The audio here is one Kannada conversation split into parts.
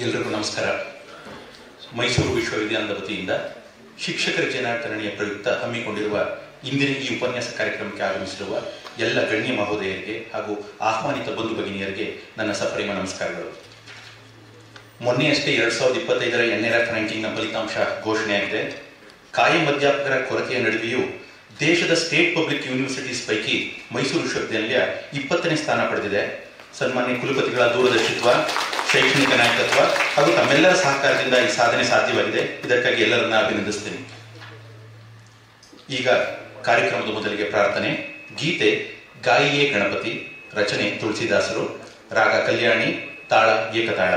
ಎಲ್ಲರಿಗೂ ನಮಸ್ಕಾರ. ಮೈಸೂರು ವಿಶ್ವವಿದ್ಯಾಲಯದ ವತಿಯಿಂದ ಶಿಕ್ಷಕರ ದಿನಾಚರಣೆಯ ಪ್ರಯುಕ್ತ ಹಮ್ಮಿಕೊಂಡಿರುವ ಇಂದಿನ ಈ ಉಪನ್ಯಾಸ ಕಾರ್ಯಕ್ರಮಕ್ಕೆ ಆಗಮಿಸಿರುವ ಎಲ್ಲ ಗಣ್ಯ ಮಹೋದಯರಿಗೆ ಹಾಗೂ ಆಹ್ವಾನಿತ ಬಂಧು ಭಗಿನಿಯರಿಗೆ ನನ್ನ ಸಪ್ರೇಮ ನಮಸ್ಕಾರಗಳು. ಮೊನ್ನೆಯಷ್ಟೇ 2025ರ NRF ರ್ಯಾಂಕಿಂಗ್ನ ಫಲಿತಾಂಶ ಘೋಷಣೆಯಾಗಿದೆ. ಕಾಯಂ ಅಧ್ಯಾಪಕರ ಕೊರತೆಯ ನಡುವೆಯೂ ದೇಶದ ಸ್ಟೇಟ್ ಪಬ್ಲಿಕ್ ಯೂನಿವರ್ಸಿಟೀಸ್ ಪೈಕಿ ಮೈಸೂರು ವಿಶ್ವವಿದ್ಯಾಲಯ 20ನೇ ಸ್ಥಾನ ಪಡೆದಿದೆ. ಸನ್ಮಾನ್ಯ ಕುಲಪತಿಗಳ ದೂರದರ್ಶಿತ್ವ, ಶೈಕ್ಷಣಿಕ ನಾಯಕತ್ವ ಹಾಗೂ ತಮ್ಮೆಲ್ಲರ ಸಹಕಾರದಿಂದ ಈ ಸಾಧನೆ ಸಾಧ್ಯವಾಗಿದೆ. ಇದಕ್ಕಾಗಿ ಎಲ್ಲರನ್ನ ಅಭಿನಂದಿಸ್ತೇನೆ. ಈಗ ಕಾರ್ಯಕ್ರಮದ ಮೊದಲಿಗೆ ಪ್ರಾರ್ಥನೆ. ಗೀತೆ ಗಾಯಿಯೇ ಗಣಪತಿ, ರಚನೆ ತುಳಸಿದಾಸರು, ರಾಗ ಕಲ್ಯಾಣಿ, ತಾಳ ಏಕತಾಳ.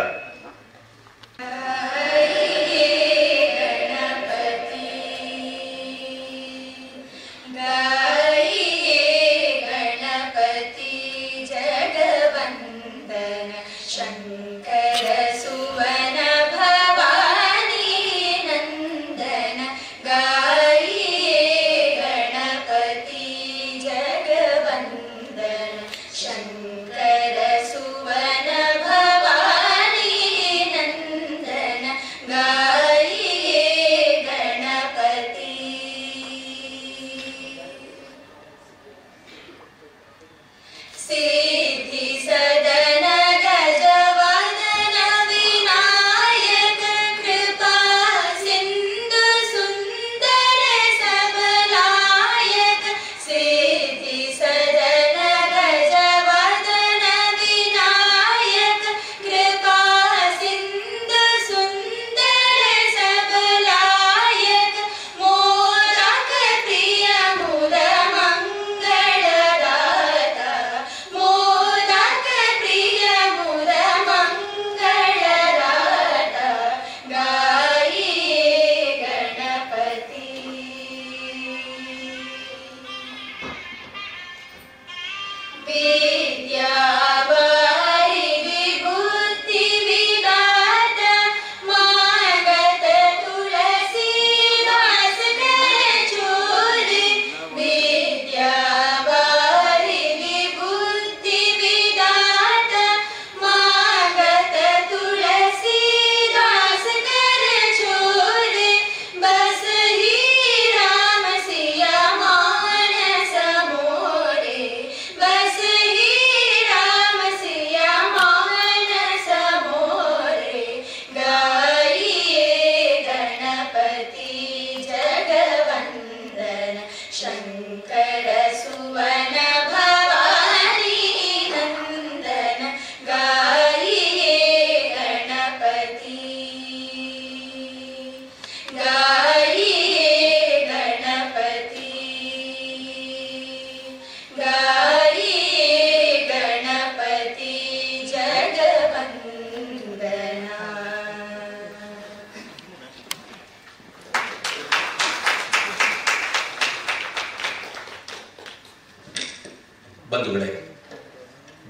ಬಂಧುಗಳೇ,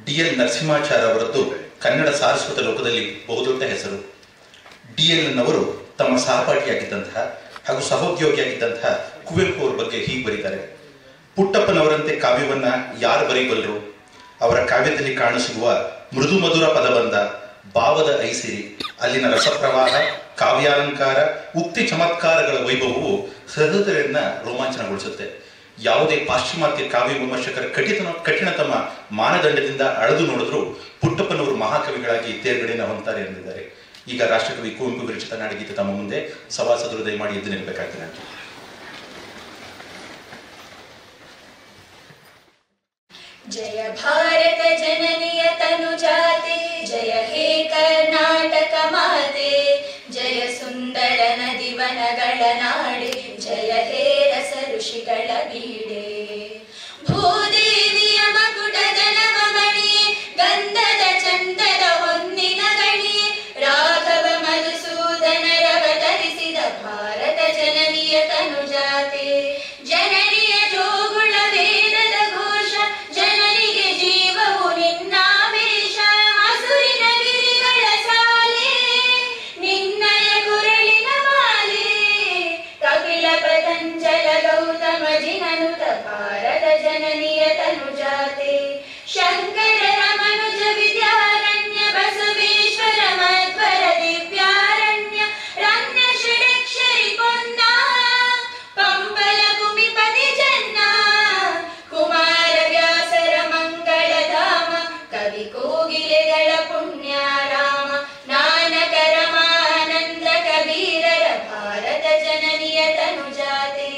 DL ನರಸಿಂಹಾಚಾರ್ಯ ಅವರದ್ದು ಕನ್ನಡ ಸಾರಸ್ವತ ಲೋಕದಲ್ಲಿ ಬಹುದೊಡ್ಡ ಹೆಸರು. DL ನವರು ತಮ್ಮ ಸಹಪಾಠಿಯಾಗಿದ್ದಂತಹ ಹಾಗೂ ಸಹೋದ್ಯೋಗಿಯಾಗಿದ್ದಂತಹ ಕುವೆಂಪು ಅವರ ಬಗ್ಗೆ ಹೀಗೆ ಬರೀತಾರೆ: ಪುಟ್ಟಪ್ಪನವರಂತೆ ಕಾವ್ಯವನ್ನ ಯಾರು ಬರೀಬಲ್ಲರು? ಅವರ ಕಾವ್ಯದಲ್ಲಿ ಕಾಣಸಿಗುವ ಮೃದು ಮಧುರ ಪದಬಂಧ, ಭಾವದ ಐಸಿರಿ, ಅಲ್ಲಿನ ರಸಪ್ರವಾಹ, ಕಾವ್ಯಾಲಂಕಾರ, ಉಕ್ತಿ ಚಮತ್ಕಾರಗಳ ವೈಭವವು ಸಹೃದಯರನ್ನ ರೋಮಾಂಚನಗೊಳಿಸುತ್ತೆ. ಯಾವುದೇ ಪಾಶ್ಚಿಮಾತ್ಯ ಕಾವ್ಯ ವಿಮರ್ಶಕರ ಕಠಿಣತಮ ಮಾನದಂಡದಿಂದ ಅಳೆದು ನೋಡಿದ್ರು ಪುಟ್ಟಪ್ಪನವರು ಮಹಾಕವಿಗಳಾಗಿ ತೇರ್ಗಡೆಯನ್ನು ಹೊಂತಾರೆ ಎಂದಿದ್ದಾರೆ. ಈಗ ರಾಷ್ಟ್ರಕವಿ ಕುವೆಂಪು ವಿರಚಿತ ನಾಡಗೀತೆ ತಮ್ಮ ಮುಂದೆ. ಸಭಾಸದರು ದಯಮಾಡಿ ಎದ್ದು ನಿಲ್ಲಬೇಕಾಗ್ತದೆ. ಜಯ ಭಾರತ ಜನನಿಯ ತನುಜಾತೆ, ಜಯ ಹೇ ಕರ್ನಾಟಕ ಮಾತೆ, ಜಯ ಸುಂದರ ನದಿವನಗಳ ನಾಡೆ, ಜಯ ಹೇ ರಸ ಋಷಿಗಳ ಬೀಡೆ. ಭೂದೇವಿಯ ಮಕುಟದ ನವಮಣಿಯೇ, ಗಂಧದ ಚಂದದ ಹೊನ್ನಿನ ಗಣಿಯೇ, ರಾಘವ ಮಧುಸೂದನರವತರಿಸಿದ ಭಾರತ ಜನನಿಯ ತನುಜಾತೆ. ಜನನಿಯ ಜೋಗುಳ ವೇದದ ಘೋಷ, ಜನನಿಗೆ ಜೀವವು ಕವಿಕೋಗಿಲೆಗಳ ಪುಣ್ಯ ರಾಮ ನಾನಕ ರಮಾನಂದ ಕಬೀರರ ಭಾರತ ಜನನಿಯ ತನುಜಾತೆ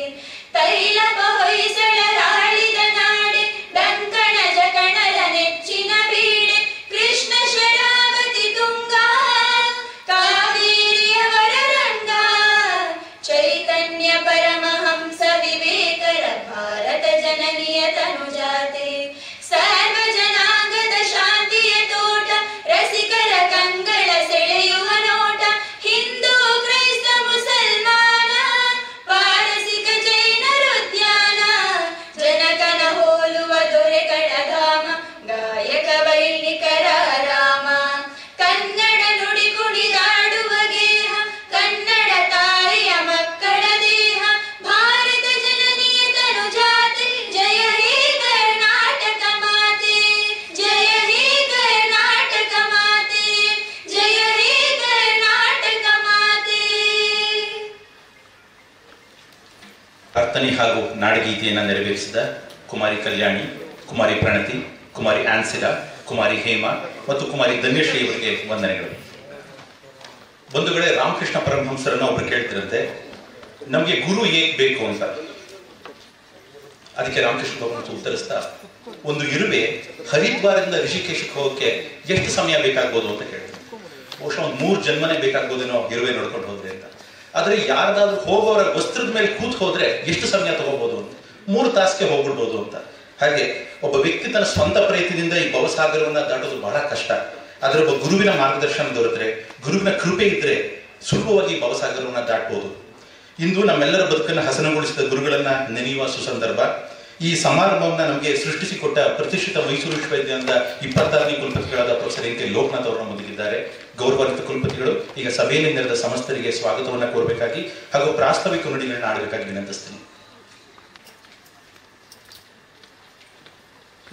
ತೈಲಪ ಹೊಯ್ಸಳರಾಳಿದ ನಾಡೆ ಡಂಕಣ ಜಕಣರ ನೆಚ್ಚಿನ ಬೀಡೆ ಕೃಷ್ಣ ಶರಾವತಿ ತುಂಗಾ ಕಾವೇರಿಯವರ ರಂಗ ಚೈತನ್ಯ ಪರಮಹಂಸ ವಿವೇಕರ ಭಾರತ ಜನನಿಯ ತನುಜಾತೆ ಸರ್ವ ಜನಾಂಗದ ಶಾಂತಿಯ ತೋಟ ರಸಿಕರ ಕಂಗಳ ಸೆಳೆಯುವ ನೋಟ ಹಿಂದೂ ಕ್ರೈಸ್ತ ಮುಸಲ್ಮಾನ ಪಾರಸಿಕ ಜೈನರುದ್ಯಾನ ಜನಕನ ಹೋಲುವ ದೊರೆಗಳ ಧಾಮ ಗಾಯಕ ವೈಣಿಕರ ರಾಮ ಕನ್ನಡ ನುಡಿ ಕುಣಿದಾಡುವ ಗೇಹ ಕನ್ನಡ ತಾಯಿಯ ಮಕ್ಕಳ ದೇಹ ಭಾರತ ಜನನಿಯ ತನುಜಾತೆ ಜಯ ಹೇ ಕರ್ನಾಟಕ ಮಾತೆ ಜಯ ಹೇ ಕರ್ನಾಟಕ ಮಾತೆ ಜಯ ಹೇ ಕರ್ನಾಟಕ ಮಾತೆ. ಪ್ರಾರ್ಥನೆ ಹಾಗೂ ನಾಡಗೀತೆಯನ್ನು ನೆರವೇರಿಸಿದ ಕುಮಾರಿ ಕಲ್ಯಾಣಿ, ಕುಮಾರಿ ಪ್ರಣತಿ, ಕುಮಾರಿ ಆನ್ಸಿಲಾ, ಕುಮಾರಿ ಹೇಮಾ ಮತ್ತು ಕುಮಾರಿ ಧನ್ಯಶ್ರೀ ಇವರಿಗೆ ವಂದನೆಗಳು. ಬಂಧುಗಳೇ, ರಾಮಕೃಷ್ಣ ಪರಮಹಂಸರನ್ನ ಒಬ್ರು ಕೇಳ್ತಿರಂತೆ, ನಮಗೆ ಗುರು ಏಕ್ ಬೇಕು ಅಂತ. ಅದಕ್ಕೆ ರಾಮಕೃಷ್ಣ ಪರಮಹಂಸ ಉತ್ತರಿಸ್ತಾ, ಒಂದು ಇರುವೆ ಹರಿದ್ವಾರದಿಂದ ಋಷಿಕೇಶಕ್ಕೆ ಹೋಗಕ್ಕೆ ಎಷ್ಟು ಸಮಯ ಬೇಕಾಗ್ಬೋದು ಅಂತ ಕೇಳಿದ್ರು. ಬಹುಶಃ ಒಂದು 3 ಜನ್ಮನೇ ಬೇಕಾಗ್ಬೋದೇನೋ ಇರುವೆ ನೋಡ್ಕೊಂಡು ಹೋದ್ರೆ ಅಂತ. ಆದ್ರೆ ಯಾರ್ದಾದ್ರೂ ಹೋಗೋರ ವಸ್ತ್ರದ ಮೇಲೆ ಕೂತ್ ಹೋದ್ರೆ ಎಷ್ಟು ಸಮಯ ತಗೋಬಹುದು ಅಂತ, 3 ತಾಸಿಗೆ ಹೋಗ್ಬಿಡ್ಬೋದು ಅಂತ. ಹಾಗೆ ಒಬ್ಬ ವ್ಯಕ್ತಿ ತನ್ನ ಸ್ವಂತ ಪ್ರಯತ್ನದಿಂದ ಈ ಭವಸಾಗರವನ್ನ ದಾಟೋದು ಬಹಳ ಕಷ್ಟ. ಆದ್ರೆ ಒಬ್ಬ ಗುರುವಿನ ಮಾರ್ಗದರ್ಶನ ದೊರೆತರೆ, ಗುರುವಿನ ಕೃಪೆ ಇದ್ರೆ ಸುಲಭವಾಗಿ ಭವಸಾಗರವನ್ನ ದಾಟಬಹುದು. ಇಂದು ನಮ್ಮೆಲ್ಲರ ಬದುಕನ್ನು ಹಸನಗೊಳಿಸಿದ ಗುರುಗಳನ್ನ ನೆನೆಯುವ ಸುಸಂದರ್ಭ. ಈ ಸಮಾರಂಭವನ್ನ ನಮಗೆ ಸೃಷ್ಟಿಸಿಕೊಟ್ಟ ಪ್ರತಿಷ್ಠಿತ ಮೈಸೂರು ವಿಶ್ವವಿದ್ಯಾಲಯದ 26ನೇ ಕುಲಪತಿಗಳಾದ ಪ್ರೊಫೆಸರ್ ಎನ್ ಕೆ ಲೋಕನಾಥ್ ಅವರು ನಮ್ಮೊಂದಿಗಿದ್ದಾರೆ. ಗೌರವಾನ್ವಿತ ಕುಲಪತಿಗಳು ಈಗ ಸಭೆಯಲ್ಲಿ ನೆರೆದ ಸಮಸ್ತರಿಗೆ ಸ್ವಾಗತವನ್ನ ಕೋರಬೇಕಾಗಿ ಹಾಗೂ ಪ್ರಾಸ್ತಾವಿಕ ನುಡಿಗಳನ್ನ ಆಡಬೇಕಾಗಿ ವಿನಂತಿಸ್ತೀನಿ.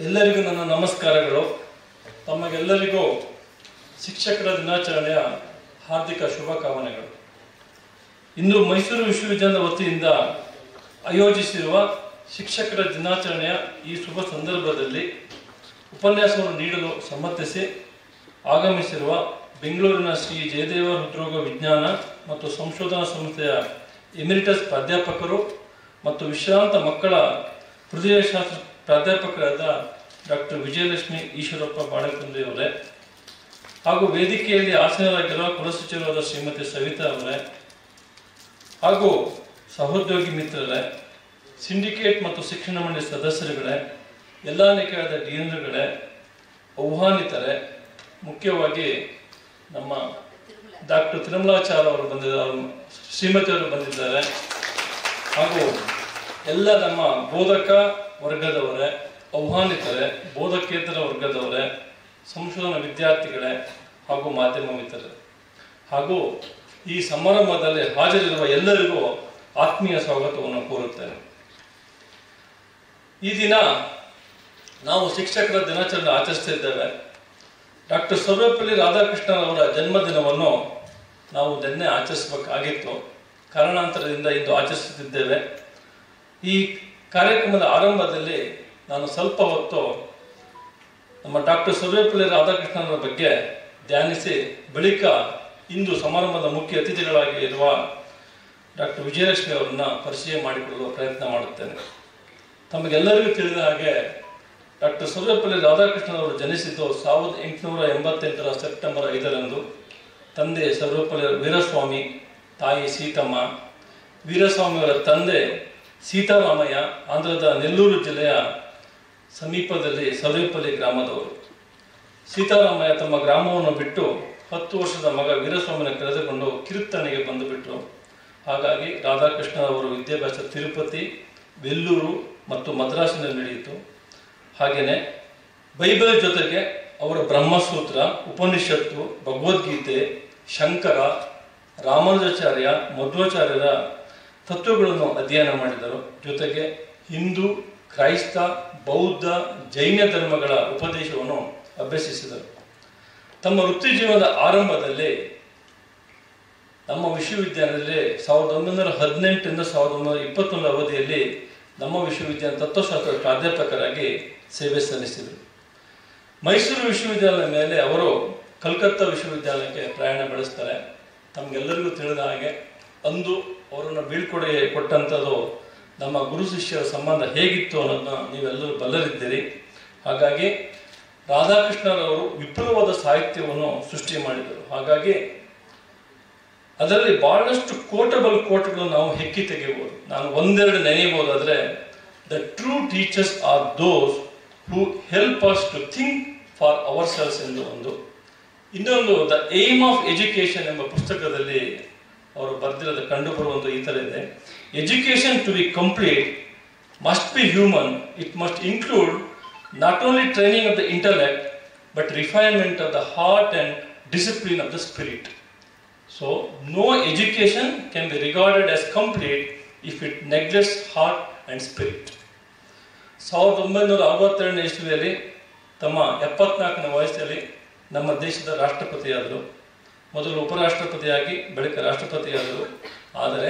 ಎಲ್ಲರಿಗೂ ನನ್ನ ನಮಸ್ಕಾರಗಳು. ತಮಗೆಲ್ಲರಿಗೂ ಶಿಕ್ಷಕರ ದಿನಾಚರಣೆಯ ಹಾರ್ದಿಕ ಶುಭಕಾಮನೆಗಳು. ಇಂದು ಮೈಸೂರು ವಿಶ್ವವಿದ್ಯಾಲಯದ ವತಿಯಿಂದ ಆಯೋಜಿಸಿರುವ ಶಿಕ್ಷಕರ ದಿನಾಚರಣೆಯ ಈ ಶುಭ ಸಂದರ್ಭದಲ್ಲಿ ಉಪನ್ಯಾಸವನ್ನು ನೀಡಲು ಸಮ್ಮತಿಸಿ ಆಗಮಿಸಿರುವ ಬೆಂಗಳೂರಿನ ಶ್ರೀ ಜಯದೇವ ಹೃದ್ರೋಗ ವಿಜ್ಞಾನ ಮತ್ತು ಸಂಶೋಧನಾ ಸಂಸ್ಥೆಯ ಎಮಿರಿಟಸ್ ಪ್ರಾಧ್ಯಾಪಕರು ಮತ್ತು ವಿಶ್ರಾಂತ ಮಕ್ಕಳ ಹೃದಯಶಾಸ್ತ್ರ ಪ್ರಾಧ್ಯಾಪಕರಾದ ಡಾಕ್ಟರ್ ವಿಜಯಲಕ್ಷ್ಮಿ ಈಶ್ವರಪ್ಪ ಬಾಳೆಕುಂದ್ರಿಯವರೇ, ಹಾಗೂ ವೇದಿಕೆಯಲ್ಲಿ ಆಸೀನರಾಗಿರುವ ಕುಲಸಚಿವರಾದ ಶ್ರೀಮತಿ ಸವಿತಾ ಅವರೇ, ಹಾಗೂ ಸಹೋದ್ಯೋಗಿ ಮಿತ್ರರೇ, ಸಿಂಡಿಕೇಟ್ ಮತ್ತು ಶಿಕ್ಷಣ ಮಂಡಳಿ ಸದಸ್ಯರುಗಳೇ, ಎಲ್ಲ ನಿಕಾಯದ ಡೀನರುಗಳೇ, ಆಹ್ವಾನಿತರೇ, ಮುಖ್ಯವಾಗಿ ನಮ್ಮ ಡಾಕ್ಟರ್ ತಿರುಮಲಾಚಾರ್ಯ ಅವರು ಬಂದಿದ್ದಾರೆ, ಶ್ರೀಮತಿಯವರು ಬಂದಿದ್ದಾರೆ, ಹಾಗೂ ಎಲ್ಲ ನಮ್ಮ ಬೋಧಕ ವರ್ಗದವರೇ, ಆಹ್ವಾನಿತರೇ, ಬೋಧಕೇತರ ವರ್ಗದವರೇ, ಸಂಶೋಧನಾ ವಿದ್ಯಾರ್ಥಿಗಳೇ ಹಾಗೂ ಮಾಧ್ಯಮ ಮಿತ್ರರೇ, ಹಾಗೂ ಈ ಸಮಾರಂಭದಲ್ಲಿ ಹಾಜರಿರುವ ಎಲ್ಲರಿಗೂ ಆತ್ಮೀಯ ಸ್ವಾಗತವನ್ನು ಕೋರುತ್ತೇನೆ. ಈ ದಿನ ನಾವು ಶಿಕ್ಷಕರ ದಿನಾಚರಣೆ ಆಚರಿಸ್ತಿದ್ದೇವೆ. ಡಾಕ್ಟರ್ ಸರ್ವಪಲ್ಲಿ ರಾಧಾಕೃಷ್ಣನ್ ಅವರ ಜನ್ಮದಿನವನ್ನು ನಾವು ನಿನ್ನೆ ಆಚರಿಸಬೇಕಾಗಿತ್ತು. ಕಾರಣಾಂತರದಿಂದ ಇಂದು ಆಚರಿಸುತ್ತಿದ್ದೇವೆ. ಈ ಕಾರ್ಯಕ್ರಮದ ಆರಂಭದಲ್ಲಿ ನಾನು ಸ್ವಲ್ಪ ಹೊತ್ತು ನಮ್ಮ ಡಾಕ್ಟರ್ ಸರ್ವಪಲ್ಲಿ ರಾಧಾಕೃಷ್ಣನವರ ಬಗ್ಗೆ ಧ್ಯಾನಿಸಿ, ಬಳಿಕ ಇಂದು ಸಮಾರಂಭದ ಮುಖ್ಯ ಅತಿಥಿಗಳಾಗಿ ಇರುವ ಡಾಕ್ಟರ್ ವಿಜಯಲಕ್ಷ್ಮಿ ಅವರನ್ನ ಪರಿಚಯ ಮಾಡಿಕೊಳ್ಳುವ ಪ್ರಯತ್ನ ಮಾಡುತ್ತೇನೆ. ತಮಗೆಲ್ಲರಿಗೂ ತಿಳಿದ ಹಾಗೆ ಡಾಕ್ಟರ್ ಸರ್ವಪಲ್ಲಿ ರಾಧಾಕೃಷ್ಣನ್ ಅವರು ಜನಿಸಿದ್ದು 1888 ಸೆಪ್ಟೆಂಬರ್ 5ರಂದು. ತಂದೆ ಸರ್ವಪಲ್ಲಿ ವೀರಸ್ವಾಮಿ, ತಾಯಿ ಸೀತಮ್ಮ. ವೀರಸ್ವಾಮಿಯವರ ತಂದೆ ಸೀತಾರಾಮಯ್ಯ ಆಂಧ್ರದ ನೆಲ್ಲೂರು ಜಿಲ್ಲೆಯ ಸಮೀಪದಲ್ಲಿ ಸರ್ವೇಪಲ್ಲಿ ಗ್ರಾಮದವರು. ಸೀತಾರಾಮಯ್ಯ ತಮ್ಮ ಗ್ರಾಮವನ್ನು ಬಿಟ್ಟು 10 ವರ್ಷದ ಮಗ ವೀರಸ್ವಾಮಿನ ಕರೆದುಕೊಂಡು ಕಿರುತ್ತಣಿಗೆ ಬಂದು ಬಿಟ್ಟರು. ಹಾಗಾಗಿ ರಾಧಾಕೃಷ್ಣ ಅವರು ವಿದ್ಯಾಭ್ಯಾಸ ತಿರುಪತಿ, ವೆಲ್ಲೂರು ಮತ್ತು ಮದ್ರಾಸಿನಲ್ಲಿ ನಡೆಯಿತು. ಹಾಗೆಯೇ ಬೈಬಲ್ ಜೊತೆಗೆ ಅವರ ಬ್ರಹ್ಮಸೂತ್ರ, ಉಪನಿಷತ್ತು, ಭಗವದ್ಗೀತೆ, ಶಂಕರ, ರಾಮಾನುಜಾಚಾರ್ಯ, ಮಧ್ವಾಚಾರ್ಯರ ತತ್ವಗಳನ್ನು ಅಧ್ಯಯನ ಮಾಡಿದರು. ಜೊತೆಗೆ ಹಿಂದೂ, ಕ್ರೈಸ್ತ, ಬೌದ್ಧ, ಜೈನ ಧರ್ಮಗಳ ಉಪದೇಶವನ್ನು ಅಭ್ಯಸಿಸಿದರು. ತಮ್ಮ ವೃತ್ತಿ ಜೀವನದ ಆರಂಭದಲ್ಲಿ ನಮ್ಮ ವಿಶ್ವವಿದ್ಯಾಲಯದಲ್ಲಿ 1918ರಿಂದ 1921 ಅವಧಿಯಲ್ಲಿ ನಮ್ಮ ವಿಶ್ವವಿದ್ಯಾಲಯ ತತ್ವಶಾಸ್ತ್ರ ಪ್ರಾಧ್ಯಾಪಕರಾಗಿ ಸೇವೆ ಸಲ್ಲಿಸಿದರು. ಮೈಸೂರು ವಿಶ್ವವಿದ್ಯಾಲಯದ ಮೇಲೆ ಅವರು ಕಲ್ಕತ್ತಾ ವಿಶ್ವವಿದ್ಯಾಲಯಕ್ಕೆ ಪ್ರಯಾಣ ಬೆಳೆಸ್ತಾರೆ. ತಮಗೆಲ್ಲರಿಗೂ ತಿಳಿದ ಹಾಗೆ ಅಂದು ಅವರನ್ನು ಬೀಳ್ಕೊಡುಗೆ ಕೊಟ್ಟಂಥದ್ದು ನಮ್ಮ ಗುರು ಶಿಷ್ಯರ ಸಂಬಂಧ ಹೇಗಿತ್ತು ಅನ್ನೋದನ್ನ ನೀವೆಲ್ಲರೂ ಬಲ್ಲರಿದ್ದೀರಿ. ಹಾಗಾಗಿ ರಾಧಾಕೃಷ್ಣರವರು ವಿಪುಲವಾದ ಸಾಹಿತ್ಯವನ್ನು ಸೃಷ್ಟಿ ಮಾಡಿದರು. ಹಾಗಾಗಿ ಅದರಲ್ಲಿ ಬಹಳಷ್ಟು ಕೋಟ್ಗಳನ್ನು ನಾವು ಹೆಕ್ಕಿ ತೆಗೆಯಬಹುದು. ನಾನು ಒಂದೆರಡು ನೆನೆಯಬಹುದಾದ್ರೆ, the true teachers are those who help us to think for ourselves ಎಂದು ಒಂದು. ಇನ್ನೊಂದು ದ ಏಮ್ ಆಫ್ ಎಜುಕೇಶನ್ ಎಂಬ ಪುಸ್ತಕದಲ್ಲಿ ಅವರು ಬರೆದಿರೋದು ಕಂಡುಬರುವಂಥ ಈ ಥರ ಇದೆ. Education to be complete must be human. It must include not only training of the intellect but refinement of the heart and discipline of the spirit. So, no education can be regarded as complete if it neglects heart and spirit. 1962ನೇ ಇಸ್ವಿಯಲ್ಲಿ ತಮ್ಮ 74ನೇ ವಯಸ್ಸಲ್ಲಿ ನಮ್ಮ ದೇಶದ ರಾಷ್ಟ್ರಪತಿಯಾದರು. ಮೊದಲು ಉಪರಾಷ್ಟ್ರಪತಿಯಾಗಿ ಬಳಿಕ ರಾಷ್ಟ್ರಪತಿಯಾದರು. ಆದರೆ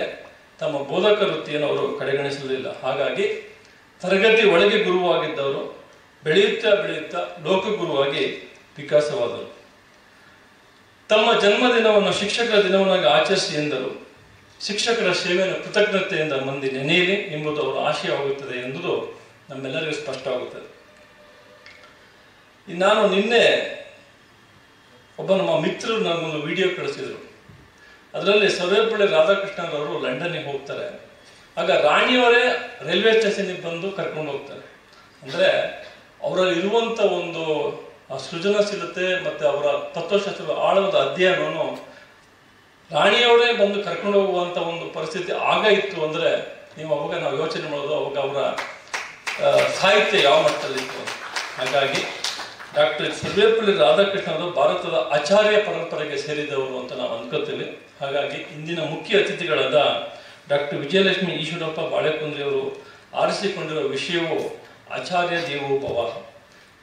ತಮ್ಮ ಬೋಧಕ ವೃತ್ತಿಯನ್ನು ಅವರು ಕಡೆಗಣಿಸಲಿಲ್ಲ. ಹಾಗಾಗಿ ತರಗತಿ ಒಳಗೆ ಗುರುವಾಗಿದ್ದವರು ಬೆಳೆಯುತ್ತಾ ಲೋಕಗುರುವಾಗಿ ವಿಕಾಸವಾದರು. ತಮ್ಮ ಜನ್ಮದಿನವನ್ನು ಶಿಕ್ಷಕರ ದಿನವನ್ನಾಗಿ ಆಚರಿಸಿ ಎಂದರು. ಶಿಕ್ಷಕರ ಸೇವೆಯನ್ನು ಕೃತಜ್ಞತೆಯಿಂದ ಮಂದಿ ನೆನೆಯಲಿ ಎಂಬುದು ಅವರ ಆಶಯವಾಗುತ್ತದೆ ಎಂಬುದು ನಮ್ಮೆಲ್ಲರಿಗೂ ಸ್ಪಷ್ಟವಾಗುತ್ತದೆ. ನಾನು ನಿನ್ನೆ ಒಬ್ಬ ನಮ್ಮ ಮಿತ್ರರು ನನಗೊಂದು ವಿಡಿಯೋ ಕಳಿಸಿದರು. ಅದರಲ್ಲಿ ಸರ್ವೇಪಳ್ಳಿ ರಾಧಾಕೃಷ್ಣರವರು ಲಂಡನ್ಗೆ ಹೋಗ್ತಾರೆ. ಆಗ ರಾಣಿಯವರೇ ರೈಲ್ವೆ ಸ್ಟೇಷನ್ಗೆ ಬಂದು ಕರ್ಕೊಂಡು ಹೋಗ್ತಾರೆ. ಅಂದರೆ ಅವರಲ್ಲಿ ಇರುವಂಥ ಒಂದು ಸೃಜನಶೀಲತೆ ಮತ್ತು ಅವರ ತತ್ವಶಾಸ್ತ್ರದ ಆಳವಾದ ಅಧ್ಯಯನವನ್ನು ರಾಣಿಯವರೇ ಬಂದು ಕರ್ಕೊಂಡು ಹೋಗುವಂಥ ಒಂದು ಪರಿಸ್ಥಿತಿ ಆಗ ಇತ್ತು. ಅಂದರೆ ನೀವು ಅವಾಗ ನಾವು ಯೋಚನೆ ಮಾಡೋದು ಅವಾಗ ಅವರ ಸಾಹಿತ್ಯ ಯಾವ ಮಟ್ಟದಲ್ಲಿತ್ತು. ಹಾಗಾಗಿ ಡಾಕ್ಟರ್ ಸರ್ವೇಪಳ್ಳಿ ರಾಧಾಕೃಷ್ಣರು ಭಾರತದ ಆಚಾರ್ಯ ಪರಂಪರೆಗೆ ಸೇರಿದವರು ಅಂತ ನಾವು ಅನ್ಕೋತೀವಿ. ಹಾಗಾಗಿ ಇಂದಿನ ಮುಖ್ಯ ಅತಿಥಿಗಳಾದ ಡಾಕ್ಟರ್ ವಿಜಯಲಕ್ಷ್ಮಿ ಈಶ್ವರಪ್ಪ ಬಾಳೆಕುಂದ್ರಿಯವರು ಆರಿಸಿಕೊಂಡಿರುವ ವಿಷಯವು ಆಚಾರ್ಯ ದೇವೋಭವ.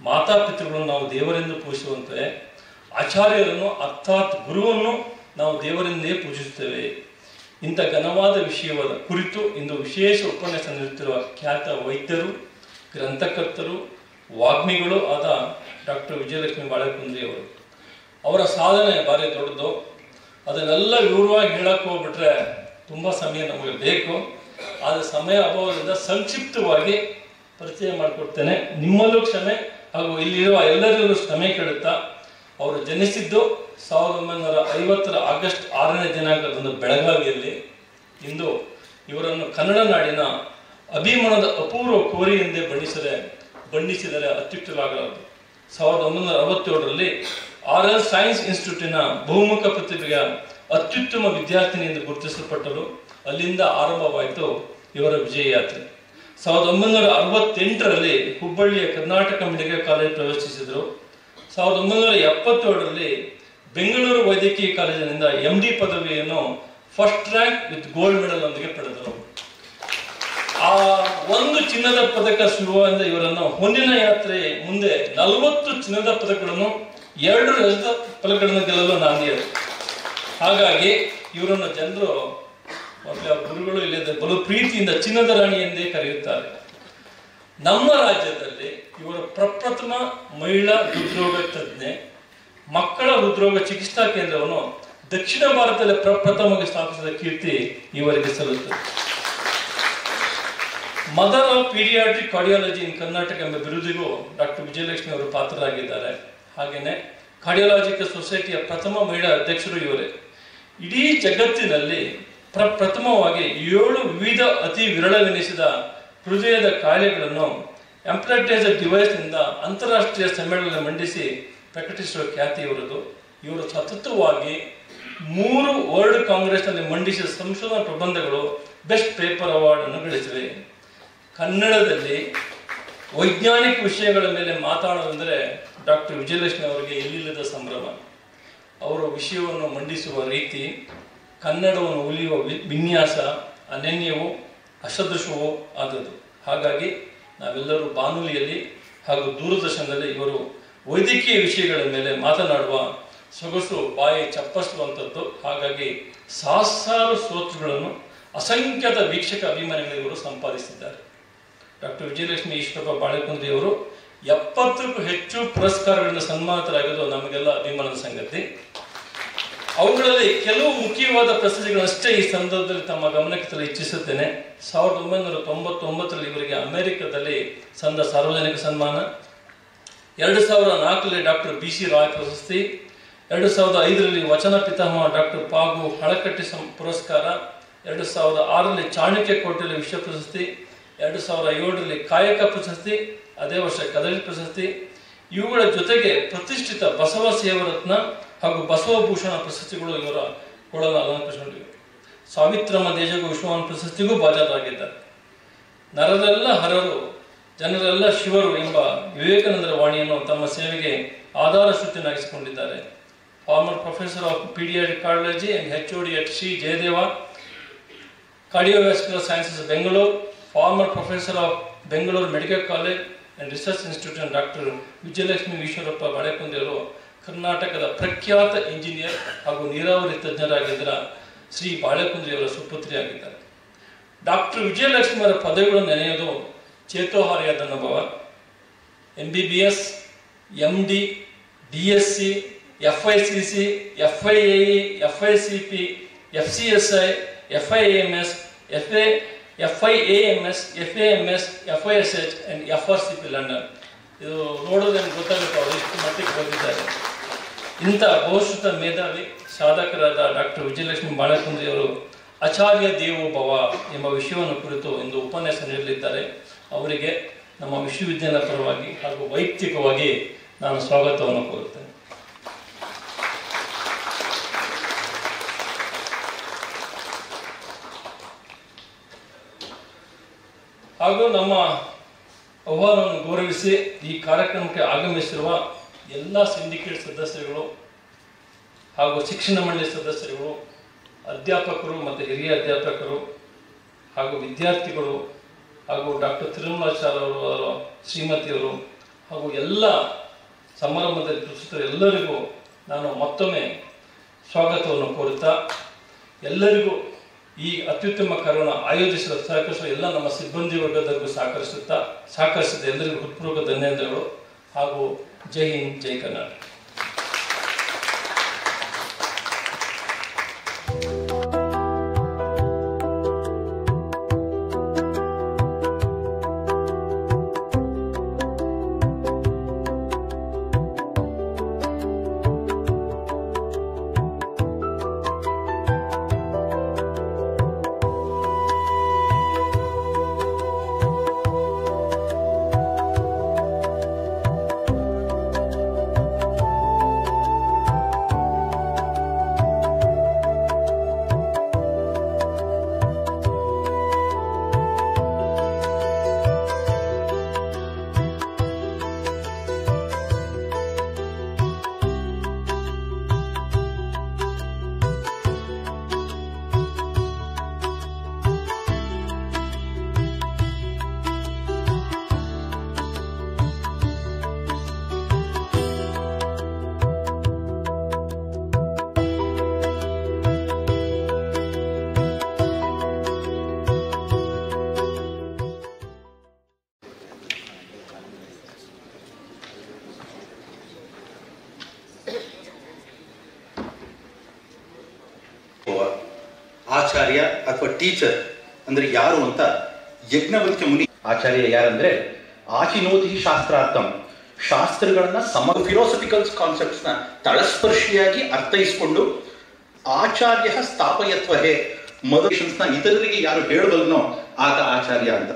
ಮಾತಾಪಿತೃಗಳನ್ನು ನಾವು ದೇವರೆಂದು ಪೂಜಿಸುವಂತೆ ಆಚಾರ್ಯರನ್ನು ಅರ್ಥಾತ್ ಗುರುವನ್ನು ನಾವು ದೇವರೆಂದೇ ಪೂಜಿಸುತ್ತೇವೆ. ಇಂಥ ಘನವಾದ ವಿಷಯವಾದ ಕುರಿತು ಇಂದು ವಿಶೇಷ ಉಪನ್ಯಾಸ ನೀಡುತ್ತಿರುವ ಖ್ಯಾತ ವೈದ್ಯರು, ಗ್ರಂಥಕರ್ತರು, ವಾಗ್ಮಿಗಳು ಆದ ಡಾಕ್ಟರ್ ವಿಜಯಲಕ್ಷ್ಮಿ ಬಾಳೆಕುಂದ್ರಿಯವರು. ಅವರ ಸಾಧನೆ ಭಾರಿ ದೊಡ್ಡದು. ಅದನ್ನೆಲ್ಲ ವಿವರವಾಗಿ ಹೇಳಕ್ಕೆ ಹೋಗ್ಬಿಟ್ರೆ ತುಂಬ ಸಮಯ ನಮಗೆ ಬೇಕು. ಆದರೆ ಸಮಯ ಅಭಾವದಿಂದ ಸಂಕ್ಷಿಪ್ತವಾಗಿ ಪರಿಚಯ ಮಾಡಿಕೊಡ್ತೇನೆ. ನಿಮ್ಮಲ್ಲೂ ಕ್ಷಮೆ ಹಾಗೂ ಇಲ್ಲಿರುವ ಎಲ್ಲರಿಗೂ ಕ್ಷಮೆ ಕೇಳುತ್ತಾ, ಅವರು ಜನಿಸಿದ್ದು 1950 ಆಗಸ್ಟ್ 6ನೇ ದಿನಾಂಕದಂದು ಬೆಳಗಾವಿಯಲ್ಲಿ. ಇಂದು ಇವರನ್ನು ಕನ್ನಡ ನಾಡಿನ ಅಭಿಮಾನದ ಅಪೂರ್ವ ಕೋರಿ ಎಂದೇ ಬಣ್ಣಿಸಿದರೆ ಅತ್ಯುಕ್ತವಾಗಲಾರದು. 1967ರಲ್ಲಿ RL ಸೈನ್ಸ್ ಇನ್ಸ್ಟಿಟ್ಯೂಟಿನ ಬಹುಮುಖ ಪ್ರತಿಭೆಯ ಅತ್ಯುತ್ತಮ ವಿದ್ಯಾರ್ಥಿನಿ ಎಂದು ಗುರುತಿಸಲ್ಪಟ್ಟರು. ಅಲ್ಲಿಂದ ಆರಂಭವಾಯಿತು ಇವರ ವಿಜಯ ಯಾತ್ರೆ. 1968ರಲ್ಲಿ ಹುಬ್ಬಳ್ಳಿಯ ಕರ್ನಾಟಕ ಮೆಡಿಕಲ್ ಕಾಲೇಜ್ ಪ್ರವೇಶಿಸಿದರು. 1977ರಲ್ಲಿ ಬೆಂಗಳೂರು ವೈದ್ಯಕೀಯ ಕಾಲೇಜಿನಿಂದ MD ಪದವಿಯನ್ನು first rank with gold medal ಒಂದಿಗೆ ಪಡೆದರು. ಆ ಒಂದು ಚಿನ್ನದ ಪದಕ ಶುರುವಾದ ಇವರನ್ನು ಮುಂದಿನ ಯಾತ್ರೆ ಮುಂದೆ 40 ಚಿನ್ನದ ಪದಕಗಳನ್ನು 2 ರಜತ ಪದಕಗಳನ್ನು ಗೆಲ್ಲಲು ನಾಂದಿದರು. ಹಾಗಾಗಿ ಇವರನ್ನು ಜನರು ಗುರುಗಳು ಇಲ್ಲದೆ ಬಲು ಪ್ರೀತಿಯಿಂದ ಚಿನ್ನದ ರಾಣಿ ಎಂದೇ ಕರೆಯುತ್ತಾರೆ. ನಮ್ಮ ರಾಜ್ಯದಲ್ಲಿ ಇವರ ಪ್ರಪ್ರಥಮ ಮಹಿಳಾ ಹೃದ್ರೋಗ ತಜ್ಞೆ. ಮಕ್ಕಳ ಹೃದ್ರೋಗ ಚಿಕಿತ್ಸಾ ಕೇಂದ್ರವನ್ನು ದಕ್ಷಿಣ ಭಾರತದಲ್ಲಿ ಪ್ರಪ್ರಥಮವಾಗಿ ಸ್ಥಾಪಿಸಿದ ಕೀರ್ತಿ ಇವರಿಗೆ ಸಲ್ಲುತ್ತದೆ. ಮದರ್ ಆಫ್ ಪೀಡಿಯಾಟ್ರಿಕ್ ಕಾರ್ಡಿಯಾಲಜಿ ಇನ್ ಕರ್ನಾಟಕ ಎಂಬ ಬಿರುದಿಗೂ ಡಾಕ್ಟರ್ ವಿಜಯಲಕ್ಷ್ಮಿ ಅವರು ಪಾತ್ರರಾಗಿದ್ದಾರೆ. ಹಾಗೆಯೇ ಕಾರ್ಡಿಯಾಲಜಿಕಲ್ ಸೊಸೈಟಿಯ ಪ್ರಥಮ ಮಹಿಳಾ ಅಧ್ಯಕ್ಷರು ಇವರೇ. ಇಡೀ ಜಗತ್ತಿನಲ್ಲಿ ಪ್ರಥಮವಾಗಿ 7 ವಿವಿಧ ಅತಿ ವಿರಳವೆನಿಸಿದ ಹೃದಯದ ಕಾಯಿಲೆಗಳನ್ನು ಎಂಪ್ಲಾಂಟೇಜರ್ ಡಿವೈಸ್ನಿಂದ ಅಂತಾರಾಷ್ಟ್ರೀಯ ಸಮ್ಮೇಳನ ಮಂಡಿಸಿ ಪ್ರಕಟಿಸುವ ಖ್ಯಾತಿ ಇವರದು. ಇವರು ಸತತವಾಗಿ 3 ವರ್ಲ್ಡ್ ಕಾಂಗ್ರೆಸ್ನಲ್ಲಿ ಮಂಡಿಸಿದ ಸಂಶೋಧನಾ ಪ್ರಬಂಧಗಳು ಬೆಸ್ಟ್ ಪೇಪರ್ ಅವಾರ್ಡ್ ಅನ್ನು ಗಳಿಸಿವೆ. ಕನ್ನಡದಲ್ಲಿ ವೈಜ್ಞಾನಿಕ ವಿಷಯಗಳ ಮೇಲೆ ಮಾತಾಡೋದಂದರೆ ಡಾಕ್ಟರ್ ವಿಜಯಲಕ್ಷ್ಮಿ ಅವರಿಗೆ ಎಲ್ಲಿಲ್ಲದ ಸಂಭ್ರಮ. ಅವರು ವಿಷಯವನ್ನು ಮಂಡಿಸುವ ರೀತಿ, ಕನ್ನಡವನ್ನು ಉಳಿಯುವ ವಿನ್ಯಾಸ ಅನನ್ಯವೂ ಅಸದೃಶವೂ ಆದದ್ದು. ಹಾಗಾಗಿ ನಾವೆಲ್ಲರೂ ಬಾನುಲಿಯಲ್ಲಿ ಹಾಗೂ ದೂರದರ್ಶನದಲ್ಲಿ ಇವರು ವೈದ್ಯಕೀಯ ವಿಷಯಗಳ ಮೇಲೆ ಮಾತನಾಡುವ ಸೊಗಸು ಬಾಯಿ ಚಪ್ಪರಿಸುವಂಥದ್ದು. ಹಾಗಾಗಿ ಸಹಸ್ರಾರು ಶ್ರೋತೃಗಳನ್ನು, ಅಸಂಖ್ಯಾತ ವೀಕ್ಷಕ ಅಭಿಮಾನಿಗಳು ಇವರು ಸಂಪಾದಿಸಿದ್ದಾರೆ. ಡಾಕ್ಟರ್ ವಿಜಯಲಕ್ಷ್ಮಿ ಈಶ್ವರಪ್ಪ ಬಾಳೆಕುಂದ್ರಿಯವರು 70ಕ್ಕೂ ಹೆಚ್ಚು ಪುರಸ್ಕಾರಗಳಿಂದ ಸನ್ಮಾನಿತರಾಗಿದ್ದು ನಮಗೆಲ್ಲ ಅಭಿಮಾನದ ಸಂಗತಿ. ಅವುಗಳಲ್ಲಿ ಕೆಲವು ಮುಖ್ಯವಾದ ಪ್ರಶಸ್ತಿಗಳಷ್ಟೇ ಈ ಸಂದರ್ಭದಲ್ಲಿ ತಮ್ಮ ಗಮನಕ್ಕೆ ತರಲು ಇಚ್ಛಿಸುತ್ತೇನೆ. 1999ರಲ್ಲಿ ಇವರಿಗೆ ಅಮೆರಿಕದಲ್ಲಿ ಸಂದ ಸಾರ್ವಜನಿಕ ಸನ್ಮಾನ, 2004ರಲ್ಲಿ ಡಾಕ್ಟರ್ BC ರಾಯ್ ಪ್ರಶಸ್ತಿ, 2005ರಲ್ಲಿ ವಚನ ಪಿತಾಮಹ ಡಾಕ್ಟರ್ ಪಾಗು ಹಳಕಟ್ಟಿ ಪುರಸ್ಕಾರ, 2006ರಲ್ಲಿ ಚಾಣಕ್ಯ ಕೋಟೆಯಲ್ಲಿ ವಿಶ್ವ ಪ್ರಶಸ್ತಿ, 2007ರಲ್ಲಿ ಕಾಯಕ ಪ್ರಶಸ್ತಿ, ಅದೇ ವರ್ಷ ಕದಳಿ ಪ್ರಶಸ್ತಿ. ಇವುಗಳ ಜೊತೆಗೆ ಪ್ರತಿಷ್ಠಿತ ಬಸವ ಸೇವರತ್ನ ಹಾಗೂ ಬಸವಭೂಷಣ ಪ್ರಶಸ್ತಿಗಳು ಇವರ ಕೊಡಲು ಅಲಂಕರಿಸಿಕೊಂಡಿವೆ. ಸಾವಿತ್ರಮ್ಮ ದೇಜಗು ವಿಶ್ವಮಾನ ಪ್ರಶಸ್ತಿಗೂ ಭಾಜನರಾಗಿದ್ದಾರೆ. ನರರೆಲ್ಲ ಹರರು, ಜನರೆಲ್ಲ ಶಿವರು ಎಂಬ ವಿವೇಕಾನಂದರ ವಾಣಿಯನ್ನು ತಮ್ಮ ಸೇವೆಗೆ ಆಧಾರ ಸೂಚನೆಯಾಗಿಸಿಕೊಂಡಿದ್ದಾರೆ. Former professor of paediatric cardiology and HOD at Shri Jayadeva cardiovascular sciences Bengaluru, former professor of Bengaluru medical college and research institute doctor Vijayalakshmi Eshwarappa ಬಾಳೆಕುಂದಿಯವರು ಕರ್ನಾಟಕದ ಪ್ರಖ್ಯಾತ ಇಂಜಿನಿಯರ್ ಹಾಗೂ ನೀರಾವರಿ ತಜ್ಞರಾಗಿದ್ದ ಶ್ರೀ ಬಾಳೆಕುಂದ್ರಿಯವರ ಸುಪುತ್ರಿಯಾಗಿದ್ದಾರೆ. ಡಾಕ್ಟರ್ ವಿಜಯಲಕ್ಷ್ಮಿ ಅವರ ಪದವಿಗಳನ್ನು ನೆನೆಯುವುದು ಚೇತೋಹಾರಿಯಾದ ಅನುಭವ. MBBS, MD, DSc, FICC, FIAE, FICP, FCSI, FIAMS, FIAMS, FAMS, FISH and FRCP London. ಇದು ನೋಡೋದು ನಮ್ಗೆ ಗೊತ್ತಾಗುತ್ತೆ ಅವರು ಇಷ್ಟು ಮಟ್ಟಿಗೆ ಓದಿದ್ದಾರೆ. ಇಂಥ ಬಹುಶ್ರುತ ಮೇಧಾವಿ ಸಾಧಕರಾದ ಡಾಕ್ಟರ್ ವಿಜಯಲಕ್ಷ್ಮಿ ಬಾಳೆಕುಂದ್ರಿಯವರು ಆಚಾರ್ಯ ದೇವೋ ಭವ ಎಂಬ ವಿಷಯವನ್ನು ಕುರಿತು ಇಂದು ಉಪನ್ಯಾಸ ನೀಡಲಿದ್ದಾರೆ. ಅವರಿಗೆ ನಮ್ಮ ವಿಶ್ವವಿದ್ಯಾಲಯದ ಪರವಾಗಿ ಹಾಗೂ ವೈಯಕ್ತಿಕವಾಗಿ ನಾನು ಸ್ವಾಗತವನ್ನು ಕೋರುತ್ತೇನೆ. ಹಾಗೂ ನಮ್ಮ ಆಹ್ವಾನವನ್ನು ಗೌರವಿಸಿ ಈ ಕಾರ್ಯಕ್ರಮಕ್ಕೆ ಆಗಮಿಸಿರುವ ಎಲ್ಲ ಸಿಂಡಿಕೇಟ್ ಸದಸ್ಯರುಗಳು ಹಾಗೂ ಶಿಕ್ಷಣ ಮಂಡಳಿ ಸದಸ್ಯರುಗಳು, ಅಧ್ಯಾಪಕರು ಮತ್ತು ಹಿರಿಯ ಅಧ್ಯಾಪಕರು ಹಾಗೂ ವಿದ್ಯಾರ್ಥಿಗಳು ಹಾಗೂ ಡಾಕ್ಟರ್ ತಿರುಮಲಾಚಾರ್ಯ ಅವರ ಶ್ರೀಮತಿಯವರು ಹಾಗೂ ಎಲ್ಲ ಸಮಾರಂಭದಲ್ಲಿ ಪ್ರಸ್ತುತರು ಎಲ್ಲರಿಗೂ ನಾನು ಮತ್ತೊಮ್ಮೆ ಸ್ವಾಗತವನ್ನು ಕೋರುತ್ತಾ, ಎಲ್ಲರಿಗೂ ಈ ಅತ್ಯುತ್ತಮ ಕಾರ್ಯವನ್ನು ಆಯೋಜಿಸಲು ಸಹಕರಿಸುವ ಎಲ್ಲ ನಮ್ಮ ಸಿಬ್ಬಂದಿ ವರ್ಗದವರಿಗೂ ಸಹಕರಿಸಿದ ಎಲ್ಲರಿಗೂ ಹೃತ್ಪೂರ್ವಕ ಧನ್ಯವಾದಗಳು ಹಾಗೂ ಜೈ ಹಿಂದ್, ಜೈ ಕರ್ನಾಟಕ. ಆಚಾರ್ಯ ಅಥವಾ ಟೀಚರ್ ಅಂದ್ರೆ ಯಾರು ಅಂತ ಯಜ್ಞವಲ್ಕ್ಯ ಮುನಿ. ಆಚಾರ್ಯ ಯಾರಂದ್ರೆ ಆಚಿನೋತಿ ಶಾಸ್ತ್ರಾರ್ಥಂ, ಶಾಸ್ತ್ರಗಳನ್ನ ಫಿಲಾಸಫಿಕಲ್ ಕಾನ್ಸೆಪ್ಟ್ಸ್ ನ ತಳಸ್ಪರ್ಶಿಯಾಗಿ ಅರ್ಥೈಸಿಕೊಂಡು ಆಚಾರ್ಯ ಸ್ಥಾಪಯತ್ವಹೇ ಮೊದಲ ಇತರರಿಗೆ ಯಾರು ಹೇಳಬಲ್ಲನೋ ಆತ ಆಚಾರ್ಯ ಅಂತ.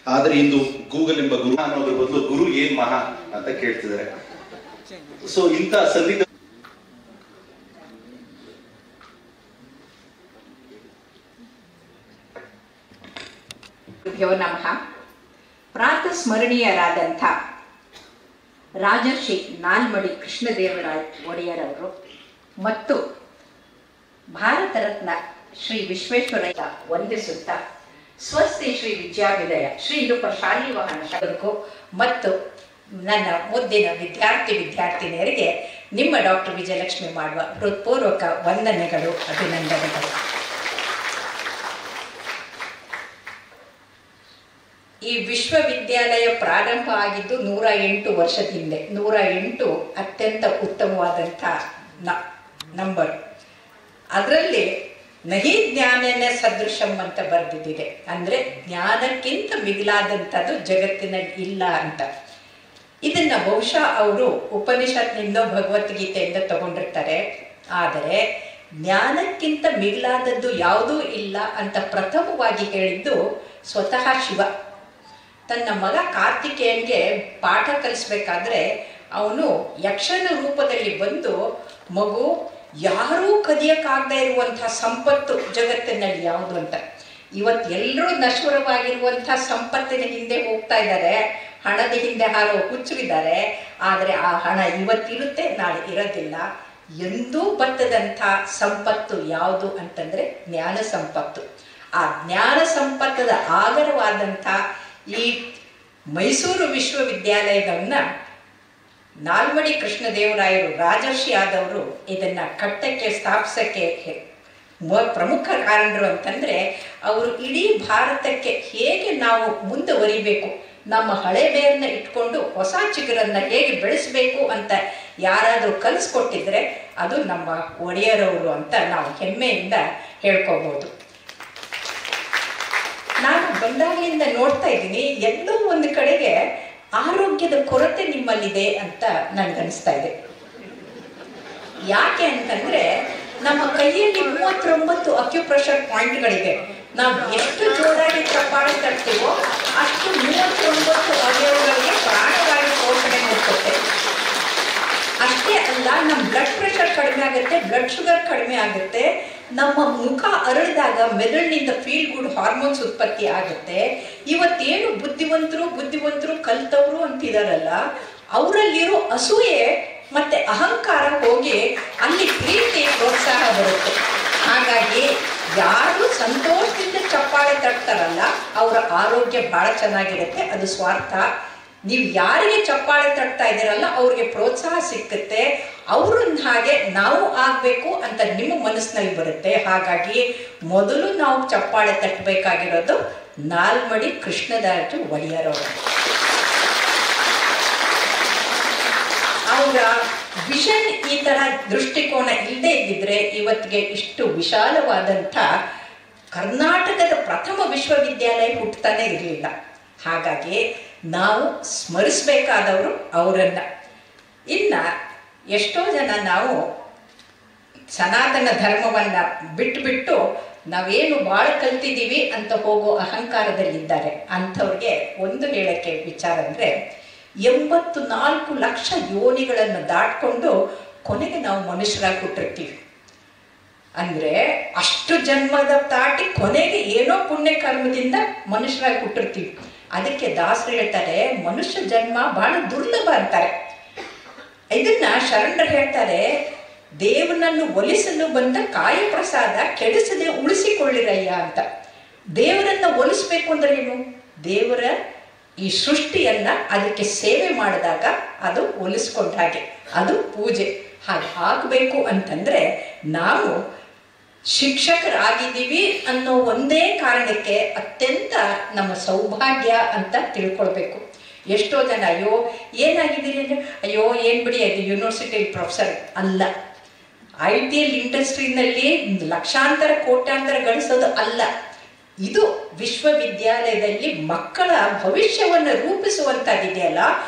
ಆದ್ರೆ ಇಂದು ಗೂಗಲ್ ಎಂಬ ಗುರು ಅನ್ನೋದ್ರ ಬದಲು ಗುರು ಏನ್ ಮಹಾ ಅಂತ ಕೇಳ್ತಿದ್ದಾರೆ. ಸೊ ಇಂಥ ಸಂದಿಗ್ಧ ನಮಃ. ಪ್ರಾತಃ ಸ್ಮರಣೀಯರಾದಂಥ ರಾಜರ್ಷಿ ನಾಲ್ಮಡಿ ಕೃಷ್ಣದೇವರಾಯ ಒಡೆಯರವರು ಮತ್ತು ಭಾರತ ರತ್ನ ಶ್ರೀ ವಿಶ್ವೇಶ್ವರಯ್ಯ ವಂದಿಸುತ್ತಾ ಸ್ವಸ್ತಿ ಶ್ರೀ ವಿದ್ಯಾವಿದಯ ಶ್ರೀ ರೂಪ ಶಾಲಿವಾಹನ ಶರಕ್ಕೂ ಮತ್ತು ನನ್ನ ಮುದ್ದಿನ ವಿದ್ಯಾರ್ಥಿನಿಯರಿಗೆ ನಿಮ್ಮ ಡಾಕ್ಟರ್ ವಿಜಯಲಕ್ಷ್ಮಿ ಮಾಡುವ ಹೃತ್ಪೂರ್ವಕ ವಂದನೆಗಳು, ಅಭಿನಂದನೆಗಳು. ಈ ವಿಶ್ವವಿದ್ಯಾಲಯ ಪ್ರಾರಂಭ ಆಗಿದ್ದು 108 ವರ್ಷದ ಹಿಂದೆ. 108 ಅತ್ಯಂತ ಉತ್ತಮವಾದಂಥ ನಂಬರ್. ಅದರಲ್ಲಿ ನಹಿ ಜ್ಞಾನನ ಸದೃಶಂ ಅಂತ ಬರೆದಿದೆ. ಅಂದರೆ ಜ್ಞಾನಕ್ಕಿಂತ ಮಿಗಿಲಾದಂಥದ್ದು ಜಗತ್ತಿನಲ್ಲಿ ಇಲ್ಲ ಅಂತ. ಇದನ್ನ ಬಹುಶಃ ಅವರು ಉಪನಿಷತ್ನಿಂದ ಭಗವದ್ಗೀತೆಯಿಂದ ತಗೊಂಡಿರ್ತಾರೆ. ಆದರೆ ಜ್ಞಾನಕ್ಕಿಂತ ಮಿಗಿಲಾದದ್ದು ಯಾವುದೂ ಇಲ್ಲ ಅಂತ ಪ್ರಥಮವಾಗಿ ಹೇಳಿದ್ದು ಸ್ವತಃ ಶಿವ. ತನ್ನ ಮಗ ಕಾರ್ತಿಕೇಯನ್ಗೆ ಪಾಠ ಕಲಿಸ್ಬೇಕಾದ್ರೆ ಅವನು ಯಕ್ಷನ ರೂಪದಲ್ಲಿ ಬಂದು, ಮಗು, ಯಾರೂ ಕದಿಯಕ್ಕಾಗದೇ ಇರುವಂಥ ಸಂಪತ್ತು ಜಗತ್ತಿನಲ್ಲಿ ಯಾವುದು ಅಂತ. ಇವತ್ತೆಲ್ಲರೂ ನಶ್ವರವಾಗಿರುವಂಥ ಸಂಪತ್ತಿನ ಹಿಂದೆ ಹೋಗ್ತಾ ಇದ್ದಾರೆ, ಹಣದ ಹಿಂದೆ ಹಾರೋ ಹುಚ್ಚರಿದ್ದಾರೆ. ಆದರೆ ಆ ಹಣ ಇವತ್ತಿರುತ್ತೆ, ನಾಳೆ ಇರೋದಿಲ್ಲ. ಎಂದೂ ಬತ್ತದಂಥ ಸಂಪತ್ತು ಯಾವುದು ಅಂತಂದರೆ ಜ್ಞಾನ ಸಂಪತ್ತು. ಆ ಜ್ಞಾನ ಸಂಪತ್ತದ ಆಗರವಾದಂಥ ಈ ಮೈಸೂರು ವಿಶ್ವವಿದ್ಯಾಲಯವನ್ನು ನಾಲ್ಮಡಿ ಕೃಷ್ಣದೇವರಾಯರು ರಾಜರ್ಷಿ ಆದವರು ಇದನ್ನು ಕಟ್ಟಕ್ಕೆ ಸ್ಥಾಪಿಸೋಕ್ಕೆ ಪ್ರಮುಖ ಕಾರಣರು ಅಂತಂದರೆ, ಅವರು ಇಡೀ ಭಾರತಕ್ಕೆ ಹೇಗೆ ನಾವು ಮುಂದುವರಿಬೇಕು, ನಮ್ಮ ಹಳೆ ಬೇರನ್ನ ಇಟ್ಕೊಂಡು ಹೊಸ ಚಿಗುರನ್ನು ಹೇಗೆ ಬೆಳೆಸಬೇಕು ಅಂತ ಯಾರಾದರೂ ಕಲಿಸ್ಕೊಟ್ಟಿದ್ರೆ ಅದು ನಮ್ಮ ಒಡೆಯರವರು ಅಂತ ನಾವು ಹೆಮ್ಮೆಯಿಂದ ಹೇಳ್ಕೋಬಹುದು. ನಾನು ಬಂದಾಗಲಿಂದ ನೋಡ್ತಾ ಇದ್ದೀನಿ, ಎಲ್ಲೋ ಒಂದು ಕಡೆಗೆ ಆರೋಗ್ಯದ ಕೊರತೆ ನಿಮ್ಮಲ್ಲಿದೆ ಅಂತ ನನಗನ್ನಿಸ್ತಾ ಇದೆ. ಯಾಕೆ ಅಂತಂದ್ರೆ, ನಮ್ಮ ಕೈಯಲ್ಲಿ 39 ಅಕ್ಯುಪ್ರೆಷರ್ ಪಾಯಿಂಟ್ಗಳಿದೆ. ನಾವು ಎಷ್ಟು ಜೋರಾಗಿ ಚಪ್ಪಾಳೆ ತರ್ತೀವೋ ಅಷ್ಟು 39 ಅವಯವಗಳಿಗೆ ಪ್ರಾಣವಾಗಿ ಪೋಷಣೆ ಮುಟ್ಟುತ್ತೆ. ಅಷ್ಟೇ ಅಲ್ಲ, ನಮ್ಮ ಬ್ಲಡ್ ಪ್ರೆಷರ್ ಕಡಿಮೆ ಆಗುತ್ತೆ, ಬ್ಲಡ್ ಶುಗರ್ ಕಡಿಮೆ ಆಗುತ್ತೆ. ನಮ್ಮ ಮುಖ ಅರಳಿದಾಗ ಮೆದುಳಿನಿಂದ ಫೀಲ್ ಗುಡ್ ಹಾರ್ಮೋನ್ಸ್ ಉತ್ಪತ್ತಿ ಆಗುತ್ತೆ. ಇವತ್ತೇನು ಬುದ್ಧಿವಂತರು ಕಲ್ತವರು ಅಂತಿದಾರಲ್ಲ, ಅವರಲ್ಲಿರೋ ಅಸೂಯೆ ಮತ್ತೆ ಅಹಂಕಾರ ಹೋಗಿ ಅಲ್ಲಿ ಪ್ರೀತಿ ಪ್ರೋತ್ಸಾಹ ಬರುತ್ತೆ. ಹಾಗಾಗಿ ಯಾರು ಸಂತೋಷದಿಂದ ಚಪ್ಪಾಳೆ ತಟ್ತಾರಲ್ಲ ಅವರ ಆರೋಗ್ಯ ಬಹಳ ಚೆನ್ನಾಗಿರುತ್ತೆ. ಅದು ಸ್ವಾರ್ಥ. ನೀವು ಯಾರಿಗೆ ಚಪ್ಪಾಳೆ ತಟ್ತಾ ಇದ್ದೀರಲ್ಲ ಅವ್ರಿಗೆ ಪ್ರೋತ್ಸಾಹ ಸಿಕ್ಕುತ್ತೆ. ಅವ್ರನ್ನ ಹಾಗೆ ನಾವು ಆಗಬೇಕು ಅಂತ ನಿಮ್ಮ ಮನಸ್ಸಿನಲ್ಲಿ ಬರುತ್ತೆ. ಹಾಗಾಗಿ ಮೊದಲು ನಾವು ಚಪ್ಪಾಳೆ ತಟ್ಟಬೇಕಾಗಿರೋದು ನಾಲ್ಮಡಿ ಕೃಷ್ಣದಾಸ ಒಡೆಯರವರು. ಅವರ ವಿಷನ್ ಈ ತರ ದೃಷ್ಟಿಕೋನ ಇಲ್ಲದೆ ಇದ್ದಿದ್ರೆ ಇವತ್ತಿಗೆ ಇಷ್ಟು ವಿಶಾಲವಾದಂಥ ಕರ್ನಾಟಕದ ಪ್ರಥಮ ವಿಶ್ವವಿದ್ಯಾಲಯ ಹುಟ್ಟತಾನೆ ಇರಲಿಲ್ಲ. ಹಾಗಾಗಿ ನಾವು ಸ್ಮರಿಸಬೇಕಾದವರು ಅವರನ್ನ. ಇನ್ನ ಎಷ್ಟೋ ಜನ ನಾವು ಸನಾತನ ಧರ್ಮವನ್ನ ಬಿಟ್ಟು ನಾವೇನು ಭಾಳ ಕಲ್ತಿದ್ದೀವಿ ಅಂತ ಹೋಗೋ ಅಹಂಕಾರದಲ್ಲಿದ್ದಾರೆ. ಅಂಥವ್ರಿಗೆ ಒಂದು ಹೇಳಕ್ಕೆ ವಿಚಾರ ಅಂದರೆ, 84 ಲಕ್ಷ ಯೋನಿಗಳನ್ನು ದಾಟ್ಕೊಂಡು ಕೊನೆಗೆ ನಾವು ಮನುಷ್ಯರಾಗಿ ಹುಟ್ಟಿರ್ತೀವಿ. ಅಂದರೆ ಅಷ್ಟು ಜನ್ಮದ ದಾಟಿ ಕೊನೆಗೆ ಏನೋ ಪುಣ್ಯ ಕರ್ಮದಿಂದ ಮನುಷ್ಯರಾಗಿ ಹುಟ್ಟಿರ್ತೀವಿ. ಅದಕ್ಕೆ ದಾಸರು ಹೇಳ್ತಾರೆ, ಮನುಷ್ಯ ಜನ್ಮ ಬಹಳ ದುರ್ಲಭ ಅಂತಾರೆ. ಇದನ್ನ ಶರಣರು ಹೇಳ್ತಾರೆ, ದೇವನನ್ನು ಒಲಿಸಲು ಬಂದ ಕಾಯ ಪ್ರಸಾದ ಕೆಡಿಸದೆ ಉಳಿಸಿಕೊಳ್ಳಿರಯ್ಯ ಅಂತ. ದೇವರನ್ನ ಒಲಿಸ್ಬೇಕು ಅಂದ್ರೆ ಏನು? ದೇವರ ಈ ಸೃಷ್ಟಿಯನ್ನ ಅದಕ್ಕೆ ಸೇವೆ ಮಾಡಿದಾಗ ಅದು ಒಲಿಸ್ಕೊಂಡ ಹಾಗೆ, ಅದು ಪೂಜೆ. ಹಾಗೆ ಆಗಬೇಕು ಅಂತಂದ್ರೆ ನಾವು ಶಿಕ್ಷಕರಾಗಿದ್ದೀವಿ ಅನ್ನೋ ಒಂದೇ ಕಾರಣಕ್ಕೆ ಅತ್ಯಂತ ನಮ್ಮ ಸೌಭಾಗ್ಯ ಅಂತ ತಿಳ್ಕೊಳ್ಬೇಕು. ಎಷ್ಟೋ ಜನ ಅಯ್ಯೋ ಏನಾಗಿದ್ದೀರಿ ಅಂದರೆ, ಅಯ್ಯೋ ಏನು ಬಿಡಿ ಅದು ಯೂನಿವರ್ಸಿಟಿ ಪ್ರೊಫೆಸರ್ ಅಲ್ಲ, ITL ಇಂಡಸ್ಟ್ರಿನಲ್ಲಿ ಲಕ್ಷಾಂತರ ಕೋಟ್ಯಾಂತರ ಗಳಿಸೋದು ಅಲ್ಲ. ಇದು ವಿಶ್ವವಿದ್ಯಾಲಯದಲ್ಲಿ ಮಕ್ಕಳ ಭವಿಷ್ಯವನ್ನು ರೂಪಿಸುವಂಥದ್ದಿದೆಯಲ್ಲ,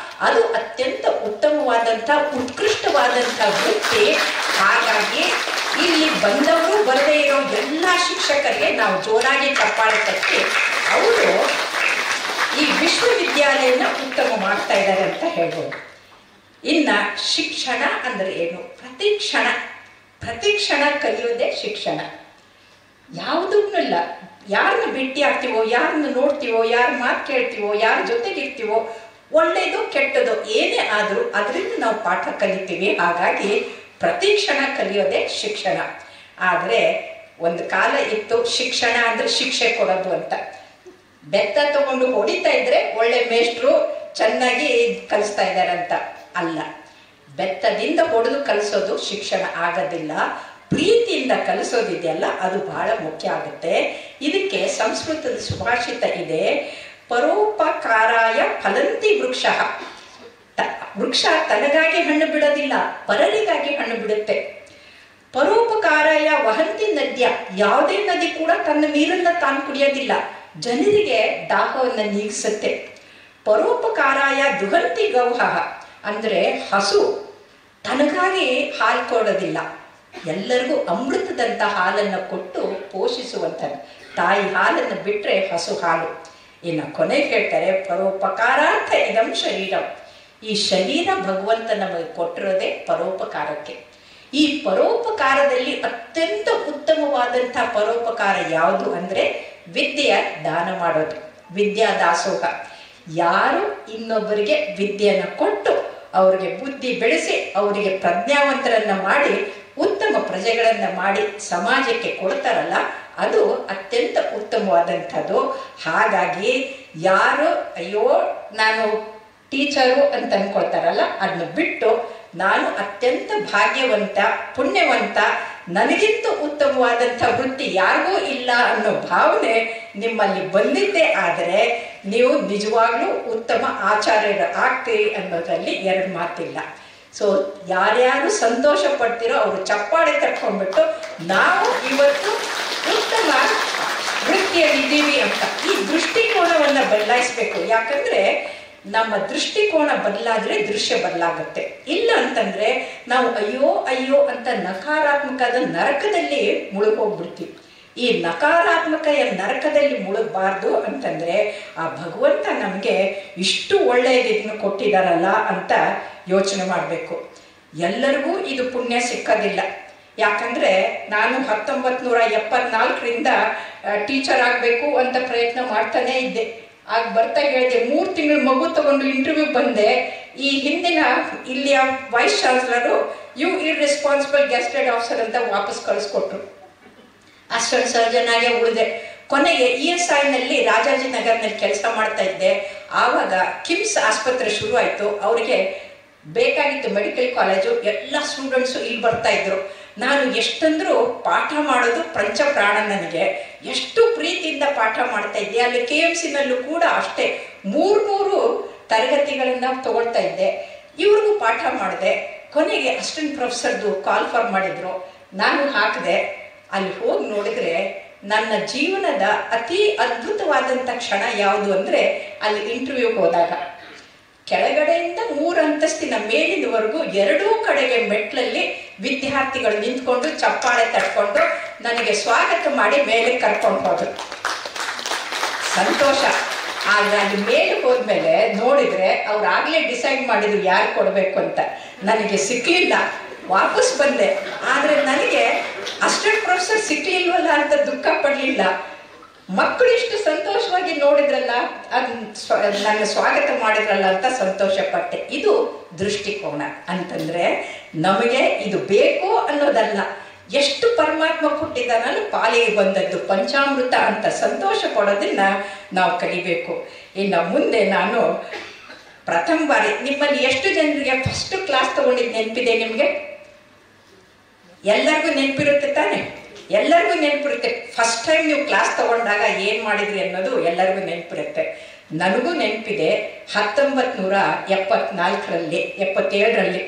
ಅದು ಅತ್ಯಂತ ಉತ್ತಮವಾದಂಥ ಉತ್ಕೃಷ್ಟವಾದಂಥ ವೃತ್ತಿ. ಹಾಗಾಗಿ ಇಲ್ಲಿ ಬಂದವರು ಬರದೇ ಇರೋ ಎಲ್ಲ ಶಿಕ್ಷಕರಿಗೆ ನಾವು ಜೋರಾಗಿ ಚಪ್ಪಾಳೆ ತಟ್ಟಿ ಅವರು ಈ ವಿಶ್ವವಿದ್ಯಾಲಯನ ಉತ್ತಮ ಮಾಡ್ತಾ ಇದ್ದಾರೆ ಅಂತ ಹೇಳ್ಬೋದು. ಇನ್ನ ಶಿಕ್ಷಣ ಅಂದ್ರೆ ಏನು? ಪ್ರತಿ ಕ್ಷಣ ಕಲಿಯೋದೇ ಶಿಕ್ಷಣ. ಯಾವುದನ್ನಲ್ಲ, ಯಾರನ್ನ ಭೇಟಿ ಆಗ್ತೀವೋ, ಯಾರನ್ನ ನೋಡ್ತೀವೋ, ಯಾರ ಮಾತು ಕೇಳ್ತೀವೋ, ಯಾರ ಜೊತೆಗಿರ್ತೀವೋ, ಒಳ್ಳೇದು ಕೆಟ್ಟದು ಏನೇ ಆದರೂ ಅದರಿಂದ ನಾವು ಪಾಠ ಕಲಿತೀವಿ. ಹಾಗಾಗಿ ಪ್ರತಿ ಕ್ಷಣ ಕಲಿಯೋದೇ ಶಿಕ್ಷಣ. ಆದರೆ ಒಂದು ಕಾಲ ಇತ್ತು, ಶಿಕ್ಷಣ ಅಂದ್ರೆ ಶಿಕ್ಷೆ ಕೊಡೋದು ಅಂತ. ಬೆತ್ತ ತಗೊಂಡು ಹೊಡಿತಾ ಇದ್ರೆ ಒಳ್ಳೆ ಮೇಷ್ಟ್ರು ಚೆನ್ನಾಗಿ ಕಲಿಸ್ತಾ ಇದ್ದಾರೆ ಅಂತ ಅಲ್ಲ. ಬೆತ್ತದಿಂದ ಹೊಡೆದು ಕಲಿಸೋದು ಶಿಕ್ಷಣ ಆಗೋದಿಲ್ಲ. ಪ್ರೀತಿಯಿಂದ ಕಲಿಸೋದಿದೆಯಲ್ಲ ಅದು ಬಹಳ ಮುಖ್ಯ ಆಗುತ್ತೆ. ಇದಕ್ಕೆ ಸಂಸ್ಕೃತದ ಸುಭಾಷಿತ ಇದೆ, ಪರೋಪಕಾರಾಯ ಫಲಂತಿ ವೃಕ್ಷ. ವೃಕ್ಷ ತನಗಾಗಿ ಹಣ್ಣು ಬಿಡೋದಿಲ್ಲ, ಪರರಿಗಾಗಿ ಹಣ್ಣು ಬಿಡುತ್ತೆ. ಪರೋಪಕಾರಾಯ ವಹಂತಿ ನದ್ಯ, ಯಾವುದೇ ನದಿ ಕೂಡ ತನ್ನ ನೀರನ್ನ ತಾನು ಕುಡಿಯೋದಿಲ್ಲ, ಜನರಿಗೆ ದಾಹವನ್ನು ನೀಗಿಸುತ್ತೆ. ಪರೋಪಕಾರಾಯ ದುಹಂತಿ ಗೌಹ, ಅಂದ್ರೆ ಹಸು ತನಗಾಗಿ ಹಾಲು ಕೊಡೋದಿಲ್ಲ, ಎಲ್ಲರಿಗೂ ಅಮೃತದಂತ ಹಾಲನ್ನು ಕೊಟ್ಟು ಪೋಷಿಸುವಂತ ತಾಯಿ ಹಾಲನ್ನು ಬಿಟ್ರೆ ಹಸು ಹಾಲು. ಇನ್ನು ಕೊನೆಗೆ ಹೇಳ್ತಾರೆ ಪರೋಪಕಾರಾರ್ಥ ಇದಂ ಶರೀರಂ. ಈ ಶರೀರ ಭಗವಂತ ನಮಗೆ ಕೊಟ್ಟಿರೋದೇ ಪರೋಪಕಾರಕ್ಕೆ. ಈ ಪರೋಪಕಾರದಲ್ಲಿ ಅತ್ಯಂತ ಉತ್ತಮವಾದಂತಹ ಪರೋಪಕಾರ ಯಾವುದು ಅಂದ್ರೆ ವಿದ್ಯೆಯ ದಾನ ಮಾಡೋದು, ವಿದ್ಯಾ ದಾಸೋಹ. ಯಾರು ಇನ್ನೊಬ್ಬರಿಗೆ ವಿದ್ಯೆಯನ್ನು ಕೊಟ್ಟು ಅವರಿಗೆ ಬುದ್ಧಿ ಬೆಳೆಸಿ ಅವರಿಗೆ ಪ್ರಜ್ಞಾವಂತರನ್ನ ಮಾಡಿ ಉತ್ತಮ ಪ್ರಜೆಗಳನ್ನ ಮಾಡಿ ಸಮಾಜಕ್ಕೆ ಕೊಡ್ತಾರಲ್ಲ, ಅದು ಅತ್ಯಂತ ಉತ್ತಮವಾದಂಥದ್ದು. ಹಾಗಾಗಿ ಯಾರು ಅಯ್ಯೋ ನಾನು ಟೀಚರು ಅಂತ ಅನ್ಕೊಳ್ತಾರಲ್ಲ, ಅದನ್ನ ಬಿಟ್ಟು ನಾನು ಅತ್ಯಂತ ಭಾಗ್ಯವಂತ ಪುಣ್ಯವಂತ, ನನಗಿಂತ ಉತ್ತಮವಾದಂಥ ವೃತ್ತಿ ಯಾರಿಗೂ ಇಲ್ಲ ಅನ್ನೋ ಭಾವನೆ ನಿಮ್ಮಲ್ಲಿ ಬಂದಿದ್ದೇ ಆದರೆ ನೀವು ನಿಜವಾಗ್ಲೂ ಉತ್ತಮ ಆಚಾರ್ಯರು ಆಗ್ತೀರಿ ಅನ್ನೋದ್ರಲ್ಲಿ ಎರಡು ಮಾತಿಲ್ಲ. ಸೊ ಯಾರ್ಯಾರು ಸಂತೋಷ ಪಡ್ತಿರೋ ಅವರು ಚಪ್ಪಾಳೆ ತಟ್ಕೊಂಡ್ಬಿಟ್ಟು ನಾವು ಇವತ್ತು ಉತ್ತಮ ವೃತ್ತಿಯಲ್ಲಿದ್ದೀವಿ ಅಂತ ಈ ದೃಷ್ಟಿಕೋನವನ್ನು ಬದಲಾಯಿಸ್ಬೇಕು. ಯಾಕಂದ್ರೆ ನಮ್ಮ ದೃಷ್ಟಿಕೋನ ಬದಲಾದ್ರೆ ದೃಶ್ಯ ಬದಲಾಗುತ್ತೆ. ಇಲ್ಲ ಅಂತಂದ್ರೆ ನಾವು ಅಯ್ಯೋ ಅಯ್ಯೋ ಅಂತ ನಕಾರಾತ್ಮಕದ ನರಕದಲ್ಲಿ ಮುಳುಗೋಗ್ಬಿಡ್ತೀವಿ. ಈ ನಕಾರಾತ್ಮಕ ನರಕದಲ್ಲಿ ಮುಳುಗಬಾರ್ದು ಅಂತಂದ್ರೆ ಆ ಭಗವಂತ ನಮಗೆ ಇಷ್ಟು ಒಳ್ಳೆಯದನ್ನು ಕೊಟ್ಟಿದ್ದಾರಲ್ಲ ಅಂತ ಯೋಚನೆ ಮಾಡಬೇಕು. ಎಲ್ಲರಿಗೂ ಇದು ಪುಣ್ಯ ಸಿಕ್ಕೋದಿಲ್ಲ. ಯಾಕಂದ್ರೆ ನಾನು 1974ರಿಂದ ಟೀಚರ್ ಆಗಬೇಕು ಅಂತ ಪ್ರಯತ್ನ ಮಾಡ್ತಾನೆ ಇದ್ದೆ. ಆಗ ಬರ್ತಾ ಹೇಳಿದೆ 3 ತಿಂಗಳು ಮಗು ತಗೊಂಡು ಇಂಟರ್ವ್ಯೂ ಬಂದೆ. ಈ ಹಿಂದಿನ ಇಲ್ಲಿಯ ವೈಸ್ ಚಾನ್ಸಲರು ಯು ಇರ್ರೆಸ್ಪಾನ್ಸಿಬಲ್ ಗೆಸ್ಟೆಡ್ ಆಫೀಸರ್ ಅಂತ ವಾಪಸ್ ಕಳಿಸ್ಕೊಟ್ರು. ಅಸಿಸ್ಟೆಂಟ್ ಸರ್ಜನ್ ಆಗೇ ಉಳಿದೆ. ಕೊನೆಗೆ ESIನಲ್ಲಿ ರಾಜಾಜಿನಗರ್ನಲ್ಲಿ ಕೆಲಸ ಮಾಡ್ತಾ ಇದ್ದೆ. ಆವಾಗ ಕಿಮ್ಸ್ ಆಸ್ಪತ್ರೆ ಶುರು ಆಯಿತು. ಅವರಿಗೆ ಬೇಕಾಗಿತ್ತು ಮೆಡಿಕಲ್ ಕಾಲೇಜು, ಎಲ್ಲ ಸ್ಟೂಡೆಂಟ್ಸು ಇಲ್ಲಿ ಬರ್ತಾ ಇದ್ರು. ನಾನು ಎಷ್ಟಂದ್ರೂ ಪಾಠ ಮಾಡೋದು ಪಂಚ ಪ್ರಾಣ, ನನಗೆ ಎಷ್ಟು ಪ್ರೀತಿಯಿಂದ ಪಾಠ ಮಾಡ್ತಾ ಇದ್ದೆ. ಅಲ್ಲಿ KMCನಲ್ಲೂ ಕೂಡ ಅಷ್ಟೇ 300 ತರಗತಿಗಳನ್ನ ತಗೊಳ್ತಾ ಇದ್ದೆ. ಇವ್ರಿಗೂ ಪಾಠ ಮಾಡಿದೆ. ಕೊನೆಗೆ ಅಸಿಸ್ಟೆಂಟ್ ಪ್ರೊಫೆಸರ್ದು ಕಾಲ್ ಫಾರ್ ಮಾಡಿದ್ರು, ನಾನು ಹಾಕಿದೆ. ಅಲ್ಲಿ ಹೋಗಿ ನೋಡಿದ್ರೆ ನನ್ನ ಜೀವನದ ಅತಿ ಅದ್ಭುತವಾದಂಥ ಕ್ಷಣ ಯಾವುದು ಅಂದರೆ ಅಲ್ಲಿ ಇಂಟರ್ವ್ಯೂಗೆ ಹೋದಾಗ ಕೆಳಗಡೆಯಿಂದ 3 ಅಂತಸ್ತಿನ ಮೇಲಿನವರೆಗೂ 2 ಕಡೆಗೆ ಮೆಟ್ಲಲ್ಲಿ ವಿದ್ಯಾರ್ಥಿಗಳು ನಿಂತ್ಕೊಂಡು ಚಪ್ಪಾಳೆ ತಟ್ಕೊಂಡು ನನಗೆ ಸ್ವಾಗತ ಮಾಡಿ ಮೇಲೆ ಕರ್ಕೊಂಡು ಹೋದ್ರು. ಸಂತೋಷ. ಆದ್ರೆ ಅಲ್ಲಿ ಮೇಲೆ ಹೋದ್ಮೇಲೆ ನೋಡಿದ್ರೆ ಅವ್ರು ಆಗ್ಲೇ ಡಿಸೈಡ್ ಮಾಡಿದ್ರು ಯಾರು ಕೊಡಬೇಕು ಅಂತ. ನನಗೆ ಸಿಕ್ಲಿಲ್ಲ, ವಾಪಸ್ ಬಂದೆ. ಆದ್ರೆ ನನಗೆ ಅಸಿಸ್ಟೆಂಟ್ ಪ್ರೊಫೆಸರ್ ಸಿಕ್ಲಿಲ್ವಲ್ಲ ಅಂತ ದುಃಖ ಪಡ್ಲಿಲ್ಲ. ಮಕ್ಕಳು ಇಷ್ಟು ಸಂತೋಷವಾಗಿ ನೋಡಿದ್ರಲ್ಲ, ನನ್ನ ಸ್ವಾಗತ ಮಾಡಿದ್ರಲ್ಲ ಅಂತ ಸಂತೋಷ ಪಟ್ಟೆ. ಇದು ದೃಷ್ಟಿಕೋನ ಅಂತಂದ್ರೆ ನಮಗೆ ಇದು ಬೇಕು ಅನ್ನೋದಲ್ಲ, ಎಷ್ಟು ಪರಮಾತ್ಮ ಕೊಟ್ಟಿದ್ದಾನಲ್ಲ ಪಾಲಿಗೆ ಬಂದದ್ದು ಪಂಚಾಮೃತ ಅಂತ ಸಂತೋಷ ಪಡೋದನ್ನ ನಾವು ಕಲಿಬೇಕು. ಇನ್ನು ಮುಂದೆ ನಾನು ಪ್ರಥಮ ಬಾರಿ ನಿಮ್ಮಲ್ಲಿ ಎಷ್ಟು ಜನರಿಗೆ ಫಸ್ಟ್ ಕ್ಲಾಸ್ ತಗೊಂಡಿದ್ದು ನೆನಪಿದೆ? ನಿಮಗೆ ಎಲ್ಲರಿಗೂ ನೆನಪಿರುತ್ತೆ ತಾನೆ? ಎಲ್ಲರಿಗೂ ನೆನಪಿರುತ್ತೆ. ಫಸ್ಟ್ ಟೈಮ್ ನೀವು ಕ್ಲಾಸ್ ತಗೊಂಡಾಗ ಏನು ಮಾಡಿದ್ರಿ ಅನ್ನೋದು ಎಲ್ಲರಿಗೂ ನೆನಪಿರುತ್ತೆ. ನನಗೂ ನೆನಪಿದೆ 1974ರಲ್ಲಿ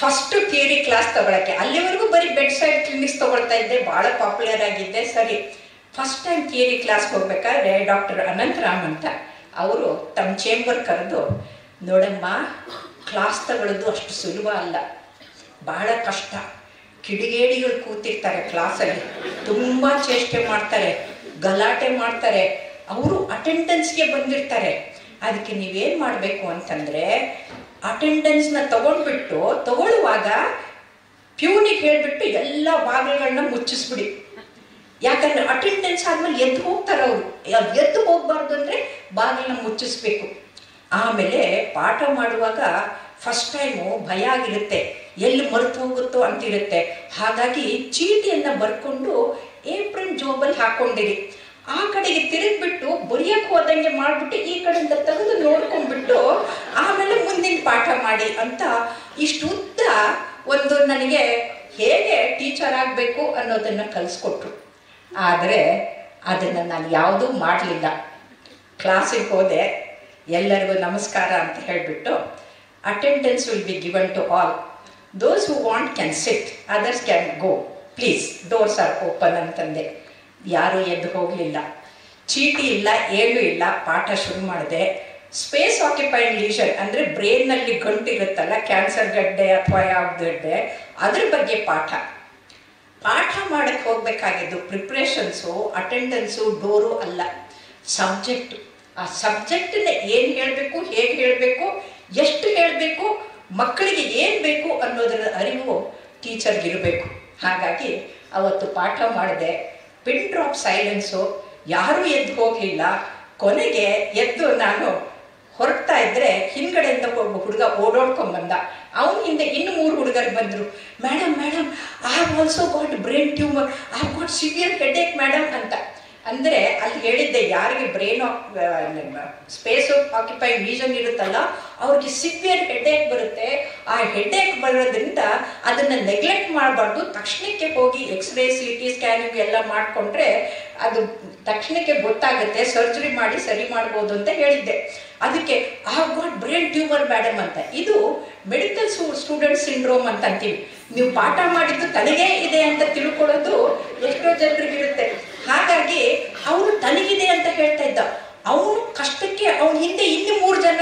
ಫಸ್ಟ್ ಥಿಯರಿ ಕ್ಲಾಸ್ ತಗೊಳಕ್ಕೆ. ಅಲ್ಲಿವರೆಗೂ ಬರೀ ಬೆಡ್ ಸೈಡ್ ಕ್ಲಿನಿಕ್ಸ್ ತಗೊಳ್ತಾ ಇದ್ದೆ, ಭಾಳ ಪಾಪ್ಯುಲರ್ ಆಗಿದ್ದೆ. ಸರಿ, ಫಸ್ಟ್ ಟೈಮ್ ಥಿಯರಿ ಕ್ಲಾಸ್ ಹೋಗ್ಬೇಕಾದ್ರೆ ಡಾಕ್ಟರ್ ಅನಂತರಾಮ್ ಅಂತ ಅವರು ತಮ್ಮ ಚೇಂಬರ್ ಕರೆದು, ನೋಡಮ್ಮ ಕ್ಲಾಸ್ ತಗೊಳ್ಳೋದು ಅಷ್ಟು ಸುಲಭ ಅಲ್ಲ, ಬಹಳ ಕಷ್ಟ. ಕಿಡಿಗೇಡಿಗಳು ಕೂತಿರ್ತಾರೆ ಕ್ಲಾಸಲ್ಲಿ, ತುಂಬ ಚೇಷ್ಟೆ ಮಾಡ್ತಾರೆ, ಗಲಾಟೆ ಮಾಡ್ತಾರೆ, ಅವರು ಅಟೆಂಡೆನ್ಸ್ಗೆ ಬಂದಿರ್ತಾರೆ. ಅದಕ್ಕೆ ನೀವೇನು ಮಾಡಬೇಕು ಅಂತಂದರೆ ಅಟೆಂಡೆನ್ಸ್ನ ತಗೊಳ್ಳುವಾಗ ಪ್ಯೂನಿಗೆ ಹೇಳಿಬಿಟ್ಟು ಎಲ್ಲ ಬಾಗಿಲುಗಳನ್ನ ಮುಚ್ಚಿಸ್ಬಿಡಿ. ಯಾಕಂದ್ರೆ ಅಟೆಂಡೆನ್ಸ್ ಆದ್ಮೇಲೆ ಎದ್ದು ಹೋಗ್ತಾರೆ ಅವರು. ಎದ್ದು ಹೋಗ್ಬಾರ್ದು ಅಂದರೆ ಬಾಗಿಲನ್ನ ಮುಚ್ಚಿಸ್ಬೇಕು. ಆಮೇಲೆ ಪಾಠ ಮಾಡುವಾಗ ಫಸ್ಟ್ ಟೈಮು ಭಯ ಆಗಿರುತ್ತೆ, ಎಲ್ಲಿ ಮರೆತು ಹೋಗುತ್ತೋ ಅಂತಿರುತ್ತೆ. ಹಾಗಾಗಿ ಚೀಟಿಯನ್ನು ಬರ್ಕೊಂಡು ಏಪ್ರಿಲ್ ಜೋಬಲ್ಲಿ ಹಾಕ್ಕೊಂಡಿರಿ. ಆ ಕಡೆಗೆ ತಿರುಗಿಬಿಟ್ಟು ಬರೆಯಕ್ಕೆ ಹೋದಂಗೆ ಮಾಡಿಬಿಟ್ಟು ಈ ಕಡೆಯಿಂದ ತೆಗೆದು ನೋಡ್ಕೊಂಡ್ಬಿಟ್ಟು ಆಮೇಲೆ ಮುಂದಿನ ಪಾಠ ಮಾಡಿ ಅಂತ ಇಷ್ಟು ಉದ್ದ ಒಂದು ನನಗೆ ಹೇಗೆ ಟೀಚರ್ ಆಗಬೇಕು ಅನ್ನೋದನ್ನು ಕಲಿಸ್ಕೊಟ್ರು. ಆದರೆ ಅದನ್ನು ನಾನು ಯಾವುದೂ ಮಾಡಲಿಲ್ಲ. ಕ್ಲಾಸಿಗೆ ಹೋದೆ, ಎಲ್ಲರಿಗೂ ನಮಸ್ಕಾರ ಅಂತ ಹೇಳಿಬಿಟ್ಟು attendance will be given to all. Those who want can sit, others can go please, doors are open ಅಂತಂದೆ. ಯಾರೂ ಎದ್ದು ಹೋಗಲಿಲ್ಲ. ಚೀಟಿ ಇಲ್ಲ, ಏನೂ ಇಲ್ಲ. ಪಾಠ ಶುರು ಮಾಡಿದೆ. ಸ್ಪೇಸ್ ಆಕ್ಯುಪೈಡ್ ಲೀಷರ್ ಅಂದರೆ ಬ್ರೈನ್ನಲ್ಲಿ ಗಂಟಿರುತ್ತಲ್ಲ, ಕ್ಯಾನ್ಸರ್ ಗಡ್ಡೆ ಅಥವಾ ಯಾವ್ದು ಗಡ್ಡೆ, ಅದ್ರ ಬಗ್ಗೆ ಪಾಠ ಮಾಡಕ್ಕೆ ಹೋಗ್ಬೇಕಾಗಿದ್ದು. ಪ್ರಿಪ್ರೇಷನ್ಸು, ಅಟೆಂಡೆನ್ಸು, ಡೋರು ಅಲ್ಲ, ಸಬ್ಜೆಕ್ಟು. ಆ ಸಬ್ಜೆಕ್ಟನ್ನ ಏನು ಹೇಳಬೇಕು, ಹೇಗೆ ಹೇಳಬೇಕು, ಎಷ್ಟು ಹೇಳಬೇಕು, ಮಕ್ಕಳಿಗೆ ಏನು ಬೇಕು ಅನ್ನೋದರ ಅರಿವು ಟೀಚರ್ಗಿರಬೇಕು. ಹಾಗಾಗಿ ಅವತ್ತು ಪಾಠ ಮಾಡಿದೆ. ಪಿನ್ ಡ್ರಾಪ್ ಸೈಲೆನ್ಸು, ಯಾರೂ ಎದ್ದು ಹೋಗಲಿಲ್ಲ. ಕೊನೆಗೆ ಎದ್ದು ನಾನು ಹೊರಡ್ತಾ ಇದ್ದರೆ ಹಿಂದ್ಗಡೆಯಿಂದ ಒಬ್ಬ ಹುಡುಗ ಓಡೋಡ್ಕೊಂಡ್ಬಂದ. ಅವನ ಹಿಂದೆ ಇನ್ನು 3 ಹುಡುಗರು ಬಂದರು. Madam madam, I have also got brain tumour, I have got severe headache madam ಅಂತ. ಅಂದರೆ ಅಲ್ಲಿ ಹೇಳಿದ್ದೆ, ಯಾರಿಗೆ ಬ್ರೈನ್ ಸ್ಪೇಸ್ ಆಕ್ಯುಪೈಡ್ ಲೀಷನ್ ಇರುತ್ತಲ್ಲ ಅವ್ರಿಗೆ ಸಿವಿಯರ್ ಹೆಡೇಕ್ ಬರುತ್ತೆ. ಆ ಹೆಡೇಕ್ ಬರೋದ್ರಿಂದ ಅದನ್ನು ನೆಗ್ಲೆಕ್ಟ್ ಮಾಡಬಾರ್ದು. ತಕ್ಷಣಕ್ಕೆ ಹೋಗಿ ಎಕ್ಸ್ರೇ, CT ಸ್ಕ್ಯಾನಿಂಗ್ ಎಲ್ಲ ಮಾಡಿಕೊಂಡ್ರೆ ಅದು ತಕ್ಷಣಕ್ಕೆ ಗೊತ್ತಾಗುತ್ತೆ, ಸರ್ಜರಿ ಮಾಡಿ ಸರಿ ಮಾಡ್ಬೋದು ಅಂತ ಹೇಳಿದ್ದೆ. ಅದಕ್ಕೆ I have got brain tumour madam ಅಂತ. ಇದು ಮೆಡಿಕಲ್ ಸ್ಟೂಡೆಂಟ್ ಸಿಂಡ್ರೋಮ್ ಅಂತ ಅಂತೀವಿ. ನೀವು ಪಾಠ ಮಾಡಿದ್ದು ತನಗೇ ಇದೆ ಅಂತ ತಿಳ್ಕೊಳ್ಳೋದು ಎಷ್ಟೋ ಜನರಿಗಿರುತ್ತೆ. ಹಾಗಾಗಿ ಅವರು ತನಗಿದೆ ಅಂತ ಹೇಳ್ತಾ ಇದ್ದ. ಅವನು ಕಷ್ಟಕ್ಕೆ ಅವನ ಹಿಂದೆ ಇನ್ನು 3 ಜನ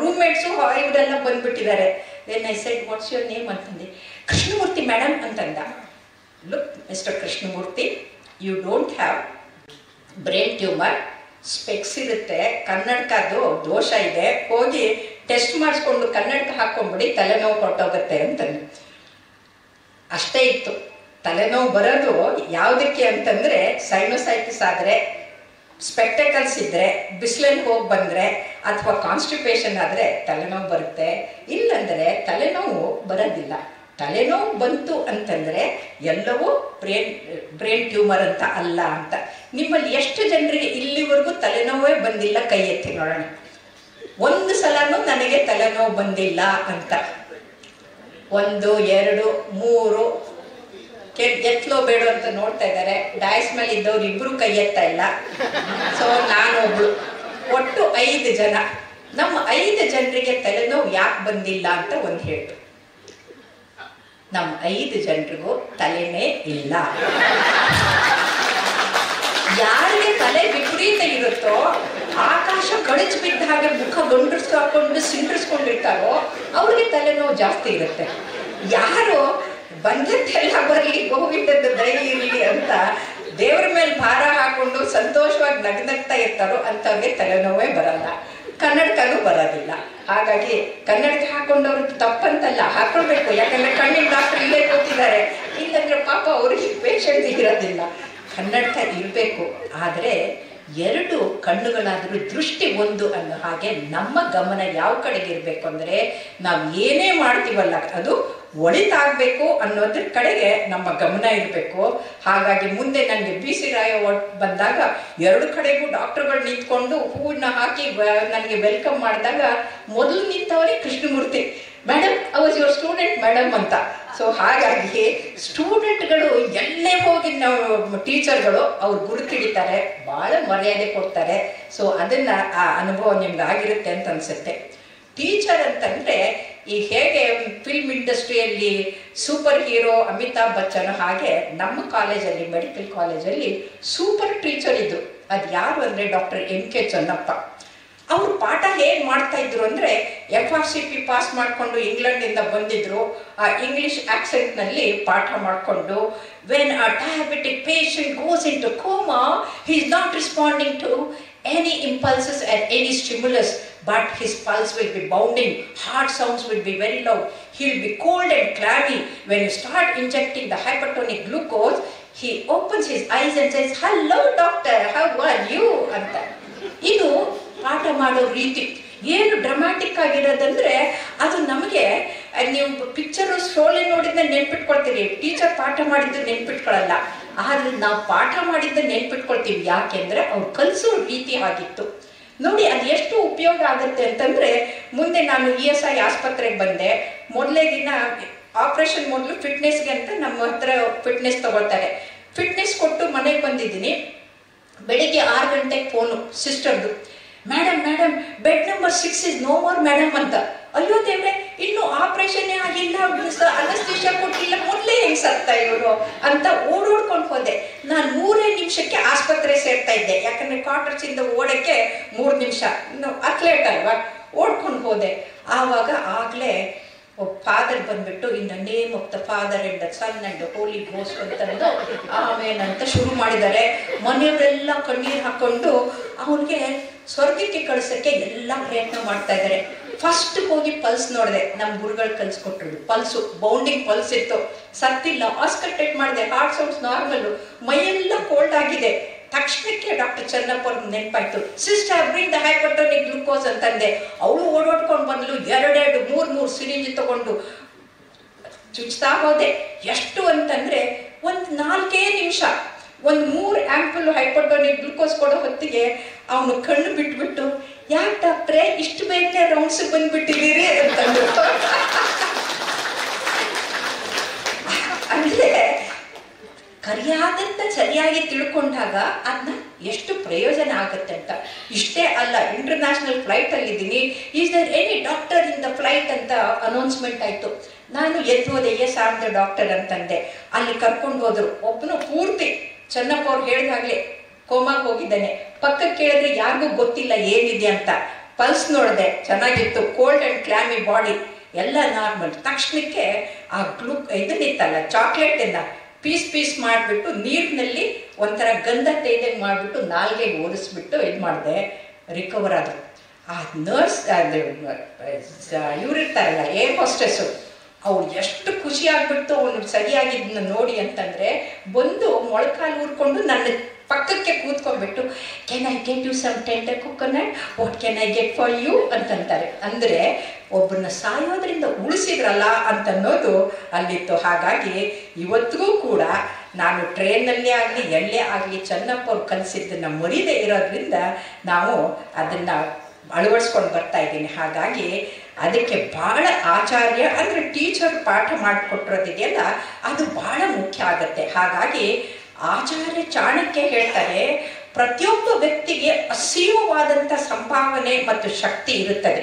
ರೂಮ್ಮೇಟ್ಸು ಇವರೆಲ್ಲ ಬಂದ್ಬಿಟ್ಟಿದ್ದಾರೆ. Then I said, what's your name ಅಂತಂದೆ. ಕೃಷ್ಣಮೂರ್ತಿ ಮೇಡಮ್ ಅಂತಂದ. Look mister Krishnamurthy, you don't have brain tumour, specs ಇರುತ್ತೆ, ಕನ್ನಡಕದ್ದು ದೋಷ ಇದೆ, ಹೋಗಿ ಟೆಸ್ಟ್ ಮಾಡಿಸ್ಕೊಂಡು ಕನ್ನಡಕ ಹಾಕ್ಕೊಂಡ್ಬಿಡಿ, ತಲೆನೋವು ಹೊರಟೋಗುತ್ತೆ ಅಂತಂದು. ಅಷ್ಟೇ ಇತ್ತು. ತಲೆನೋವು ಬರೋದು ಯಾವುದಕ್ಕೆ ಅಂತಂದರೆ, ಸೈನೋಸೈಟಿಸ್ ಆದರೆ, ಸ್ಪೆಕ್ಟಕಲ್ಸ್ ಇದ್ದರೆ, ಬಿಸಿಲಲ್ಲಿ ಹೋಗಿ ಬಂದರೆ, ಅಥವಾ ಕಾನ್ಸ್ಟಿಪೇಷನ್ ಆದರೆ ತಲೆನೋವು ಬರುತ್ತೆ. ಇಲ್ಲಂದರೆ ತಲೆನೋವು ಬರೋದಿಲ್ಲ. ತಲೆನೋವು ಬಂತು ಅಂತಂದರೆ ಎಲ್ಲವೂ ಬ್ರೈನ್ ಟ್ಯೂಮರ್ ಅಂತ ಅಲ್ಲ ಅಂತ. ನಿಮ್ಮಲ್ಲಿ ಎಷ್ಟು ಜನರಿಗೆ ಇಲ್ಲಿವರೆಗೂ ತಲೆನೋವೇ ಬಂದಿಲ್ಲ? ಕೈ ಎತ್ತಿ ನೋಡೋಣ. ಒಂದು ಸಲನೂ ನನಗೆ ತಲೆನೋವು ಬಂದಿಲ್ಲ ಅಂತ. 1, 2, 3 ಎತ್ತಲೋ ಬೇಡ ಅಂತ ನೋಡ್ತಾ ಇದ್ದಾರೆ. ಡಾಯ್ಸ್ ಮೇಲೆ ಇದ್ದವ್ರು ಇಬ್ಬರು ಕೈ ಎತ್ತಾ ಇಲ್ಲ. ಸೊ ನಾನೊಬ್ಳು, ಒಟ್ಟು 5 ಜನ. ನಮ್ಮ 5 ಜನರಿಗೆ ತಲೆನೋವು ಯಾಕೆ ಬಂದಿಲ್ಲ ಅಂತ ಒಂದು ಹೇಳ್ತು. ನಮ್ಮ 5 ಜನರಿಗೂ ತಲೆನೇ ಇಲ್ಲ. ಯಾರಿಗೆ ತಲೆ ವಿಪರೀತ ಇರುತ್ತೋ, ಆಕಾಶ ಕಳಚಿ ಬಿದ್ದ ಹಾಗೆ ಮುಖ ಗಂಡಿಸ್ಕೊಂಡು ಸಿಂಡ್ರಿಸ್ಕೊಂಡಿರ್ತಾರೋ ಅವ್ರಿಗೆ ತಲೆನೋವು ಜಾಸ್ತಿ ಇರುತ್ತೆ. ಯಾರು ಬಂದದ್ದೆಲ್ಲ ಬರಲಿ, ಗೋವಿಂದದ ದಯ ಇರಲಿ ಅಂತ ದೇವ್ರ ಮೇಲೆ ಭಾರ ಹಾಕೊಂಡು ಸಂತೋಷವಾಗಿ ನಗ್ನಗ್ತಾ ಇರ್ತಾರೋ ಅಂಥವ್ರಿಗೆ ತಲೆನೋವೇ ಬರಲ್ಲ, ಕನ್ನಡಕನೂ ಬರೋದಿಲ್ಲ. ಹಾಗಾಗಿ ಕನ್ನಡಕ ಹಾಕೊಂಡವ್ರು ತಪ್ಪಂತಲ್ಲ, ಹಾಕೊಳ್ಬೇಕು. ಯಾಕಂದರೆ ಕಣ್ಣಿನ ಡಾಕ್ಟರ್ ಇಲ್ಲೇ ಕೂತಿದ್ದಾರೆ. ಇಲ್ಲಂದ್ರೆ ಪಾಪ ಅವ್ರಿಗೆ ಪೇಷಂಟ್ ಇರೋದಿಲ್ಲ. ಕನ್ನಡಕ ಇರಬೇಕು. ಆದರೆ 2 ಕಣ್ಣುಗಳಾದರೂ ದೃಷ್ಟಿ ಒಂದು ಅನ್ನೋ ಹಾಗೆ ನಮ್ಮ ಗಮನ ಯಾವ ಕಡೆಗೆ ಇರಬೇಕು ಅಂದರೆ, ನಾವು ಏನೇ ಮಾಡ್ತೀವಲ್ಲ ಅದು ಒಳಿತಾಗಬೇಕು ಅನ್ನೋದ್ರ ಕಡೆಗೆ ನಮ್ಮ ಗಮನ ಇರಬೇಕು. ಹಾಗಾಗಿ ಮುಂದೆ ನನಗೆ BC ರಾಯ ಬಂದಾಗ 2 ಕಡೆಗೂ ಡಾಕ್ಟರ್ಗಳು ನಿಂತ್ಕೊಂಡು ಹೂವನ್ನ ಹಾಕಿ ನನಗೆ ವೆಲ್ಕಮ್ ಮಾಡಿದಾಗ ಮೊದಲು ನಿಂತವರೇ Krishnamurthy madam, I was your student madam ಅಂತ. ಸೊ ಹಾಗಾಗಿ ಸ್ಟೂಡೆಂಟ್ಗಳು ಎಲ್ಲೇ ಹೋಗಿ ನಾವು ಟೀಚರ್ಗಳು ಅವ್ರು ಗುರುತಿಡಿತಾರೆ, ಭಾಳ ಮರ್ಯಾದೆ ಕೊಡ್ತಾರೆ. ಸೊ ಅದನ್ನು ಆ ಅನುಭವ ನಿಮ್ಗೆ ಆಗಿರುತ್ತೆ ಅಂತ ಅನಿಸುತ್ತೆ. ಟೀಚರ್ ಅಂತಂದರೆ ಈಗ ಹೇಗೆ ಫಿಲ್ಮ್ ಇಂಡಸ್ಟ್ರಿಯಲ್ಲಿ ಸೂಪರ್ ಹೀರೋ ಅಮಿತಾಬ್ ಬಚ್ಚನ್, ಹಾಗೆ ನಮ್ಮ ಕಾಲೇಜಲ್ಲಿ, ಮೆಡಿಕಲ್ ಕಾಲೇಜಲ್ಲಿ ಸೂಪರ್ ಟೀಚರ್ ಇದ್ದರು. ಅದು ಯಾರು ಅಂದರೆ ಡಾಕ್ಟರ್ MK ಚನ್ನಪ್ಪ. ಅವರು ಪಾಠ ಹೇಗೆ ಮಾಡ್ತಾ ಇದ್ರು ಅಂದರೆ, FRCP ಪಾಸ್ ಮಾಡಿಕೊಂಡು ಇಂಗ್ಲೆಂಡಿಂದ ಬಂದಿದ್ರು. ಆ ಇಂಗ್ಲಿಷ್ ಆಕ್ಸೆಂಟ್ನಲ್ಲಿ ಪಾಠ ಮಾಡಿಕೊಂಡು, when a diabetic patient goes in to coma, he is not responding to any impulses at any stimulus, but his pulse will be bounding, heart sounds will be very loud, he'll be cold and clammy. When you start injecting the hypertonic glucose, he opens his eyes and says, hello doctor, how are you anta. ಇದು ಪಾಠ ಮಾಡೋ ರೀತಿ ಏನು ಡ್ರಾಮ್ಯಾಟಿಕ್ ಆಗಿರೋದಂದ್ರೆ, ಅದು ನಮಗೆ ನೀವು ಪಿಕ್ಚರು ಸ್ಟೋರಿ ನೋಡಿದ್ರೆ ನೆನ್ಪಿಟ್ಕೊಳ್ತೀರಿ, ಟೀಚರ್ ಪಾಠ ಮಾಡಿದ್ದು ನೆನ್ಪಿಟ್ಕೊಳ್ಳಲ್ಲ. ಆದರೆ ನಾವು ಪಾಠ ಮಾಡಿದ್ದು ನೆನ್ಪಿಟ್ಕೊಳ್ತೀವಿ. ಯಾಕೆಂದರೆ ಅವ್ರು ಕಲಿಸೋ ರೀತಿ ಆಗಿತ್ತು ನೋಡಿ. ಅದು ಎಷ್ಟು ಉಪಯೋಗ ಆಗುತ್ತೆ ಅಂತಂದರೆ, ಮುಂದೆ ನಾನು ESI ಆಸ್ಪತ್ರೆಗೆ ಬಂದೆ. ಮೊದಲೇ ದಿನ ಆಪ್ರೇಷನ್ ಮೊದಲು ಫಿಟ್ನೆಸ್ಗೆ ಅಂತ ನಮ್ಮ ಹತ್ರ ಫಿಟ್ನೆಸ್ ತಗೊಳ್ತಾರೆ. ಫಿಟ್ನೆಸ್ ಕೊಟ್ಟು ಮನೆಗೆ ಬಂದಿದ್ದೀನಿ. ಬೆಳಿಗ್ಗೆ 6 ಗಂಟೆಗೆ ಫೋನು ಸಿಸ್ಟರ್ದು, madam bed number 6 is no more madam ಅಂತ. ಅಯ್ಯೋ ದೇವ್ರೆ, ಇನ್ನು ಆಪರೇಷನ್ ಆಗಿಲ್ಲ, ಅನಸ್ತೇಷಿಯಾ ಕೊಟ್ಟಿಲ್ಲ, ಮೊದಲೇ ಹೆಂಗ್ ಸತ್ತ ಇವರು ಅಂತ ಓಡೋಡ್ಕೊಂಡು ಹೋದೆ. ನಾನು 3 ನಿಮಿಷಕ್ಕೆ ಆಸ್ಪತ್ರೆ ಸೇರ್ತಾ ಇದ್ದೆ, ಯಾಕಂದ್ರೆ ಕ್ವಾರ್ಟರ್ಸ್ ಇಂದ ಓಡಕ್ಕೆ 3 ನಿಮಿಷ, ಅಥ್ಲೇಟ್ ಅಲ್ವಾ, ಓಡ್ಕೊಂಡು ಹೋದೆ. ಆವಾಗ ಆಗ್ಲೇ ಫಾದರ್ ಬಂದ್ಬಿಟ್ಟು in the name of the father and the son and the holy ghost ಅಂತಂದು ಆಮೇಲೆ ಅಂತ ಶುರು ಮಾಡಿದ್ದಾರೆ. ಮನೆಯವರೆಲ್ಲ ಕಣ್ಣೀರು ಹಾಕೊಂಡು ಅವನಿಗೆ ಸ್ವರ್ಗಕ್ಕೆ ಕಳ್ಸಕ್ಕೆ ಎಲ್ಲ ಪ್ರಯತ್ನ ಮಾಡ್ತಾ ಇದ್ದಾರೆ. ಫಸ್ಟ್ ಹೋಗಿ ಪಲ್ಸ್ ನೋಡಿದೆ, ನಮ್ಮ ಗುರುಗಳು ಕಲ್ಸ್ಕೊಟ್ರು. ಪಲ್ಸು ಬೌಂಡಿಂಗ್ ಪಲ್ಸ್ ಇತ್ತು, ಸತ್ತಿಲ್ಲ. ಆಸ್ಕಲ್ಟೇಟ್ ಮಾಡಿದೆ, ಹಾರ್ಟ್ ಸೌಂಡ್ಸ್ ನಾರ್ಮಲ್, ಮೈಯೆಲ್ಲ ಕೋಲ್ಡ್ ಆಗಿದೆ. ತಕ್ಷಣಕ್ಕೆ ಡಾಕ್ಟರ್ ಚೆನ್ನಪ್ಪ ಅವ್ರಿಗೆ ನೆನಪಾಯ್ತು. ಸಿಸ್ಟರ್ ಬ್ರಿಂಗ್ ದ ಹೈಪರ್ಟೋನಿಕ್ ಗ್ಲೂಕೋಸ್ ಅಂತಂದೆ. ಅವಳು ಓಡಾಡ್ಕೊಂಡು ಬಂದ್ಲು, 2 3 ಸಿರಿಂಜ್ ತಗೊಂಡು ಚುಚ್ತಾ ಹೋದೆ. ಎಷ್ಟು ಅಂತಂದ್ರೆ 4 ನಿಮಿಷ 3 ಆಂಪಲ್ ಹೈಪರ್ಟೋನಿಕ್ ಗ್ಲೂಕೋಸ್ ಕೊಡೋ ಹೊತ್ತಿಗೆ ಅವನು ಕಣ್ಣು ಬಿಟ್ಬಿಟ್ಟು, ಯಾಕೆ ಡಾಕ್ಟ್ರೆ ಇಷ್ಟು ಬೇಗನೆ ರೌಂಡ್ಸ್ ಬಂದ್ಬಿಟ್ಟಿದ್ದೀರಿ ಅಂತಂದ್ರು. ಅಂದ್ರೆ ಕರಿಯಾದಂತ ಸರಿಯಾಗಿ ತಿಳ್ಕೊಂಡಾಗ ಅದನ್ನ ಎಷ್ಟು ಪ್ರಯೋಜನ ಆಗುತ್ತೆ ಅಂತ. ಇಷ್ಟೇ ಅಲ್ಲ, ಇಂಟರ್ನ್ಯಾಷನಲ್ ಫ್ಲೈಟ್ ಅಲ್ಲಿ ಇದ್ದೀನಿ, is there any doctor in the flight ಅಂತ ಅನೌನ್ಸ್ಮೆಂಟ್ ಆಯ್ತು. ನಾನು ಎದ್ದೋದೆ, ಎಸ್ ಆಮ್ ದ ಡಾಕ್ಟರ್ ಅಂತಂದೆ. ಅಲ್ಲಿ ಕರ್ಕೊಂಡು ಹೋದ್ರು. ಒಬ್ಬನು ಪೂರ್ತಿ ಚೆನ್ನಪ್ಪ ಅವ್ರು ಹೇಳಿದಾಗ್ಲೇ ಕೋಮಾಗ ಹೋಗಿದ್ದಾನೆ. ಪಕ್ಕಕ್ಕೆ ಕೇಳಿದ್ರೆ ಯಾರಿಗೂ ಗೊತ್ತಿಲ್ಲ ಏನಿದೆ ಅಂತ. ಪಲ್ಸ್ ನೋಡಿದೆ, ಚೆನ್ನಾಗಿತ್ತು, ಕೋಲ್ಡ್ ಅಂಡ್ ಕ್ಲಾಮಿ ಬಾಡಿ, ಎಲ್ಲ ನಾರ್ಮಲ್. ತಕ್ಷಣಕ್ಕೆ ಆ ಇದನ್ನಿತ್ತಲ್ಲ ಚಾಕ್ಲೇಟ್ ಇಂದ ಪೀಸ್ ಮಾಡಿಬಿಟ್ಟು ನೀರಿನಲ್ಲಿ ಒಂಥರ ಗಂಧ ತೈದಂಗೆ ಮಾಡಿಬಿಟ್ಟು ನಾಲ್ಗೆಗೆ ಓದಿಸ್ಬಿಟ್ಟು ಇದು ಮಾಡಿದೆ, ರಿಕವರ್ ಆದರು. ಆ ನರ್ಸ್ ಇವರಿರ್ತಾರಲ್ಲ ಏರ್ ಹೋಸ್ಟೆಸ್ಸು, ಅವ್ರು ಎಷ್ಟು ಖುಷಿ ಆಗ್ಬಿಟ್ಟು ಅವನು ಸರಿಯಾಗಿದ್ದನ್ನ ನೋಡಿ ಅಂತಂದರೆ ಬಂದು ಮೊಳಕಾಲು ಊರ್ಕೊಂಡು ನನ್ನ ಪಕ್ಕಕ್ಕೆ ಕೂತ್ಕೊಂಡ್ಬಿಟ್ಟು, can I get you some tender coconut, what can I get for you ಅಂತಂತಾರೆ. ಅಂದರೆ ಒಬ್ಬರನ್ನ ಸಾಯೋದ್ರಿಂದ ಉಳಿಸಿದ್ರಲ್ಲ ಅಂತನ್ನೋದು ಅಲ್ಲಿತ್ತು. ಹಾಗಾಗಿ ಇವತ್ತಿಗೂ ಕೂಡ ನಾನು ಟ್ರೈನಲ್ಲೇ ಆಗಲಿ ಎಲ್ಲೇ ಆಗಲಿ ಚೆನ್ನಪ್ಪ ಅವ್ರು ಕಲಿಸಿದ್ದನ್ನು ಮರೀದೇ ಇರೋದ್ರಿಂದ ನಾವು ಅದನ್ನು ಅಳವಡಿಸ್ಕೊಂಡು ಬರ್ತಾ ಇದ್ದೀನಿ. ಹಾಗಾಗಿ ಅದಕ್ಕೆ ಭಾಳ ಆಚಾರ್ಯ ಅಂದರೆ ಟೀಚರ್ ಪಾಠ ಮಾಡಿಕೊಟ್ಟಿರೋದಿದೆಯಲ್ಲ, ಅದು ಭಾಳ ಮುಖ್ಯ ಆಗುತ್ತೆ. ಹಾಗಾಗಿ ಆಚಾರ್ಯ ಚಾಣಕ್ಯ ಹೇಳ್ತಾರೆ, ಪ್ರತಿಯೊಬ್ಬ ವ್ಯಕ್ತಿಗೆ ಅಸೀಮವಾದಂಥ ಸಂಭಾವನೆ ಮತ್ತು ಶಕ್ತಿ ಇರುತ್ತದೆ.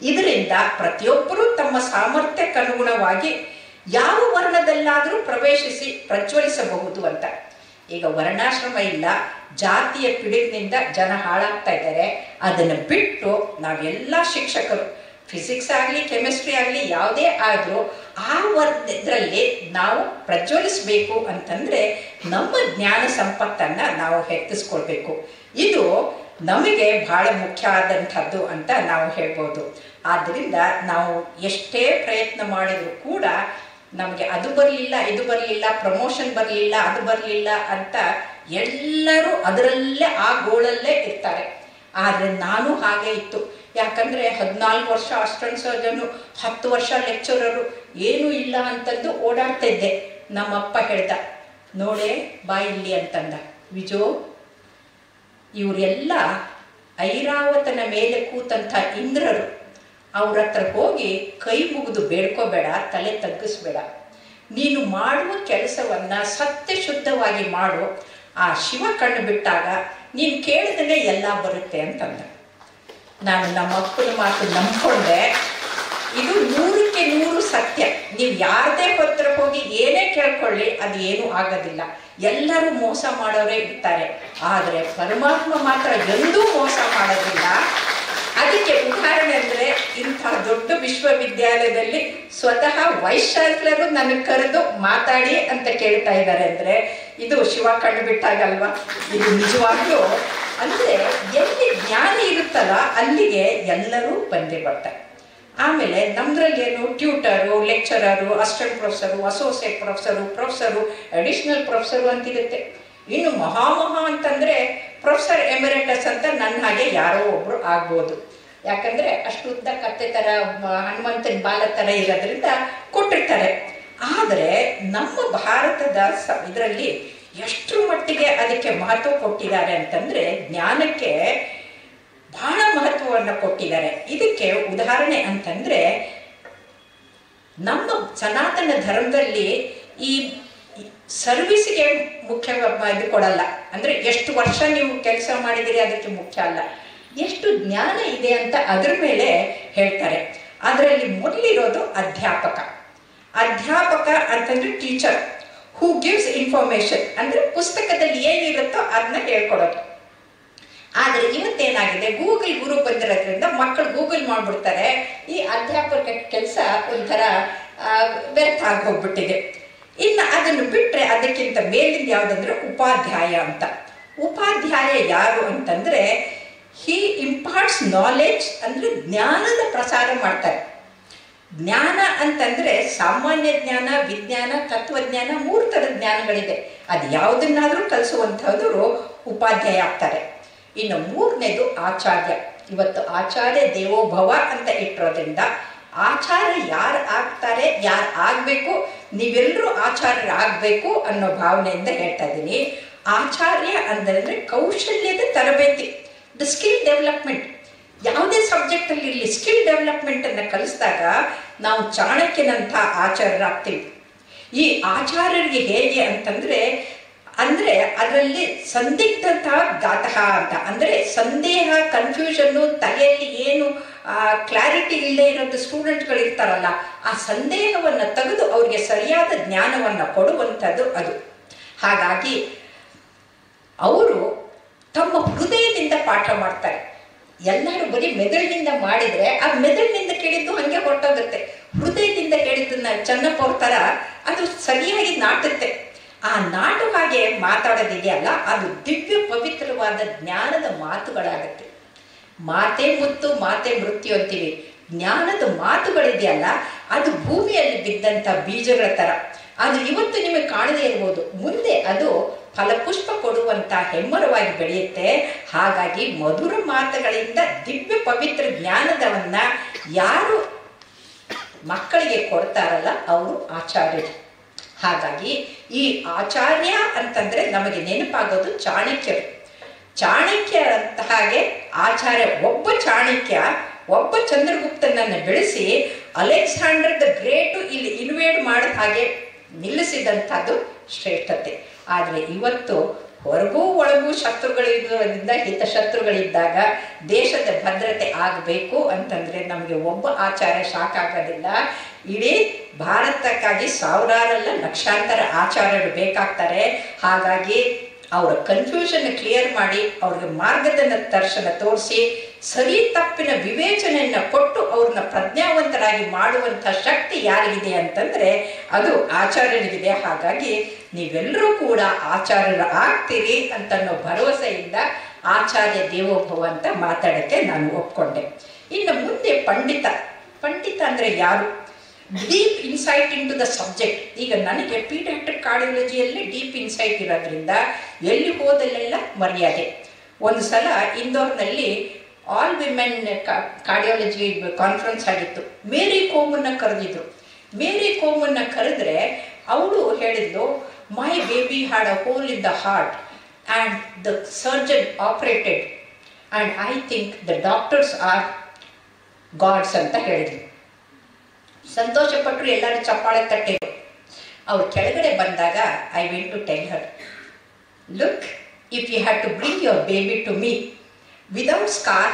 ಇದರಿಂದ ಪ್ರತಿಯೊಬ್ಬರೂ ತಮ್ಮ ಸಾಮರ್ಥ್ಯಕ್ಕನುಗುಣವಾಗಿ ಯಾವ ವರ್ಣದಲ್ಲಾದರೂ ಪ್ರವೇಶಿಸಿ ಪ್ರಜ್ವಲಿಸಬಹುದು ಅಂತ. ಈಗ ವರ್ಣಾಶ್ರಮ ಇಲ್ಲ, ಜಾತಿಯ ಪಿಡುಗಿನಿಂದ ಜನ ಹಾಳಾಗ್ತಾ ಇದ್ದಾರೆ. ಅದನ್ನು ಬಿಟ್ಟು ನಾವೆಲ್ಲ ಶಿಕ್ಷಕರು, ಫಿಸಿಕ್ಸ್ ಆಗಲಿ ಕೆಮಿಸ್ಟ್ರಿ ಆಗಲಿ ಯಾವುದೇ ಆದರೂ ಆ ಇದರಲ್ಲಿ ನಾವು ಪ್ರಜ್ವಲಿಸಬೇಕು ಅಂತಂದರೆ ನಮ್ಮ ಜ್ಞಾನ ಸಂಪತ್ತನ್ನು ನಾವು ಹೆಚ್ಚಿಸ್ಕೊಳ್ಬೇಕು. ಇದು ನಮಗೆ ಬಹಳ ಮುಖ್ಯ ಆದಂಥದ್ದು ಅಂತ ನಾವು ಹೇಳ್ಬೋದು. ಆದ್ದರಿಂದ ನಾವು ಎಷ್ಟೇ ಪ್ರಯತ್ನ ಮಾಡಿದರೂ ಕೂಡ ನಮಗೆ ಅದು ಬರಲಿಲ್ಲ, ಇದು ಬರಲಿಲ್ಲ, ಪ್ರಮೋಷನ್ ಬರಲಿಲ್ಲ, ಅದು ಬರಲಿಲ್ಲ ಅಂತ ಎಲ್ಲರೂ ಅದರಲ್ಲೇ ಆ ಗೋಳಲ್ಲೇ ಇರ್ತಾರೆ. ಆದರೆ ನಾನು ಹಾಗೆ ಇತ್ತು. ಯಾಕಂದರೆ 14 ವರ್ಷ ಅಸಿಸ್ಟೆಂಟ್ ಸರ್ಜನು, 10 ವರ್ಷ ಲೆಕ್ಚರರು, ಏನೂ ಇಲ್ಲ ಅಂತಂದು ಓಡಾಡ್ತಾ ಇದ್ದೆ. ನಮ್ಮಪ್ಪ ಹೇಳ್ದ, ನೋಡೇ ಬಾ ಇಲ್ಲಿ ಅಂತಂದ, ವಿಜೋ ಇವರೆಲ್ಲ ಐರಾವತನ ಮೇಲೆ ಕೂತಂಥ ಇಂದ್ರರು, ಅವ್ರ ಹತ್ರ ಹೋಗಿ ಕೈ ಮುಗಿದು ಬೇಡ್ಕೋಬೇಡ, ತಲೆ ತಗ್ಗಿಸ್ಬೇಡ. ನೀನು ಮಾಡುವ ಕೆಲಸವನ್ನು ಸತ್ಯ ಶುದ್ಧವಾಗಿ ಮಾಡು. ಆ ಶಿವ ಕಣ್ಣು ಬಿಟ್ಟಾಗ ನೀನು ಕೇಳಿದ್ರೆ ಎಲ್ಲ ಬರುತ್ತೆ ಅಂತಂದ. ನಾನು ನಮ್ಮ ಅಪ್ಪನ ಮಾತು ನಂಬ್ಕೊಂಡೆ. ಇದು 100ಕ್ಕೆ 100 ಸತ್ಯ. ನೀವು ಯಾರದೇ ಹತ್ರ ಹೋಗಿ ಏನೇ ಕೇಳ್ಕೊಳ್ಳಿ, ಅದು ಏನೂ ಆಗೋದಿಲ್ಲ. ಎಲ್ಲರೂ ಮೋಸ ಮಾಡೋರೇ ಇರ್ತಾರೆ, ಆದರೆ ಪರಮಾತ್ಮ ಮಾತ್ರ ಎಂದೂ ಮೋಸ ಮಾಡೋದಿಲ್ಲ. ಅದಕ್ಕೆ ಉದಾಹರಣೆ ಅಂದರೆ, ಇಂಥ ದೊಡ್ಡ ವಿಶ್ವವಿದ್ಯಾಲಯದಲ್ಲಿ ಸ್ವತಃ ವೈಸ್ ಚಾನ್ಸಲರು ನನಗೆ ಕರೆದು ಮಾತಾಡಿ ಅಂತ ಕೇಳ್ತಾ ಇದ್ದಾರೆ ಅಂದರೆ ಇದು ಶಿವ ಕಣ್ಣು ಬಿಟ್ಟಾಗಲ್ವಾ? ಇದು ನಿಜವಾಗ್ಲೂ ಅಂದರೆ ಎಲ್ಲಿ ಜ್ಞಾನ ಇರುತ್ತಲ್ಲ ಅಲ್ಲಿಗೆ ಎಲ್ಲರೂ ಬಂದೇ ಬರ್ತಾರೆ. ಆಮೇಲೆ ನಮ್ಮದ್ರಲ್ಲಿ ಏನು tutor, lecturer, assistant professor, associate professor, additional professor ಅಂತಿರುತ್ತೆ. ಇನ್ನು ಮಹಾ ಅಂತಂದರೆ ಪ್ರೊಫೆಸರ್ ಎಮಿರೇಟಸ್ ಅಂತ ನನ್ನ ಹಾಗೆ ಯಾರೋ ಒಬ್ಬರು ಆಗ್ಬೋದು. ಯಾಕಂದರೆ ಅಷ್ಟು ಉದ್ದ ಕತ್ತೆ ಥರ ಹನುಮಂತನ ಬಾಲ ಥರ ಇರೋದ್ರಿಂದ ಕೊಟ್ಟಿರ್ತಾರೆ. ಆದರೆ ನಮ್ಮ ಭಾರತದ ಇದರಲ್ಲಿ ಎಷ್ಟು ಮಟ್ಟಿಗೆ ಅದಕ್ಕೆ ಮಹತ್ವ ಕೊಟ್ಟಿದ್ದಾರೆ ಅಂತಂದರೆ ಜ್ಞಾನಕ್ಕೆ ಬಹಳ ಮಹತ್ವವನ್ನು ಕೊಟ್ಟಿದ್ದಾರೆ. ಇದಕ್ಕೆ ಉದಾಹರಣೆ ಅಂತಂದರೆ ನಮ್ಮ ಸನಾತನ ಧರ್ಮದಲ್ಲಿ ಈ ಸರ್ವಿಸ್ಗೆ ಮುಖ್ಯ ಇದು ಕೊಡಲ್ಲ. ಅಂದರೆ ಎಷ್ಟು ವರ್ಷ ನೀವು ಕೆಲಸ ಮಾಡಿದಿರಿ ಅದಕ್ಕೆ ಮುಖ್ಯ ಅಲ್ಲ, ಎಷ್ಟು ಜ್ಞಾನ ಇದೆ ಅಂತ ಅದ್ರ ಮೇಲೆ ಹೇಳ್ತಾರೆ. ಅದರಲ್ಲಿ ಮೊದಲಿರೋದು ಅಧ್ಯಾಪಕ. ಅಧ್ಯಾಪಕ ಅಂತಂದ್ರೆ ಟೀಚರ್ ಹೂ ಗಿವ್ಸ್ ಇನ್ಫಾರ್ಮೇಶನ್, ಅಂದರೆ ಪುಸ್ತಕದಲ್ಲಿ ಏನಿರುತ್ತೋ ಅದನ್ನ ಹೇಳ್ಕೊಡೋದು. ಆದರೆ ಇವತ್ತೇನಾಗಿದೆ, ಗೂಗಲ್ ಗುರು ಬಂದಿರೋದ್ರಿಂದ ಮಕ್ಕಳು ಗೂಗಲ್ ಮಾಡಿಬಿಡ್ತಾರೆ. ಈ ಅಧ್ಯಾಪಕ ಕೆಲಸ ಒಂಥರ ವ್ಯರ್ಥ ಆಗಿ ಹೋಗ್ಬಿಟ್ಟಿದೆ. ಇನ್ನು ಅದನ್ನು ಬಿಟ್ಟರೆ ಅದಕ್ಕಿಂತ ಮೇಲಿಂದ ಯಾವುದಂದ್ರೆ ಉಪಾಧ್ಯಾಯ ಅಂತ. ಉಪಾಧ್ಯಾಯ ಯಾರು ಅಂತಂದರೆ ಹಿ ಇಂಪಾರ್ಟ್ಸ್ ನಾಲೆಡ್ಜ್, ಅಂದರೆ ಜ್ಞಾನದ ಪ್ರಸಾರ ಮಾಡ್ತಾರೆ. ಜ್ಞಾನ ಅಂತಂದರೆ ಸಾಮಾನ್ಯ ಜ್ಞಾನ, ವಿಜ್ಞಾನ, ತತ್ವಜ್ಞಾನ, 3 ಥರದ ಜ್ಞಾನಗಳಿದೆ. ಅದು ಯಾವುದನ್ನಾದರೂ ಕಲಿಸುವಂಥವ್ರು ಉಪಾಧ್ಯಾಯ ಆಗ್ತಾರೆ. ಇನ್ನು 3ನೇದು ಆಚಾರ್ಯ. ಇವತ್ತು ಆಚಾರ್ಯ ದೇವೋಭವ ಅಂತ ಇಟ್ಟಿರೋದ್ರಿಂದ ಆಚಾರ್ಯ ಯಾರು ಆಗ್ತಾರೆ, ಯಾರು ಆಗಬೇಕು, ನೀವೆಲ್ಲರೂ ಆಚಾರ್ಯರಾಗಬೇಕು ಅನ್ನೋ ಭಾವನೆಯಿಂದ ಹೇಳ್ತಾ ಇದ್ದೀನಿ. ಆಚಾರ್ಯ ಅಂದರೆ ಕೌಶಲ್ಯದ ತರಬೇತಿ, ದ ಸ್ಕಿಲ್ ಡೆವಲಪ್ಮೆಂಟ್. ಯಾವುದೇ ಸಬ್ಜೆಕ್ಟಲ್ಲಿ ಇಲ್ಲಿ ಸ್ಕಿಲ್ ಡೆವಲಪ್ಮೆಂಟನ್ನು ಕಲಿಸಿದಾಗ ನಾವು ಚಾಣಕ್ಯನಂಥ ಆಚಾರ್ಯರಾಗ್ತೀವಿ. ಈ ಆಚಾರ್ಯರಿಗೆ ಹೇಗೆ ಅಂತಂದರೆ ಅದರಲ್ಲಿ ಸಂದಿಗ್ಧತ ಗಾತಃ ಅಂತ, ಅಂದರೆ ಸಂದೇಹ, ಕನ್ಫ್ಯೂಷನ್ನು, ತಲೆಯಲ್ಲಿ ಏನು ಕ್ಲಾರಿಟಿ ಇಲ್ಲದೆ ಇರೋದು ಸ್ಟೂಡೆಂಟ್ಗಳು ಇರ್ತಾರಲ್ಲ, ಆ ಸಂದೇಹವನ್ನು ತೆಗೆದು ಅವರಿಗೆ ಸರಿಯಾದ ಜ್ಞಾನವನ್ನು ಕೊಡುವಂಥದ್ದು ಅದು. ಹಾಗಾಗಿ ಅವರು ತಮ್ಮ ಹೃದಯದಿಂದ ಪಾಠ ಮಾಡ್ತಾರೆ. ಎಲ್ಲರೂ ಬರೀ ಮೆದುಳಿನಿಂದ ಮಾಡಿದರೆ ಆ ಮೆದುಳಿನಿಂದ ಕೇಳಿದ್ದು ಹಾಗೆ ಹೊರಟೋಗುತ್ತೆ. ಹೃದಯದಿಂದ ಹೇಳಿದ್ದನ್ನ ಚೆನ್ನಪ್ಪ ಅವ್ರ ಥರ ಅದು ಸರಿಯಾಗಿ ನಾಟುತ್ತೆ. ಆ ನಾಟು ಹಾಗೆ ಮಾತಾಡೋದಿದೆಯಲ್ಲ, ಅದು ದಿವ್ಯ ಪವಿತ್ರವಾದ ಜ್ಞಾನದ ಮಾತುಗಳಾಗುತ್ತೆ. ಮಾತೆ ಮುತ್ತು, ಮಾತೆ ಮೃತ್ಯು ಅಂತೀವಿ. ಜ್ಞಾನದ ಮಾತುಗಳಿದೆಯಲ್ಲ, ಅದು ಭೂಮಿಯಲ್ಲಿ ಬಿದ್ದಂಥ ಬೀಜಗಳ ಥರ. ಅದು ಇವತ್ತು ನಿಮಗೆ ಕಾಣದೇ ಇರ್ಬೋದು, ಮುಂದೆ ಅದು ಫಲಪುಷ್ಪ ಕೊಡುವಂಥ ಹೆಮ್ಮರವಾಗಿ ಬೆಳೆಯುತ್ತೆ. ಹಾಗಾಗಿ ಮಧುರ ಮಾತುಗಳಿಂದ ದಿವ್ಯ ಪವಿತ್ರ ಜ್ಞಾನದವನ್ನ ಯಾರು ಮಕ್ಕಳಿಗೆ ಕೊಡ್ತಾರಲ್ಲ ಅವರು ಆಚಾರ್ಯರು. ಹಾಗಾಗಿ ಈ ಆಚಾರ್ಯ ಅಂತಂದ್ರೆ ನಮಗೆ ನೆನಪಾಗೋದು ಚಾಣಕ್ಯರು. ಚಾಣಕ್ಯ ಅಂತ ಹಾಗೆ ಆಚಾರ್ಯ, ಒಬ್ಬ ಚಾಣಕ್ಯ ಒಬ್ಬ ಚಂದ್ರಗುಪ್ತನನ್ನು ಬೆಳೆಸಿ ಅಲೆಕ್ಸಾಂಡರ್ ದ ಗ್ರೇಟು ಇಲ್ಲಿ ಇನ್ವೇಡ್ ಮಾಡಿದ ಹಾಗೆ ನಿಲ್ಲಿಸಿದಂಥದ್ದು ಶ್ರೇಷ್ಠತೆ. ಆದರೆ ಇವತ್ತು ಹೊರಗೂ ಒಳಗೂ ಶತ್ರುಗಳಿರೋದ್ರಿಂದ ಹಿತಶತ್ರುಗಳಿದ್ದಾಗ ದೇಶದ ಭದ್ರತೆ ಆಗಬೇಕು ಅಂತಂದರೆ ನಮಗೆ ಒಬ್ಬ ಆಚಾರ್ಯ ಸಾಕಾಗೋದಿಲ್ಲ. ಇಡೀ ಭಾರತಕ್ಕಾಗಿ ಸಾವಿರಾರಲ್ಲ ಲಕ್ಷಾಂತರ ಆಚಾರ್ಯರು ಬೇಕಾಗ್ತಾರೆ. ಹಾಗಾಗಿ ಅವರ ಕನ್ಫ್ಯೂಷನ್ ಕ್ಲಿಯರ್ ಮಾಡಿ ಅವ್ರಿಗೆ ಮಾರ್ಗದರ್ಶನ ತೋರಿಸಿ ಸರಿ ತಪ್ಪಿನ ವಿವೇಚನೆಯನ್ನು ಕೊಟ್ಟು ಅವ್ರನ್ನ ಪ್ರಜ್ಞಾವಂತರಾಗಿ ಮಾಡುವಂಥ ಶಕ್ತಿ ಯಾರಿಗಿದೆ ಅಂತಂದರೆ ಅದು ಆಚಾರ್ಯರಿಗಿದೆ. ಹಾಗಾಗಿ ನೀವೆಲ್ಲರೂ ಕೂಡ ಆಚಾರ್ಯರು ಆಗ್ತೀರಿ ಅಂತನ್ನೋ ಭರವಸೆಯಿಂದ ಆಚಾರ್ಯ ದೇವೋಭವ ಅಂತ ಮಾತಾಡೋಕ್ಕೆ ನಾನು ಒಪ್ಕೊಂಡೆ. ಇನ್ನು ಮುಂದೆ ಪಂಡಿತ. ಪಂಡಿತ ಅಂದರೆ ಯಾರು? Deep insight into the subject. ಈಗ ನನಗೆ ಪೀಡಿಯಾಟ್ರಿಕ್ ಕಾರ್ಡಿಯಾಲಜಿಯಲ್ಲಿ ಡೀಪ್ ಇನ್ಸೈಟ್ ಇರೋದ್ರಿಂದ ಎಲ್ಲಿ ಹೋದಲ್ಲೆಲ್ಲ ಮರ್ಯಾದೆ. ಒಂದು ಸಲ ಇಂದೋರ್ನಲ್ಲಿ ಆಲ್ ವಿಮೆನ್ ಕಾರ್ಡಿಯಾಲಜಿ ಕಾನ್ಫರೆನ್ಸ್ ಆಗಿತ್ತು. ಮೇರಿ ಕೋಮನ್ನ ಕರೆದಿದ್ರು. ಮೇರಿ ಕೋಮನ್ನ ಕರೆದ್ರೆ ಅವಳು ಹೇಳಿದ್ಲು, my baby had a hole in the heart and the surgeon operated and I think the doctors are gods ಅಂತ ಹೇಳಿದ್ರು. ಸಂತೋಷಪಟ್ಟರು, ಎಲ್ಲರೂ ಚಪ್ಪಾಳೆ ತಟ್ಟಿದ್ರು. ಅವ್ರು ಕೆಳಗಡೆ ಬಂದಾಗ I went to tell her, look, if you had to bring your baby to me without scar,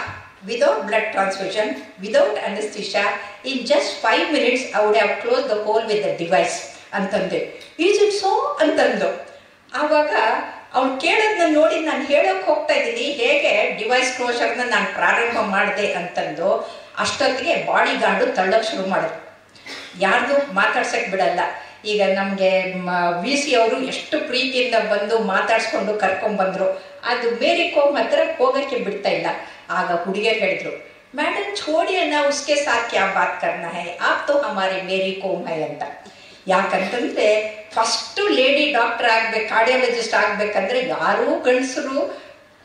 without blood transfusion, without anesthesia, in just 5 minutes I would have closed the hole with the device ಅಂತಂದೆ. ಈಸ್ ಇಟ್ ಸೋ ಅಂತಂದು. ಆವಾಗ ಅವ್ನು ಕೇಳೋದನ್ನ ನೋಡಿ ನಾನು ಹೇಳೋಕೆ ಹೋಗ್ತಾ ಇದ್ದೀನಿ ಹೇಗೆ ಡಿವೈಸ್ ಕ್ಲೋಷರ್ನ ನಾನು ಪ್ರಾರಂಭ ಮಾಡಿದೆ ಅಂತಂದು. ಅಷ್ಟೊತ್ತಿಗೆ ಬಾಡಿ ಗಾರ್ಡು ತಳ್ಳೋಕೆ ಶುರು ಮಾಡಿದ್ರು. ಯಾರ್ದು ಮಾತಾಡ್ಸಕ್ಕೆ ಬಿಡಲ್ಲ. ಈಗ ನಮಗೆ VC ಅವರು ಎಷ್ಟು ಪ್ರೀತಿಯಿಂದ ಬಂದು ಮಾತಾಡಿಸ್ಕೊಂಡು ಕರ್ಕೊಂಡ್ಬಂದರು. ಅದು ಮೇರಿ ಕೋಮ್ ಹತ್ರ ಹೋಗೋಕ್ಕೆ ಬಿಡ್ತಾ ಇಲ್ಲ. ಆಗ ಹುಡುಗಿಯರು ಹೇಳಿದ್ರು, ಮೇಡಮ್ ಛೋಡಿಯನ್ನ ಉಸ್ಕೆ ಸಾಥ್ ಕ್ಯಾ ಬಾತ್ ಕರ್ನಾ ಹೈ, ಆಪ್ ತೋ ಹಮಾರೆ ಮೇರಿ ಕೋಮ್ ಹೈ ಅಂತ. ಯಾಕಂತಂದರೆ ಫಸ್ಟು ಲೇಡಿ ಡಾಕ್ಟರ್ ಆಗಬೇಕು, ಕಾರ್ಡಿಯಾಲಜಿಸ್ಟ್ ಆಗಬೇಕಂದ್ರೆ ಯಾರೂ ಗಂಡಸರು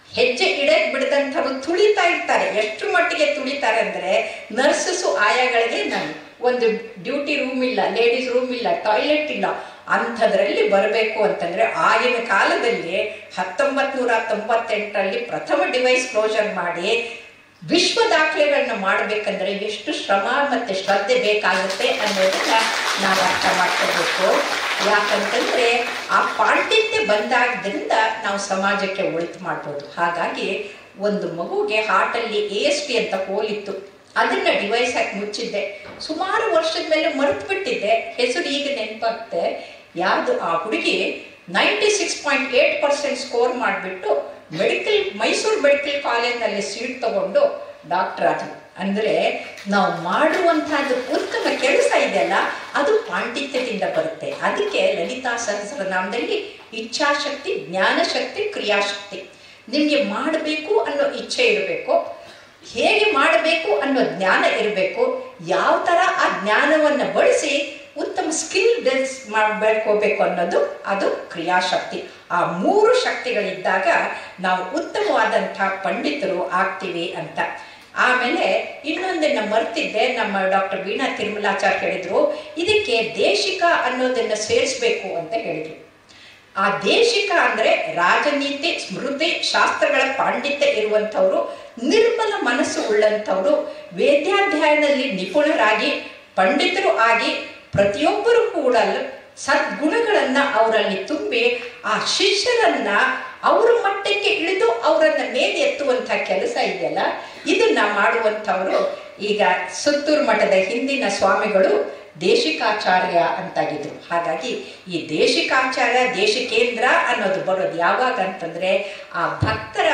ಹೆಜ್ಜೆ ಇಡಕ್ಕೆ ಬಿಡದಂಥವ್ರು ತುಳಿತಾ ಇರ್ತಾರೆ. ಎಷ್ಟು ಮಟ್ಟಿಗೆ ತುಳಿತಾರೆ ಅಂದರೆ ನರ್ಸಸ್ಸು ಆಯಾಗಳಿಗೆ ನಾನು ಒಂದು ಡ್ಯೂಟಿ ರೂಮ್ ಇಲ್ಲ, ಲೇಡೀಸ್ ರೂಮ್ ಇಲ್ಲ, ಟಾಯ್ಲೆಟ್ ಇಲ್ಲ. ಅಂಥದ್ರಲ್ಲಿ ಬರಬೇಕು ಅಂತಂದರೆ ಆಗಿನ ಕಾಲದಲ್ಲಿ 1998ರಲ್ಲಿ ಪ್ರಥಮ ಡಿವೈಸ್ ಕ್ಲೋಸರ್ ಮಾಡಿ ವಿಶ್ವ ದಾಖಲೆಗಳನ್ನ ಮಾಡಬೇಕಂದ್ರೆ ಎಷ್ಟು ಶ್ರಮ ಮತ್ತು ಶ್ರದ್ಧೆ ಬೇಕಾಗುತ್ತೆ ಅನ್ನೋದನ್ನ ನಾವು ಅರ್ಥ ಮಾಡ್ಕೋಬೇಕು. ಯಾಕಂತಂದರೆ ಆ ಪಾಂಡಿತ್ಯ ಬಂದಾದ್ದರಿಂದ ನಾವು ಸಮಾಜಕ್ಕೆ ಒಳಿತು ಮಾಡ್ಬೋದು. ಹಾಗಾಗಿ ಒಂದು ಮಗುಗೆ ಹಾರ್ಟಲ್ಲಿ AST ಅಂತ ಹೋಲಿತ್ತು, ಅದನ್ನು ಡಿವೈಸ್ ಹಾಕಿ ಮುಚ್ಚಿದ್ದೆ. ಸುಮಾರು ವರ್ಷದ ಮೇಲೆ ಮರೆತು ಬಿಟ್ಟಿದ್ದೆ, ಹೆಸರು ಈಗ ನೆನಪಾಗುತ್ತೆ. ಯಾವುದು ಆ ಹುಡುಗಿ 96.8% ಸ್ಕೋರ್ ಮಾಡಿಬಿಟ್ಟು ಮೈಸೂರು ಮೆಡಿಕಲ್ ಕಾಲೇಜ್ನಲ್ಲಿ ಸೀಟ್ ತಗೊಂಡು ಡಾಕ್ಟರ್ ಆದರು. ಅಂದರೆ ನಾವು ಮಾಡುವಂಥದ್ದು ಉತ್ತಮ ಕೆಲಸ ಇದೆಯಲ್ಲ, ಅದು ಪಾಂಡಿತ್ಯದಿಂದ ಬರುತ್ತೆ. ಅದಕ್ಕೆ ಲಲಿತಾ ಸಹಸ್ರನಾಮದಲ್ಲಿ ಇಚ್ಛಾಶಕ್ತಿ, ಜ್ಞಾನಶಕ್ತಿ, ಕ್ರಿಯಾಶಕ್ತಿ. ನಿಮಗೆ ಮಾಡಬೇಕು ಅನ್ನೋ ಇಚ್ಛೆ ಇರಬೇಕು, ಹೇಗೆ ಮಾಡಬೇಕು ಅನ್ನೋ ಜ್ಞಾನ ಇರಬೇಕು, ಯಾವ ಥರ ಆ ಜ್ಞಾನವನ್ನು ಬಳಸಿ ಉತ್ತಮ ಸ್ಕಿಲ್ ಡೆಲ್ಸ್ ಬೆಳ್ಕೋಬೇಕು ಅನ್ನೋದು ಅದು ಕ್ರಿಯಾಶಕ್ತಿ. ಆ 3 ಶಕ್ತಿಗಳಿದ್ದಾಗ ನಾವು ಉತ್ತಮವಾದಂಥ ಪಂಡಿತರು ಆಗ್ತೀವಿ ಅಂತ. ಆಮೇಲೆ ಇನ್ನೊಂದನ್ನು ಮರ್ತಿದ್ದೆ, ನಮ್ಮ ಡಾಕ್ಟರ್ ವೀಣಾ ತಿರುಮಲಾಚಾರ್ಯ ಹೇಳಿದರು, ಇದಕ್ಕೆ ದೇಶಿಕ ಅನ್ನೋದನ್ನು ಸೇರಿಸಬೇಕು ಅಂತ ಹೇಳಿದರು. ಆ ದೇಶಿಕ ಅಂದರೆ ರಾಜನೀತಿ, ಸ್ಮೃತಿ, ಶಾಸ್ತ್ರಗಳ ಪಾಂಡಿತ್ಯ ಇರುವಂಥವರು, ನಿರ್ಮಲ ಮನಸ್ಸು ಉಳ್ಳಂಥವರು, ವೇದ್ಯಾಧ್ಯಯನದಲ್ಲಿ ನಿಪುಣರಾಗಿ ಪಂಡಿತರು ಆಗಿ ಪ್ರತಿಯೊಬ್ಬರು ಕೂಡ ಸದ್ಗುಣಗಳನ್ನು ಅವರಲ್ಲಿ ತುಂಬಿ ಆ ಶಿಷ್ಯರನ್ನ ಅವರ ಮಟ್ಟಕ್ಕೆ ಇಳಿದು ಅವರನ್ನ ಮೇಲೆ ಎತ್ತುವಂಥ ಕೆಲಸ ಇದೆಯಲ್ಲ, ಇದನ್ನ ಮಾಡುವಂಥವರು ಈಗ ಸುತ್ತೂರು ಮಠದ ಹಿಂದಿನ ಸ್ವಾಮಿಗಳು ದೇಶಿಕಾಚಾರ್ಯ ಅಂತಾಗಿದ್ರು. ಹಾಗಾಗಿ ಈ ದೇಶಿಕಾಚಾರ್ಯ, ದೇಶಿಕೇಂದ್ರ ಅನ್ನೋದು ಬರೋದು ಯಾವಾಗ ಅಂತಂದರೆ ಆ ಭಕ್ತರ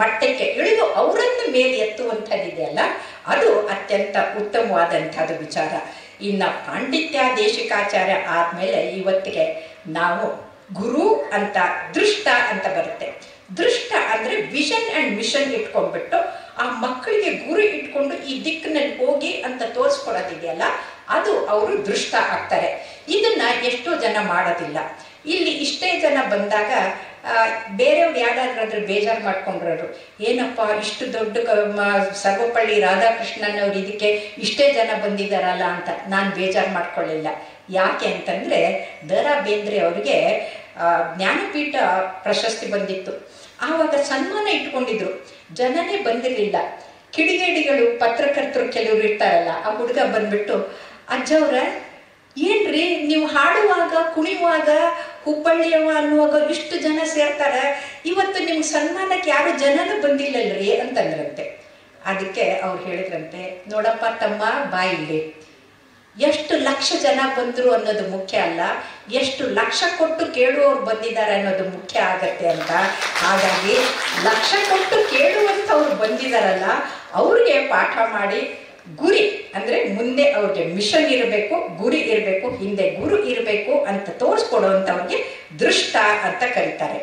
ಮಟ್ಟಕ್ಕೆ ಇಳಿದು ಅವರನ್ನು ಮೇಲೆ ಎತ್ತುವಂಥದ್ದಿದೆಯಲ್ಲ, ಅದು ಅತ್ಯಂತ ಉತ್ತಮವಾದಂಥದ್ದು ವಿಚಾರ. ಇನ್ನು ಪಾಂಡಿತ್ಯ, ದೇಶಿಕಾಚಾರ್ಯ ಆದಮೇಲೆ ಇವತ್ತಿಗೆ ನಾವು ಗುರು ಅಂತ, ದೃಷ್ಟ ಅಂತ ಬರುತ್ತೆ. ದೃಷ್ಟ ಅಂದರೆ ವಿಷನ್ ಆ್ಯಂಡ್ ಮಿಷನ್ ಇಟ್ಕೊಂಡ್ಬಿಟ್ಟು ಆ ಮಕ್ಕಳಿಗೆ ಗುರಿ ಇಟ್ಕೊಂಡು ಈ ದಿಕ್ಕಿನಲ್ಲಿ ಹೋಗಿ ಅಂತ ತೋರಿಸ್ಕೊಡೋದಿದೆಯಲ್ಲ, ಅದು ಅವರು ದೃಷ್ಟ ಆಗ್ತಾರೆ. ಇದನ್ನು ಎಷ್ಟೋ ಜನ ಮಾಡೋದಿಲ್ಲ. ಇಲ್ಲಿ ಇಷ್ಟೇ ಜನ ಬಂದಾಗ ಬೇರೆಯವ್ರು ಯಾರಾದ್ರೂ ಬೇಜಾರು ಮಾಡ್ಕೊಂಡ್ರು, ಏನಪ್ಪ ಇಷ್ಟು ದೊಡ್ಡ ಸರ್ವಪಳ್ಳಿ ರಾಧಾಕೃಷ್ಣನವ್ರು ಇದಕ್ಕೆ ಇಷ್ಟೇ ಜನ ಬಂದಿದ್ದಾರಲ್ಲ ಅಂತ. ನಾನು ಬೇಜಾರು ಮಾಡ್ಕೊಳ್ಳಿಲ್ಲ. ಯಾಕೆ ಅಂತಂದರೆ ದ.ರಾ. ಬೇಂದ್ರೆ ಅವರಿಗೆ ಜ್ಞಾನಪೀಠ ಪ್ರಶಸ್ತಿ ಬಂದಿತ್ತು. ಆವಾಗ ಸನ್ಮಾನ ಇಟ್ಕೊಂಡಿದ್ರು, ಜನನೇ ಬಂದಿರಲಿಲ್ಲ. ಕಿಡಿಗೇಡಿಗಳು, ಪತ್ರಕರ್ತರು ಕೆಲವರು ಇರ್ತಾರಲ್ಲ, ಆ ಹುಡುಗ ಬಂದ್ಬಿಟ್ಟು, ಅಜ್ಜವ್ರ ಏನ್ರಿ ನೀವು ಹಾಡುವಾಗ ಕುಣಿಯುವಾಗ ಹುಬ್ಬಳ್ಳಿಯವ ಅನ್ನುವಾಗ ಇಷ್ಟು ಜನ ಸೇರ್ತಾರೆ, ಇವತ್ತು ನಿಮ್ಗೆ ಸನ್ಮಾನಕ್ಕೆ ಯಾರು ಜನನೂ ಬಂದಿಲ್ಲಲ್ರಿ ಅಂತಂದ್ರಂತೆ. ಅದಕ್ಕೆ ಅವ್ರು ಹೇಳಿದ್ರಂತೆ, ನೋಡಪ್ಪ ತಮ್ಮ ಬಾಯಿಲಿ, ಎಷ್ಟು ಲಕ್ಷ ಜನ ಬಂದರು ಅನ್ನೋದು ಮುಖ್ಯ ಅಲ್ಲ, ಎಷ್ಟು ಲಕ್ಷ ಕೊಟ್ಟು ಕೇಳುವವ್ರು ಬಂದಿದ್ದಾರೆ ಅನ್ನೋದು ಮುಖ್ಯ ಆಗತ್ತೆ ಅಂತ. ಹಾಗಾಗಿ ಲಕ್ಷ ಕೊಟ್ಟು ಕೇಳುವಂಥವ್ರು ಬಂದಿದ್ದಾರಲ್ಲ, ಅವ್ರಿಗೆ ಪಾಠ ಮಾಡಿ ಗುರಿ ಅಂದರೆ ಮುಂದೆ ಅವ್ರಿಗೆ ಮಿಷನ್ ಇರಬೇಕು, ಗುರಿ ಇರಬೇಕು, ಹಿಂದೆ ಗುರು ಇರಬೇಕು ಅಂತ ತೋರಿಸ್ಕೊಡುವಂಥವ್ರಿಗೆ ದೃಷ್ಟ ಅಂತ ಕರೀತಾರೆ.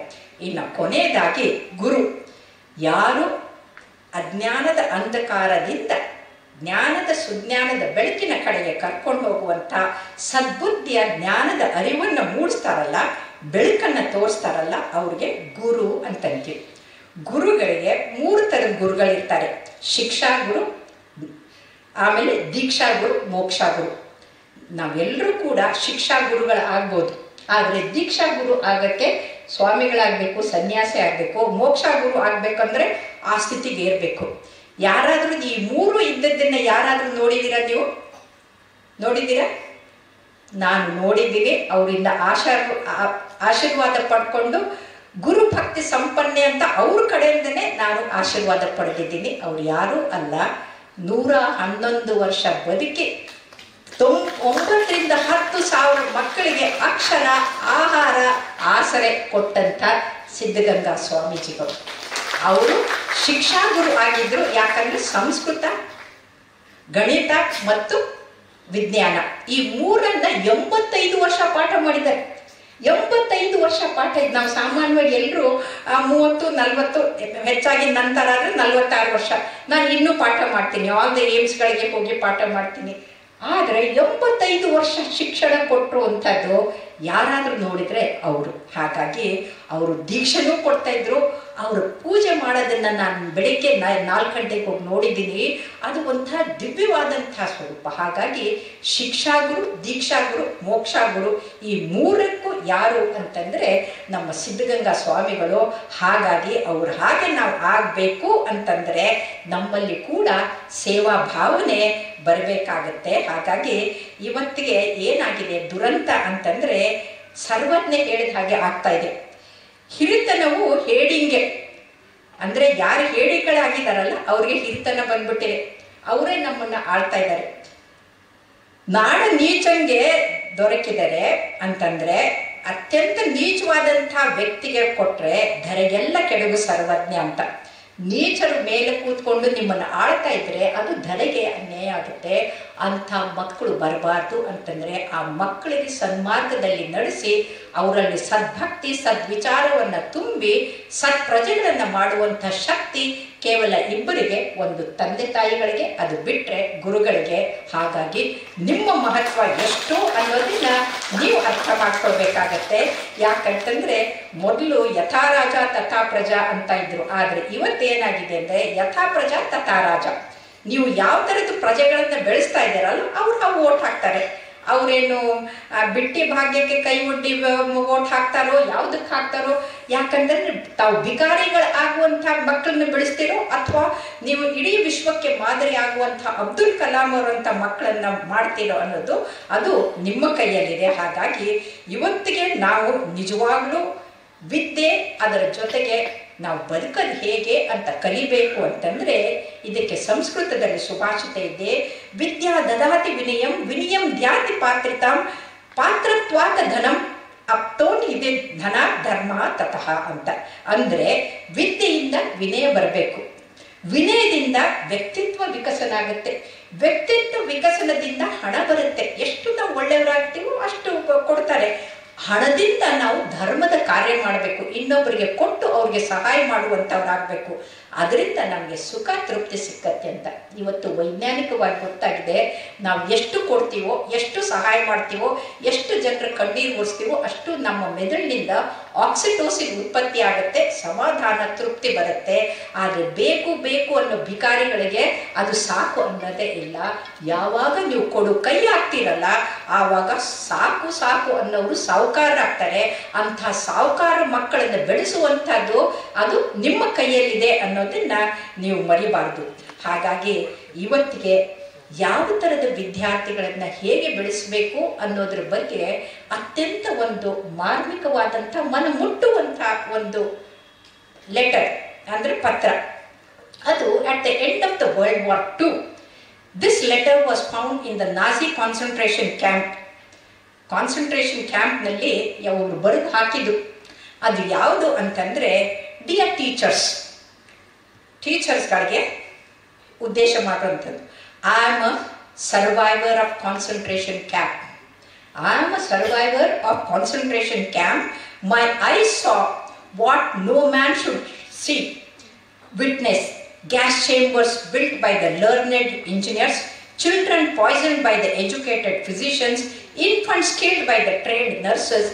ಇನ್ನು ಕೊನೆಯದಾಗಿ ಗುರು, ಯಾರು ಅಜ್ಞಾನದ ಅಂಧಕಾರದಿಂದ ಜ್ಞಾನದ ಸುಜ್ಞಾನದ ಬೆಳಕಿನ ಕಡೆಗೆ ಕರ್ಕೊಂಡು ಹೋಗುವಂಥ ಸದ್ಬುದ್ಧಿಯ ಜ್ಞಾನದ ಅರಿವನ್ನು ಮೂಡಿಸ್ತಾರಲ್ಲ, ಬೆಳಕನ್ನು ತೋರಿಸ್ತಾರಲ್ಲ, ಅವ್ರಿಗೆ ಗುರು ಅಂತಂತೀವಿ. ಗುರುಗಳಿಗೆ 3 ಥರದ ಗುರುಗಳಿರ್ತಾರೆ. ಶಿಕ್ಷಾ ಗುರು, ಆಮೇಲೆ ದೀಕ್ಷಾ ಗುರು, ಮೋಕ್ಷಾ ಗುರು. ನಾವೆಲ್ಲರೂ ಕೂಡ ಶಿಕ್ಷಾ ಗುರುಗಳಾಗ್ಬೋದು, ಆದರೆ ದೀಕ್ಷಾ ಗುರು ಆಗಕ್ಕೆ ಸ್ವಾಮಿಗಳಾಗಬೇಕು, ಸನ್ಯಾಸಿ ಆಗಬೇಕು. ಮೋಕ್ಷಾ ಗುರು ಆಗಬೇಕಂದ್ರೆ ಆ ಸ್ಥಿತಿಗೆ ಏರಬೇಕು. ಯಾರಾದರೂ ಈ 3 ಇದ್ದದ್ದನ್ನು ಯಾರಾದರೂ ನೋಡಿದ್ದೀರಾ? ನೀವು ನೋಡಿದ್ದೀರಾ? ನಾನು ನೋಡಿದ್ದೀನಿ. ಅವರಿಂದ ಆಶೀರ್ವಾದ ಪಡ್ಕೊಂಡು ಗುರು ಭಕ್ತಿ ಸಂಪನ್ನೆ ಅಂತ ಅವ್ರ ಕಡೆಯಿಂದನೇ ನಾನು ಆಶೀರ್ವಾದ ಪಡೆದಿದ್ದೀನಿ. ಅವ್ರು ಯಾರೂ ಅಲ್ಲ, 111 ವರ್ಷ ಬದುಕಿ 9ರಿಂದ 10,000 ಮಕ್ಕಳಿಗೆ ಅಕ್ಷರ, ಆಹಾರ, ಆಸರೆ ಕೊಟ್ಟಂಥ ಸಿದ್ಧಗಂಗಾ ಸ್ವಾಮೀಜಿಗಳು. ಅವರು ಶಿಕ್ಷಾ ಗುರು ಆಗಿದ್ರು. ಯಾಕಂದ್ರೆ ಸಂಸ್ಕೃತ, ಗಣಿತ ಮತ್ತು ವಿಜ್ಞಾನ ಈ 3ನ್ನ 85 ವರ್ಷ ಪಾಠ ಮಾಡಿದ್ದಾರೆ. 85 ವರ್ಷ ಪಾಠ ಇದು. ನಾವು ಸಾಮಾನ್ಯವಾಗಿ ಎಲ್ಲರೂ 30-40, ಹೆಚ್ಚಾಗಿ ನಂತರ ಆದರೆ 46 ವರ್ಷ ನಾನು ಇನ್ನೂ ಪಾಠ ಮಾಡ್ತೀನಿ, ಆಲ್ ದ ಏಮ್ಸ್ಗಳಿಗೆ ಹೋಗಿ ಪಾಠ ಮಾಡ್ತೀನಿ. ಆದರೆ 85 ವರ್ಷ ಶಿಕ್ಷಣ ಕೊಟ್ಟರು ಅಂಥದ್ದು ಯಾರಾದರೂ ನೋಡಿದರೆ ಅವರು. ಹಾಗಾಗಿ ಅವರು ದೀಕ್ಷೆನೂ ಕೊಡ್ತಾಯಿದ್ರು. ಅವರು ಪೂಜೆ ಮಾಡೋದನ್ನು ನಾನು ಬೆಳಿಗ್ಗೆ 4 ಗಂಟೆಗೆ ಹೋಗಿ ನೋಡಿದ್ದೀನಿ. ಅದು ಒಂಥರ ದಿವ್ಯವಾದಂಥ ಸ್ವರೂಪ. ಹಾಗಾಗಿ ಶಿಕ್ಷಾಗುರು, ದೀಕ್ಷಾಗುರು, ಮೋಕ್ಷಾಗುರು ಈ 3ಕ್ಕೂ ಯಾರು ಅಂತಂದರೆ ನಮ್ಮ ಸಿದ್ಧಗಂಗಾ ಸ್ವಾಮಿಗಳು. ಹಾಗಾಗಿ ಅವ್ರು ಹಾಗೆ ನಾವು ಆಗಬೇಕು ಅಂತಂದರೆ ನಮ್ಮಲ್ಲಿ ಕೂಡ ಸೇವಾ ಭಾವನೆ ಬರಬೇಕಾಗತ್ತೆ. ಹಾಗಾಗಿ ಇವತ್ತಿಗೆ ಏನಾಗಿದೆ ದುರಂತ ಅಂತಂದರೆ ಸರ್ವಜ್ಞ ಹೇಳಿದ ಹಾಗೆ ಆಗ್ತಾ ಇದೆ. ಹಿರಿತನವು ಹೇಡಿಂಗೆ, ಅಂದರೆ ಯಾರು ಹೇಡಿಗಳಾಗಿದ್ದಾರಲ್ಲ ಅವ್ರಿಗೆ ಹಿರಿತನ ಬಂದ್ಬಿಟ್ಟಿದೆ, ಅವರೇ ನಮ್ಮನ್ನ ಆಳ್ತಾ ಇದ್ದಾರೆ. ನಾಡ ನೀಚಂಗೆ ದೊರಕಿದರೆ ಅಂತಂದ್ರೆ ಅತ್ಯಂತ ನೀಚವಾದಂಥ ವ್ಯಕ್ತಿಗೆ ಕೊಟ್ರೆ ಧರೆಗೆಲ್ಲ ಕೆಡಗು ಸರ್ವಜ್ಞ ಅಂತ. ನೀಚರು ಮೇಲೆ ಕೂತ್ಕೊಂಡು ನಿಮ್ಮನ್ನು ಆಳ್ತಾ ಇದ್ರೆ ಅದು ಧರೆಗೆ ಅನ್ಯಾಯ ಆಗುತ್ತೆ. ಅಂಥ ಮಕ್ಕಳು ಬರಬಾರ್ದು ಅಂತಂದ್ರೆ ಆ ಮಕ್ಕಳಿಗೆ ಸನ್ಮಾರ್ಗದಲ್ಲಿ ನಡೆಸಿ ಅವರಲ್ಲಿ ಸದ್ಭಕ್ತಿ ಸದ್ವಿಚಾರವನ್ನು ತುಂಬಿ ಸತ್ಪ್ರಜೆಗಳನ್ನು ಮಾಡುವಂಥ ಶಕ್ತಿ ಕೇವಲ ಇಬ್ಬರಿಗೆ, ಒಂದು ತಂದೆ ತಾಯಿಗಳಿಗೆ, ಅದು ಬಿಟ್ಟರೆ ಗುರುಗಳಿಗೆ. ಹಾಗಾಗಿ ನಿಮ್ಮ ಮಹತ್ವ ಎಷ್ಟು ಅನ್ನೋದನ್ನ ನೀವು ಅರ್ಥ ಮಾಡ್ಕೊಳ್ಬೇಕಾಗತ್ತೆ. ಯಾಕಂತಂದ್ರೆ ಮೊದಲು ಯಥಾ ರಾಜ ತಥಾ ಪ್ರಜಾ ಅಂತ ಇದ್ರು, ಆದರೆ ಇವತ್ತೇನಾಗಿದೆ ಅಂದರೆ ಯಥಾ ಪ್ರಜಾ ತಥಾ ರಾಜ. ನೀವು ಯಾವ ಥರದ್ದು ಪ್ರಜೆಗಳನ್ನ ಬೆಳೆಸ್ತಾ ಇದ್ದೀರಲ್ಲ ಅವ್ರು ಓಟ್ ಹಾಕ್ತಾರೆ. ಅವರೇನು ಬಿಟ್ಟಿ ಭಾಗ್ಯಕ್ಕೆ ಕೈ ಒಡ್ಡಿ ಓಟ್ ಹಾಕ್ತಾರೋ, ಯಾವುದಕ್ಕೆ ಹಾಕ್ತಾರೋ? ಯಾಕಂದ್ರೆ ತಾವು ಭಿಕಾರಿಗಳು ಆಗುವಂಥ ಮಕ್ಕಳನ್ನ ಬೆಳೆಸ್ತಿರೋ ಅಥವಾ ನೀವು ಇಡೀ ವಿಶ್ವಕ್ಕೆ ಮಾದರಿ ಆಗುವಂಥ ಅಬ್ದುಲ್ ಕಲಾಂ ಅವರಂಥ ಮಕ್ಕಳನ್ನ ಮಾಡ್ತಿರೋ ಅನ್ನೋದು ಅದು ನಿಮ್ಮ ಕೈಯಲ್ಲಿದೆ. ಹಾಗಾಗಿ ಇವತ್ತಿಗೆ ನಾವು ನಿಜವಾಗ್ಲೂ ವಿದ್ಯೆ ಅದರ ಜೊತೆಗೆ ನಾವು ಬದುಕೋದು ಹೇಗೆ ಅಂತ ಕಲಿಬೇಕು ಅಂತಂದ್ರೆ ಇದಕ್ಕೆ ಸಂಸ್ಕೃತದಲ್ಲಿ ಸುಭಾಷಿತ ಇದೆ, ವಿದ್ಯಾ ದದಾತಿ ವಿನಯಂ ವಿನಯಂ ದ್ಯಾತಿ ಪಾತ್ರಿತಾಂ ಪಾತ್ರತ್ವಾತ ಧನಂ ಅಪ್ತೋನ್ ಇದೆ ಧನ ಧರ್ಮ ತತಃ ಅಂತ. ಅಂದ್ರೆ ವಿದ್ಯೆಯಿಂದ ವಿನಯ ಬರಬೇಕು, ವಿನಯದಿಂದ ವ್ಯಕ್ತಿತ್ವ ವಿಕಸನ ಆಗುತ್ತೆ, ವ್ಯಕ್ತಿತ್ವ ವಿಕಸನದಿಂದ ಹಣ ಬರುತ್ತೆ. ಎಷ್ಟು ನಾವು ಒಳ್ಳೆಯವರಾಗ್ತೀವೋ ಅಷ್ಟು ಕೊಡ್ತಾರೆ. ಹಣದಿಂದ ನಾವು ಧರ್ಮದ ಕಾರ್ಯ ಮಾಡಬೇಕು, ಇನ್ನೊಬ್ಬರಿಗೆ ಕೊಟ್ಟು ಅವ್ರಿಗೆ ಸಹಾಯ ಮಾಡುವಂಥವ್ರಾಗಬೇಕು. ಅದರಿಂದ ನಮಗೆ ಸುಖ ತೃಪ್ತಿ ಸಿಕ್ಕತ್ತೆ ಅಂತ ಇವತ್ತು ವೈಜ್ಞಾನಿಕವಾಗಿ ಗೊತ್ತಾಗಿದೆ. ನಾವು ಎಷ್ಟು ಕೊಡ್ತೀವೋ, ಎಷ್ಟು ಸಹಾಯ ಮಾಡ್ತೀವೋ, ಎಷ್ಟು ಜನರ ಕಣ್ಣೀರು ಒರೆಸ್ತೀವೋ ಅಷ್ಟು ನಮ್ಮ ಮೆದುಳಿನಿಂದ ಆಕ್ಸಿಟೋಸಿನ್ ಉತ್ಪತ್ತಿ ಆಗುತ್ತೆ, ಸಮಾಧಾನ ತೃಪ್ತಿ ಬರುತ್ತೆ. ಆದರೆ ಬೇಕು ಬೇಕು ಅನ್ನೋ ಭಿಕಾರಿಗಳಿಗೆ ಅದು ಸಾಕು ಅನ್ನೋದೇ ಇಲ್ಲ. ಯಾವಾಗ ನೀವು ಕೊಡು ಕೈ ಹಾಕ್ತೀರಲ್ಲ ಆವಾಗ ಸಾಕು ಸಾಕು ಅನ್ನೋರು ಸಾಹುಕಾರರಾಗ್ತಾರೆ. ಅಂಥ ಸಾಹುಕಾರ ಮಕ್ಕಳನ್ನು ಬೆಳೆಸುವಂಥದ್ದು ಅದು ನಿಮ್ಮ ಕೈಯಲ್ಲಿದೆ ಅನ್ನೋದನ್ನ ನೀವು ಮರಿಬಾರ್ದು. ಹಾಗಾಗಿ ಇವತ್ತಿಗೆ ಯಾವ ಥರದ ವಿದ್ಯಾರ್ಥಿಗಳನ್ನ ಹೇಗೆ ಬೆಳೆಸಬೇಕು ಅನ್ನೋದ್ರ ಬಗ್ಗೆ ಅತ್ಯಂತ ಒಂದು ಮಾರ್ಮಿಕವಾದಂಥ ಮನ ಮುಟ್ಟುವಂಥ ಒಂದು ಲೆಟರ್ ಅಂದರೆ ಪತ್ರ, ಅದು at the end of the world war II. This letter was found in the Nazi concentration camp. Concentration ಕ್ಯಾಂಪ್ನಲ್ಲಿ ಅವರು ಬರೆದು ಹಾಕಿದ್ದು ಅದು ಯಾವುದು ಅಂತಂದರೆ, ಡಿಯರ್ ಟೀಚರ್ಸ್ಗಳಿಗೆ ಉದ್ದೇಶ ಮಾಡುವಂಥದ್ದು. I am a survivor of concentration camp. I am a survivor of concentration camp. My ice saw what no man should see, witness gas chambers built by the learned engineers, children poisoned by the educated physicians, infants killed by the trained nurses,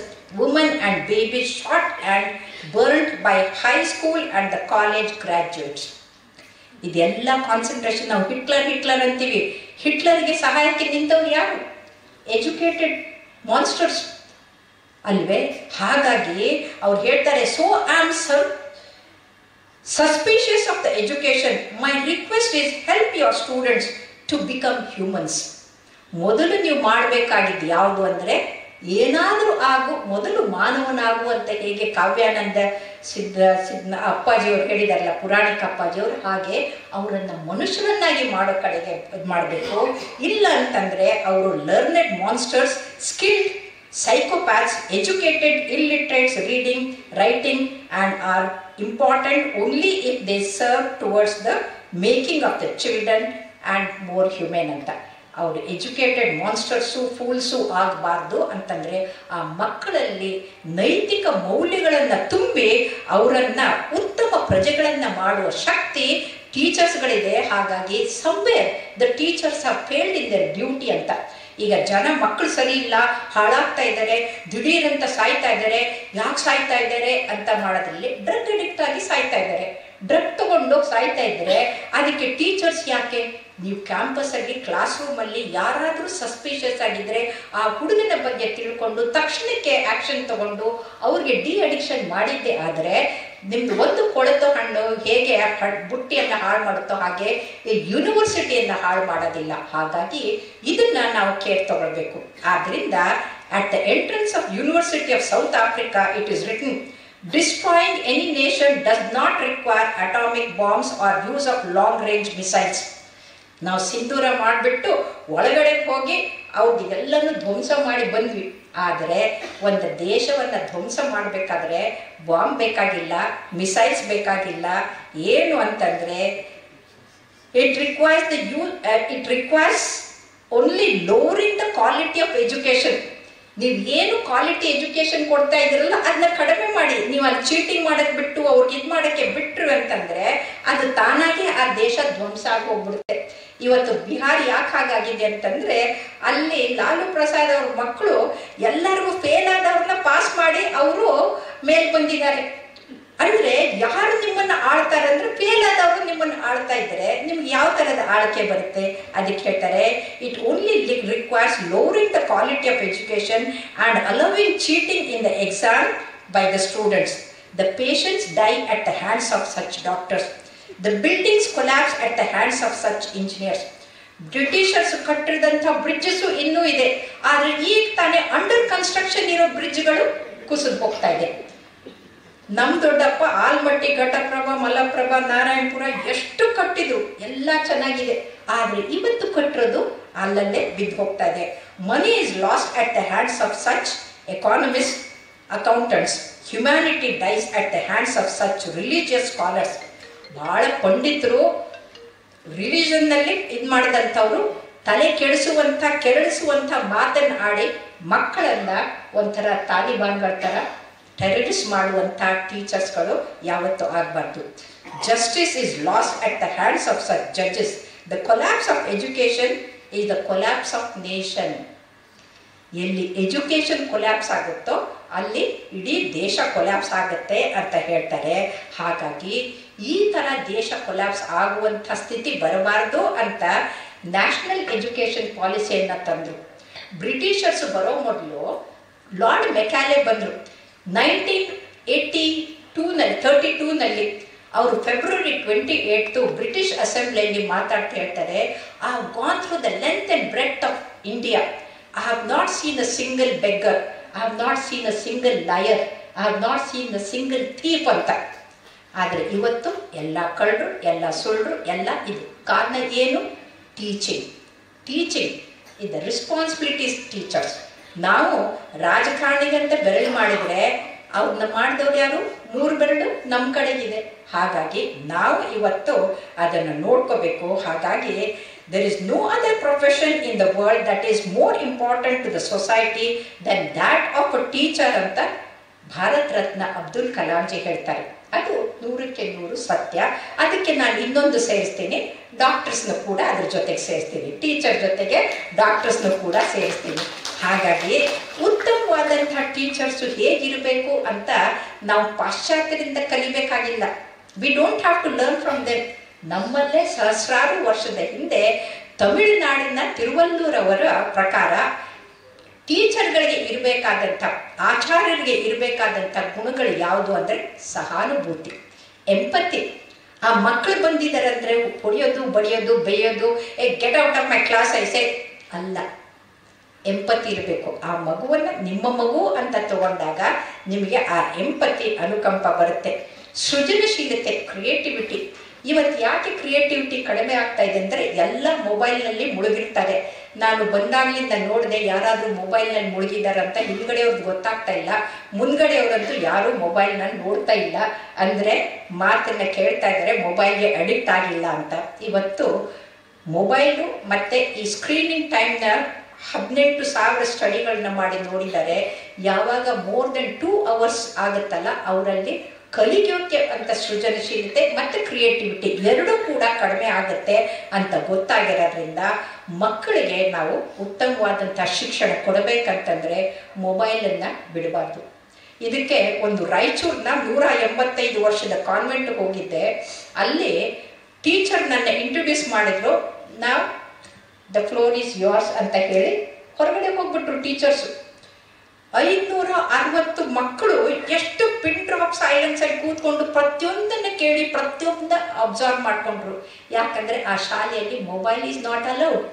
women and babies shot and burnt by high school and the college graduates. ಇದೆಲ್ಲ ಕಾನ್ಸಂಟ್ರೇಷನ್. ನಾವು ಹಿಟ್ಲರ್ ಅಂತೀವಿ, ಹಿಟ್ಲರ್ಗೆ ಸಹಾಯಕ್ಕೆ ನಿಂತವ್ರು ಯಾರು? ಎಜುಕೇಟೆಡ್ ಮಾನ್ಸ್ಟರ್ಸ್ ಅಲ್ವೇ? ಹಾಗಾಗಿ ಅವ್ರು ಹೇಳ್ತಾರೆ, so I am suspicious of the education. My request is help your students to become humans. ಮೊದಲು ನೀವು ಮಾಡಬೇಕಾಗಿದ್ದು ಯಾವುದು ಅಂದರೆ, ಏನಾದರೂ ಆಗು ಮೊದಲು ಮಾನವನಾಗು ಅಂತ ಹೇಗೆ ಕಾವ್ಯಾನಂದ ಅಪ್ಪಾಜಿಯವರು ಹೇಳಿದಾರಲ್ಲ, ಪುರಾಣಿಕ ಅಪ್ಪಾಜಿಯವರು, ಹಾಗೆ ಅವರನ್ನು ಮನುಷ್ಯರನ್ನಾಗಿ ಮಾಡೋ ಕಡೆಗೆ ಇದು ಮಾಡಬೇಕು. ಇಲ್ಲ ಅಂತಂದರೆ ಅವರು learned monsters, skilled psychopaths, educated illiterates reading, writing and are important only if they serve towards the making of the children and more humane ಅಂತ. ಅವರು ಎಜುಕೇಟೆಡ್ ಮಾನ್ಸ್ಟರ್ಸು ಫೂಲ್ಸು ಆಗಬಾರ್ದು ಅಂತಂದರೆ ಆ ಮಕ್ಕಳಲ್ಲಿ ನೈತಿಕ ಮೌಲ್ಯಗಳನ್ನು ತುಂಬಿ ಅವರನ್ನು ಉತ್ತಮ ಪ್ರಜೆಗಳನ್ನು ಮಾಡುವ ಶಕ್ತಿ ಟೀಚರ್ಸ್ಗಳಿದೆ. ಹಾಗಾಗಿ somewhere the teachers have failed in their duty ಅಂತ. ಈಗ ಮಕ್ಕಳು ಸರಿ ಇಲ್ಲ, ಹಾಳಾಗ್ತಾ ಇದ್ದಾರೆ, ದಿಢೀರಂತ ಸಾಯ್ತಾ ಇದ್ದಾರೆ. ಯಾಕೆ ಸಾಯ್ತಾ ಇದ್ದಾರೆ ಅಂತ ಮಾಡೋದ್ರಲ್ಲಿ ಡ್ರಗ್ ಅಡಿಕ್ಟ್ ಆಗಿ ಸಾಯ್ತಾ ಇದ್ದಾರೆ. ಡ್ರಗ್ ತಗೊಂಡೋಗಿ ಸಾಯ್ತಾ ಇದ್ದಾರೆ. ಅದಕ್ಕೆ ಟೀಚರ್ಸ್ ಯಾಕೆ? ನೀವು ಕ್ಯಾಂಪಸ್ಸಲ್ಲಿ ಕ್ಲಾಸ್ ರೂಮಲ್ಲಿ ಯಾರಾದರೂ ಸಸ್ಪಿಷಿಯಸ್ ಆಗಿದ್ದರೆ ಆ ಹುಡುಗನ ಬಗ್ಗೆ ತಿಳ್ಕೊಂಡು ತಕ್ಷಣಕ್ಕೆ ಆ್ಯಕ್ಷನ್ ತಗೊಂಡು ಅವ್ರಿಗೆ ಅಡಿಕ್ಷನ್ ಮಾಡಿದ್ದೆ ಆದರೆ ನಿಮ್ದು ಒಂದು ಕೊಳೆತ ಹಣ್ಣು ಹೇಗೆ ಬುಟ್ಟಿಯನ್ನು ಹಾಳು ಮಾಡುತ್ತೋ ಹಾಗೆ ಈ ಯೂನಿವರ್ಸಿಟಿಯನ್ನು ಹಾಳು ಮಾಡೋದಿಲ್ಲ. ಹಾಗಾಗಿ ಇದನ್ನು ನಾವು ಕೇರ್ ತಗೊಳ್ಬೇಕು. ಆದ್ದರಿಂದ At the entrance of University of South Africa, it is written, destroying any nation does not require atomic bombs or use of long-range missiles. ನಾವು ಸಿಂಧೂರ ಮಾಡಿಬಿಟ್ಟು ಒಳಗಡೆ ಹೋಗಿ ಅವ್ರಿಗೆಲ್ಲನೂ ಧ್ವಂಸ ಮಾಡಿ ಬಂದ್ವಿ. ಆದರೆ ಒಂದು ದೇಶವನ್ನು ಧ್ವಂಸ ಮಾಡಬೇಕಾದ್ರೆ ಬಾಂಬ್ ಬೇಕಾಗಿಲ್ಲ, ಮಿಸೈಲ್ಸ್ ಬೇಕಾಗಿಲ್ಲ. ಏನು ಅಂತಂದರೆ it requires only lowering the quality of education. ನೀವು ಏನು ಕ್ವಾಲಿಟಿ ಎಜುಕೇಷನ್ ಕೊಡ್ತಾ ಇದ್ದೀರಲ್ಲ ಅದನ್ನ ಕಡಿಮೆ ಮಾಡಿ. ನೀವು ಅಲ್ಲಿ ಚೀಟಿಂಗ್ ಮಾಡೋಕ್ಕೆ ಬಿಟ್ಟು ಅವ್ರಿಗೆ ಇದು ಮಾಡೋಕ್ಕೆ ಬಿಟ್ಟರು ಅಂತಂದರೆ ಅದು ತಾನಾಗೆ ಆ ದೇಶ ಧ್ವಂಸ ಆಗಿ ಹೋಗ್ಬಿಡುತ್ತೆ. ಇವತ್ತು ಬಿಹಾರ್ ಯಾಕೆ ಹಾಗಾಗಿದೆ ಅಂತಂದರೆ ಅಲ್ಲಿ ಲಾಲು ಪ್ರಸಾದ್ ಅವ್ರ ಮಕ್ಕಳು ಎಲ್ಲರಿಗೂ ಫೇಲ್ ಆದವ್ರನ್ನ ಪಾಸ್ ಮಾಡಿ ಅವರು ಮೇಲ್ ಬಂದಿದ್ದಾರೆ. ಅಂದರೆ ಯಾರು ನಿಮ್ಮನ್ನು ಆಳ್ತಾರೆ ಅಂದರೆ ಫೇಲ್ ಆದವರು ನಿಮ್ಮನ್ನು ಆಳ್ತಾ ಇದ್ದಾರೆ, ನಿಮ್ಗೆ ಯಾವ ಥರದ ಆಳ್ಕೆ ಬರುತ್ತೆ? ಅದಕ್ಕೆ ಹೇಳ್ತಾರೆ it only requires lowering the quality of education and allowing cheating in the exam by the students. The patients die at the hands of such doctors. The buildings collapse at the hands of such engineers. Britishers ಕಟ್ಟಿದಂಥ ಬ್ರಿಡ್ಜಸ್ಸು ಇನ್ನೂ ಇದೆ, ಆದರೆ ಈಗ ತಾನೇ ಅಂಡರ್ ಕನ್ಸ್ಟ್ರಕ್ಷನ್ ಇರೋ ಬ್ರಿಡ್ಜ್ಗಳು ಕುಸಿದು ಹೋಗ್ತಾ ಇದೆ. ನಮ್ಮ ದೊಡ್ಡಪ್ಪ ಆಲ್ಮಟ್ಟಿ, ಘಟಪ್ರಭಾ, ಮಲಪ್ರಭಾ, ನಾರಾಯಣಪುರ ಎಷ್ಟು ಕಟ್ಟಿದ್ರು, ಎಲ್ಲ ಚೆನ್ನಾಗಿದೆ. ಆದರೆ ಇವತ್ತು ಕಟ್ಟಿರೋದು ಅಲ್ಲಲ್ಲೇ ಬಿದ್ದು ಹೋಗ್ತಾ ಇದೆ. Money is lost at the hands of such economist, accountants. Humanity dies at the hands of such religious scholars. ಭಾಳ ಪಂಡಿತರು ರಿಲಿಜನ್ನಲ್ಲಿ ಇದು ಮಾಡಿದಂಥವ್ರು ತಲೆ ಕೆರಳಿಸುವಂಥ ಮಾತನ್ನು ಆಡಿ ಮಕ್ಕಳನ್ನ ಒಂಥರ ತಾಲಿಬಾನ್ಗಳ ಥರ ಟೆರರಿಸ್ಟ್ ಮಾಡುವಂಥ ಟೀಚರ್ಸ್ಗಳು ಯಾವತ್ತೂ ಆಗಬಾರ್ದು. Justice is lost at the hands of such judges. The collapse of education is the collapse of nation. ಎಲ್ಲಿ ಎಜುಕೇಷನ್ ಕೊಲ್ಯಾಪ್ಸ್ ಆಗುತ್ತೋ ಅಲ್ಲಿ ಇಡೀ ದೇಶ ಕೊಲ್ಯಾಪ್ಸ್ ಆಗುತ್ತೆ ಅಂತ ಹೇಳ್ತಾರೆ. ಹಾಗಾಗಿ ಈ ಥರ ದೇಶ ಕೊಲ್ಯಾಪ್ಸ್ ಆಗುವಂಥ ಸ್ಥಿತಿ ಬರಬಾರ್ದು ಅಂತ ನ್ಯಾಷನಲ್ ಎಜುಕೇಷನ್ ಪಾಲಿಸಿಯನ್ನು ತಂದರು. ಬ್ರಿಟಿಷರ್ಸ್ ಬರೋ ಮೊದಲು ಲಾರ್ಡ್ ಮೆಕ್ಯಾಲೆ ಬಂದರು 1932ನಲ್ಲಿ. ಅವರು ಫೆಬ್ರವರಿ 28 ಬ್ರಿಟಿಷ್ ಅಸೆಂಬ್ಲಿಯಲ್ಲಿ ಮಾತಾಡ್ತಾ ಹೇಳ್ತಾರೆ, I have gone through the length and breadth of India. I have not seen a single beggar. I have not seen a single liar. I have not seen a single thief ಅಂತ. ಆದರೆ ಇವತ್ತು ಎಲ್ಲ ಕಳ್ಳರು, ಎಲ್ಲ ಸುಳ್ಳರು, ಎಲ್ಲ ಇದು ಕಾರಣ ಏನು? Teaching is the responsibilities teachers. ನಾವು ರಾಜಕಾರಣಿಗಂತ ಬೆರಳು ಮಾಡಿದರೆ ಅವ್ರನ್ನ ಮಾಡಿದವ್ರು ಯಾರು? 3 ಬೆರಳು ನಮ್ಮ ಕಡೆಗಿದೆ. ಹಾಗಾಗಿ ನಾವು ಇವತ್ತು ಅದನ್ನು ನೋಡ್ಕೋಬೇಕು. ಹಾಗಾಗಿ there is no other profession in the world that is more important to the society than that of a teacher ಅಂತ ಭಾರತ ರತ್ನ ಅಬ್ದುಲ್ ಕಲಾಂಜಿ ಹೇಳ್ತಾರೆ. ಅದು 100ಕ್ಕೆ 100 ಸತ್ಯ. ಅದಕ್ಕೆ ನಾನು ಇನ್ನೊಂದು ಸೇರಿಸ್ತೀನಿ, ಡಾಕ್ಟರ್ಸ್ನ ಕೂಡ ಅದ್ರ ಜೊತೆಗೆ ಸೇರಿಸ್ತೀನಿ, ಟೀಚರ್ ಜೊತೆಗೆ ಡಾಕ್ಟರ್ಸ್ನ ಕೂಡ ಸೇರಿಸ್ತೀನಿ. ಹಾಗಾಗಿ ಉತ್ತಮವಾದಂಥ ಟೀಚರ್ಸು ಹೇಗಿರಬೇಕು ಅಂತ ನಾವು ಪಾಶ್ಚಾತ್ಯರಿಂದ ಕಲಿಬೇಕಾಗಿಲ್ಲ. We don't have to learn from them. ನಮ್ಮಲ್ಲೇ ಸಹಸ್ರಾರು ವರ್ಷದ ಹಿಂದೆ ತಮಿಳುನಾಡಿನ ತಿರುವಲ್ಲೂರವರ ಪ್ರಕಾರ ಟೀಚರ್ಗಳಿಗೆ ಇರಬೇಕಾದಂಥ, ಆಚಾರ್ಯರಿಗೆ ಇರಬೇಕಾದಂಥ ಗುಣಗಳು ಯಾವುದು ಅಂದರೆ ಸಹಾನುಭೂತಿ, ಎಂಪತಿ. ಆ ಮಕ್ಕಳು ಬಂದಿದ್ದಾರೆ ಅಂದರೆ ಹೊಡೆಯೋದು, ಬಡಿಯೋದು, ಬೇಯೋದು, get out of my class ಐಸೆ ಅಲ್ಲ. ಎಂಪತಿ ಇರಬೇಕು. ಆ ಮಗುವನ್ನು ನಿಮ್ಮ ಮಗು ಅಂತ ತಗೊಂಡಾಗ ನಿಮಗೆ ಆ ಎಂಪತಿ, ಅನುಕಂಪ ಬರುತ್ತೆ. ಸೃಜನಶೀಲತೆ, ಕ್ರಿಯೇಟಿವಿಟಿ. ಇವತ್ತು ಯಾಕೆ ಕ್ರಿಯೇಟಿವಿಟಿ ಕಡಿಮೆ ಆಗ್ತಾ ಇದೆ ಅಂದರೆ ಎಲ್ಲ ಮೊಬೈಲ್ನಲ್ಲಿ ಮುಳುಗಿರ್ತಾರೆ. ನಾನು ಬಂದಾಗಲಿಂದ ನೋಡಿದೆ ಯಾರಾದರೂ ಮೊಬೈಲ್ನಲ್ಲಿ ಮುಳುಗಿದಾರಂತ. ಹಿಂದ್ಗಡೆಯವ್ರದ್ದು ಗೊತ್ತಾಗ್ತಾ ಇಲ್ಲ, ಮುಂದ್ಗಡೆಯವ್ರಂತೂ ಯಾರೂ ಮೊಬೈಲ್ನಲ್ಲಿ ನೋಡ್ತಾ ಇಲ್ಲ. ಅಂದರೆ ಮಾತನ್ನು ಕೇಳ್ತಾ ಇದ್ದಾರೆ, ಮೊಬೈಲ್ಗೆ ಅಡಿಕ್ಟ್ ಆಗಿಲ್ಲ ಅಂತ. ಇವತ್ತು ಮೊಬೈಲು ಮತ್ತು ಈ ಸ್ಕ್ರೀನಿಂಗ್ ಟೈಮ್ನ 18,000 ಸ್ಟಡಿಗಳನ್ನ ಮಾಡಿ ನೋಡಿದ್ದಾರೆ. ಯಾವಾಗ ಮೋರ್ ದೆನ್ 2 hours ಆಗುತ್ತಲ್ಲ ಅವರಲ್ಲಿ ಕಲಿಯೋಕ್ಕೆ ಅಂತ ಸೃಜನಶೀಲತೆ ಮತ್ತು ಕ್ರಿಯೇಟಿವಿಟಿ ಎರಡೂ ಕೂಡ ಕಡಿಮೆ ಆಗುತ್ತೆ ಅಂತ ಗೊತ್ತಾಗಿರೋದ್ರಿಂದ ಮಕ್ಕಳಿಗೆ ನಾವು ಉತ್ತಮವಾದಂಥ ಶಿಕ್ಷಣ ಕೊಡಬೇಕಂತಂದರೆ ಮೊಬೈಲನ್ನು ಬಿಡಬಾರ್ದು. ಇದಕ್ಕೆ ಒಂದು ರಾಯಚೂರಿನ 185 ವರ್ಷದ ಕಾನ್ವೆಂಟ್ಗೆ ಹೋಗಿದ್ದೆ. ಅಲ್ಲಿ ಟೀಚರ್ ನನ್ನ ಇಂಟ್ರೊಡ್ಯೂಸ್ ಮಾಡಿದ್ರು. ನಾವು ದ ಫ್ಲೋರ್ ಈಸ್ ಯೋರ್ಸ್ ಅಂತ ಹೇಳಿ ಹೊರಗಡೆ ಹೋಗ್ಬಿಟ್ರು ಟೀಚರ್ಸು. 560 ಮಕ್ಕಳು ಎಷ್ಟು ಪಿನ್ ಡ್ರಾಪ್ ಸೈಲೆನ್ಸ್ ಆಗಿ ಕೂತ್ಕೊಂಡು ಪ್ರತಿಯೊಂದನ್ನು ಕೇಳಿ ಪ್ರತಿಯೊಂದನ್ನ ಅಬ್ಸರ್ವ್ ಮಾಡಿಕೊಂಡ್ರು. ಯಾಕಂದರೆ ಆ ಶಾಲೆಯಲ್ಲಿ ಮೊಬೈಲ್ ಈಸ್ ನಾಟ್ ಅಲೌಡ್.